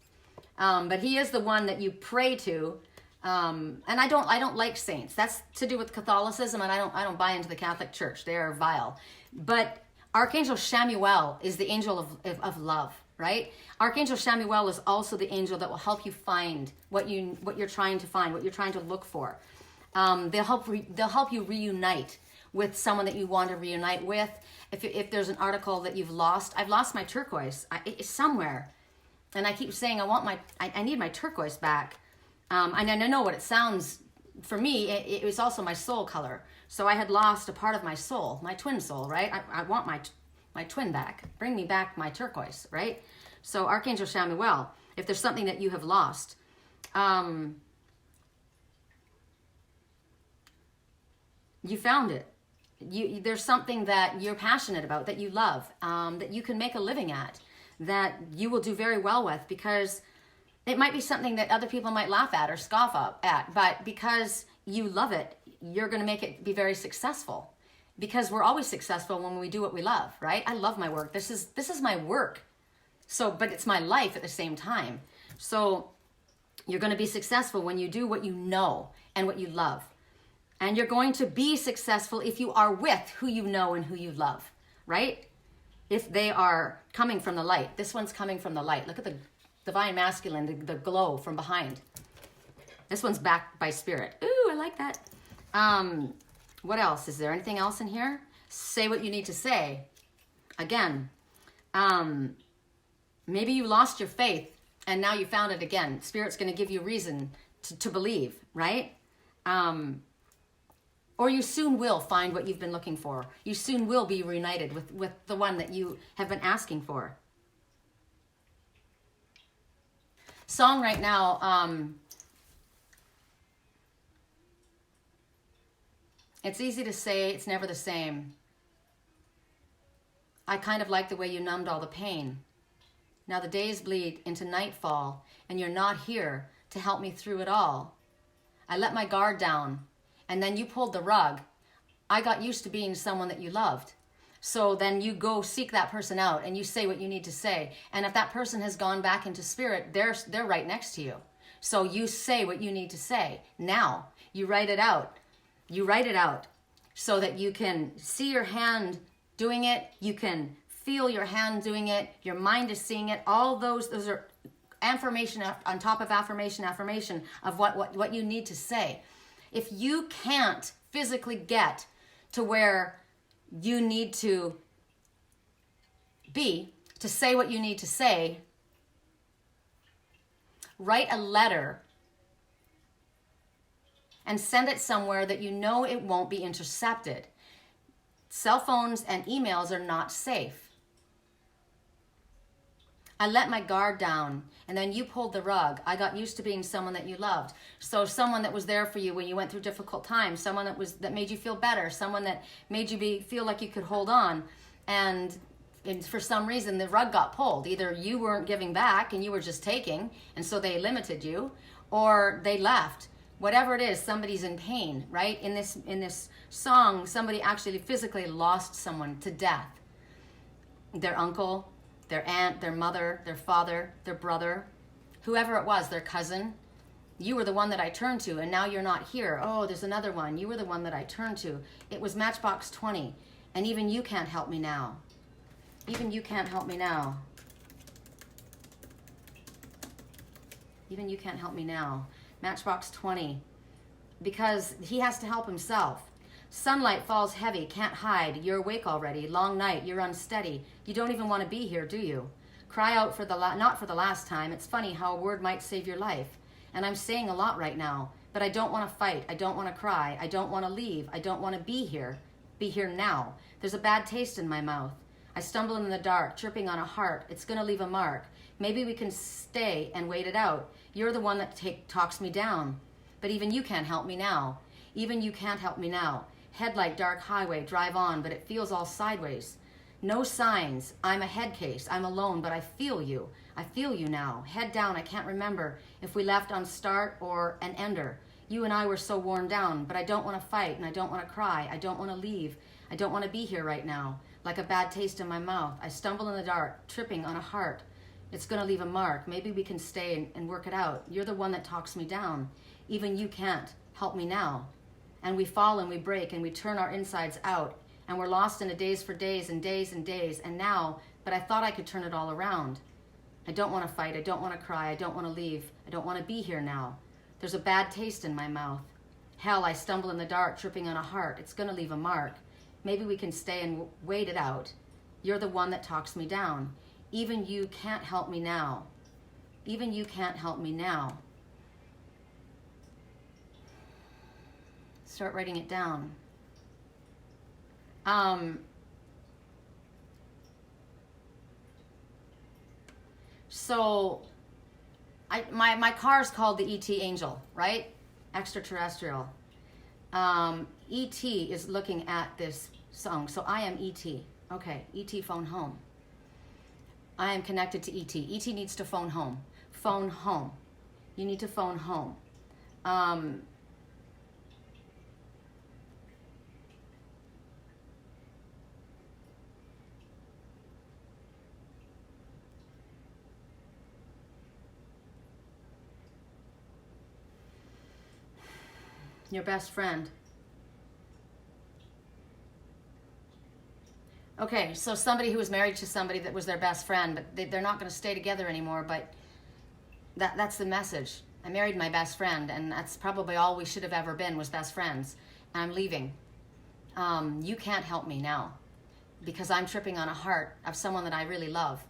But he is the one that you pray to, and I don't like saints. That's to do with Catholicism, and I don't buy into the Catholic Church. They are vile. But Archangel Chamuel is the angel of love, right? Archangel Chamuel is also the angel that will help you find what you're trying to find, what you're trying to look for. They'll help you reunite with someone that you want to reunite with. If there's an article that you've lost, I've lost my turquoise. It's somewhere. And I keep saying, I need my turquoise back. And I know what it sounds, for me, it was also my soul color. So I had lost a part of my soul, my twin soul, right? I want my twin back. Bring me back my turquoise, right? So Archangel Chamuel, if there's something that you have lost, you found it. There's something that you're passionate about, that you love, that you can make a living at, that you will do very well with, because it might be something that other people might laugh at or scoff at, but because you love it, you're going to make it be very successful, because we're always successful when we do what we love, right? I love my work. This is my work. So, but it's my life at the same time. So you're going to be successful when you do what you know and what you love. And you're going to be successful if you are with who you know and who you love, right? If they are coming from the light. This one's coming from the light. Look at the divine masculine, the glow from behind. This one's backed by Spirit. Ooh, I like that. What else? Is there anything else in here? Say what you need to say. Again, maybe you lost your faith and now you found it again. Spirit's going to give you reason to believe, right? Or you soon will find what you've been looking for. You soon will be reunited with the one that you have been asking for. Song right now, it's easy to say, it's never the same. I kind of like the way you numbed all the pain. Now the days bleed into nightfall, and you're not here to help me through it all. I let my guard down, and then you pulled the rug. I got used to being someone that you loved. So then you go seek that person out and you say what you need to say. And if that person has gone back into spirit, they're right next to you. So you say what you need to say. Now, you write it out. You write it out so that you can see your hand doing it. You can feel your hand doing it. Your mind is seeing it. All those are affirmation on top of affirmation of what you need to say. If you can't physically get to where you need to be, to say what you need to say, write a letter and send it somewhere that you know it won't be intercepted. Cell phones and emails are not safe. I let my guard down, and then you pulled the rug. I got used to being someone that you loved. So someone that was there for you when you went through difficult times, someone that made you feel better, someone that made you feel like you could hold on. And for some reason, the rug got pulled. Either you weren't giving back and you were just taking, and so they limited you, or they left. Whatever it is, somebody's in pain, right? In this song, somebody actually physically lost someone to death. Their uncle, their aunt, their mother, their father, their brother, whoever it was, their cousin. You were the one that I turned to, and now you're not here. Oh, there's another one. You were the one that I turned to. It was Matchbox 20, and even you can't help me now. Even you can't help me now. Even you can't help me now. Matchbox 20, because he has to help himself. Sunlight falls heavy, can't hide. You're awake already. Long night, you're unsteady. You don't even want to be here, do you? Cry out for not for the last time. It's funny how a word might save your life. And I'm saying a lot right now, but I don't want to fight. I don't want to cry. I don't want to leave. I don't want to be here. Be here now. There's a bad taste in my mouth. I stumble in the dark, tripping on a heart. It's going to leave a mark. Maybe we can stay and wait it out. You're the one that talks me down. But even you can't help me now. Even you can't help me now. Headlight, dark highway, drive on, but it feels all sideways. No signs. I'm a head case. I'm alone, but I feel you. I feel you now. Head down. I can't remember if we left on start or an ender. You and I were so worn down, but I don't want to fight and I don't want to cry. I don't want to leave. I don't want to be here right now. Like a bad taste in my mouth. I stumble in the dark, tripping on a heart. It's going to leave a mark. Maybe we can stay and work it out. You're the one that talks me down. Even you can't help me now. And we fall and we break and we turn our insides out. And we're lost in a daze for days and days and days. And now, but I thought I could turn it all around. I don't want to fight. I don't want to cry. I don't want to leave. I don't want to be here now. There's a bad taste in my mouth. Hell, I stumble in the dark, tripping on a heart. It's going to leave a mark. Maybe we can stay and wait it out. You're the one that talks me down. Even you can't help me now. Even you can't help me now. Start writing it down. So my car is called the ET Angel, right? Extraterrestrial. ET is looking at this song. So I am ET. Okay, ET phone home. I am connected to ET. ET needs to phone home. Phone home. You need to phone home. Your best friend. Okay, so somebody who was married to somebody that was their best friend, but they're not going to stay together anymore, but that's the message. I married my best friend, and that's probably all we should have ever been, was best friends. And I'm leaving. You can't help me now, because I'm tripping on a heart of someone that I really love,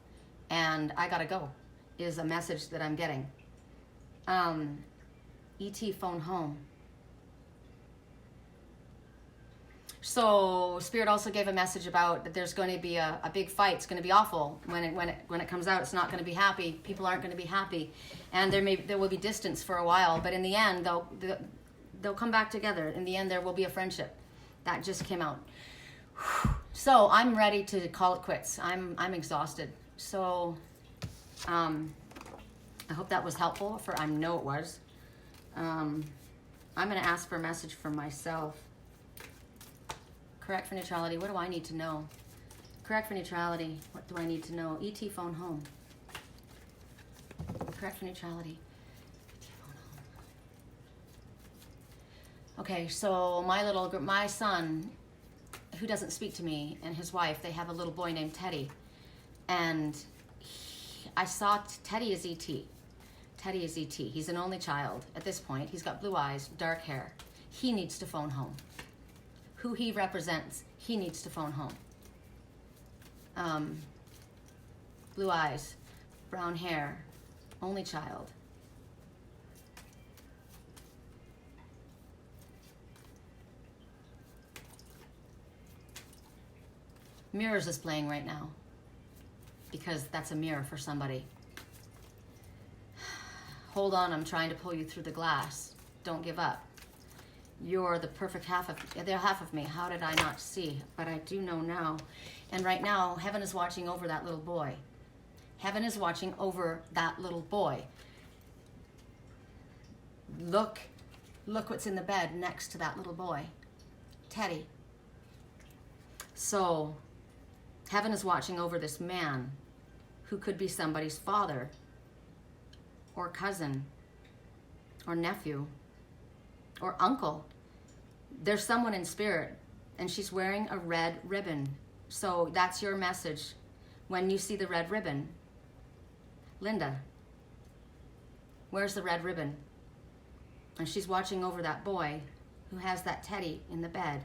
and I gotta go, is a message that I'm getting. ET phone home. So Spirit also gave a message about that there's going to be a big fight. It's going to be awful when it comes out. It's not going to be happy. People aren't going to be happy, and there will be distance for a while. But in the end, they'll come back together. In the end, there will be a friendship. That just came out. So I'm ready to call it quits. I'm exhausted. So I hope that was helpful. I know it was. I'm going to ask for a message from myself. Correct for neutrality. What do I need to know? Correct for neutrality. What do I need to know? ET phone home. Correct for neutrality. ET phone home. Okay, so my son, who doesn't speak to me, and his wife, they have a little boy named Teddy. And I saw Teddy is ET. Teddy is ET. He's an only child at this point. He's got blue eyes, dark hair. He needs to phone home. Who he represents, he needs to phone home. Blue eyes, brown hair, only child. Mirrors is playing right now because that's a mirror for somebody. Hold on, I'm trying to pull you through the glass. Don't give up. You're the perfect half of me. How did I not see? But I do know now. And right now, heaven is watching over that little boy. Heaven is watching over that little boy. Look what's in the bed next to that little boy. Teddy. So, heaven is watching over this man who could be somebody's father or cousin or nephew or uncle. There's someone in spirit, and she's wearing a red ribbon. So that's your message when you see the red ribbon. Linda, where's the red ribbon? And she's watching over that boy who has that Teddy in the bed.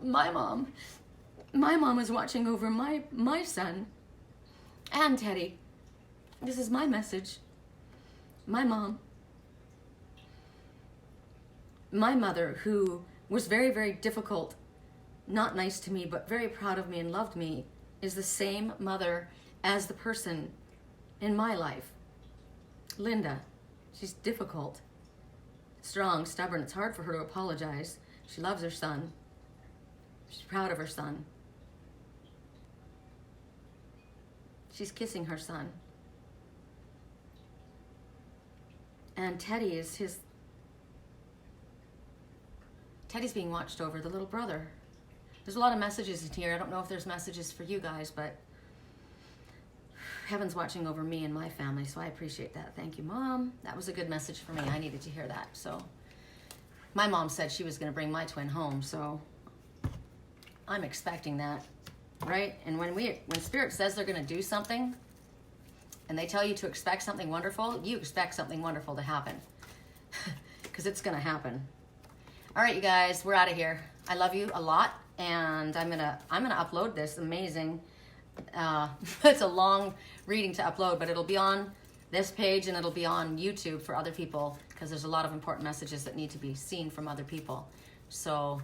My mom is watching over my son and Teddy. This is my message. My mom, my mother, who was very, very difficult, not nice to me, but very proud of me and loved me, is the same mother as the person in my life. Linda, she's difficult, strong, stubborn. It's hard for her to apologize. She loves her son. She's proud of her son. She's kissing her son. And Teddy is Teddy's being watched over, the little brother. There's a lot of messages in here. I don't know if there's messages for you guys, but heaven's watching over me and my family, so I appreciate that. Thank you, Mom. That was a good message for me. I needed to hear that. So my mom said she was going to bring my twin home, so I'm expecting that, right? And when Spirit says they're going to do something, and they tell you to expect something wonderful, you expect something wonderful to happen. Because it's going to happen. All right, you guys, we're out of here. I love you a lot, and I'm gonna upload this. Amazing. It's a long reading to upload, but it'll be on this page, and it'll be on YouTube for other people, because there's a lot of important messages that need to be seen from other people. So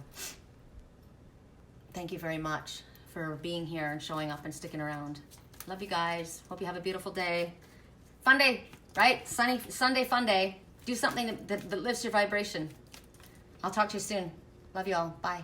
thank you very much for being here and showing up and sticking around. Love you guys. Hope you have a beautiful day. Fun day, right? Sunday fun day. Do something that lifts your vibration. I'll talk to you soon. Love you all. Bye.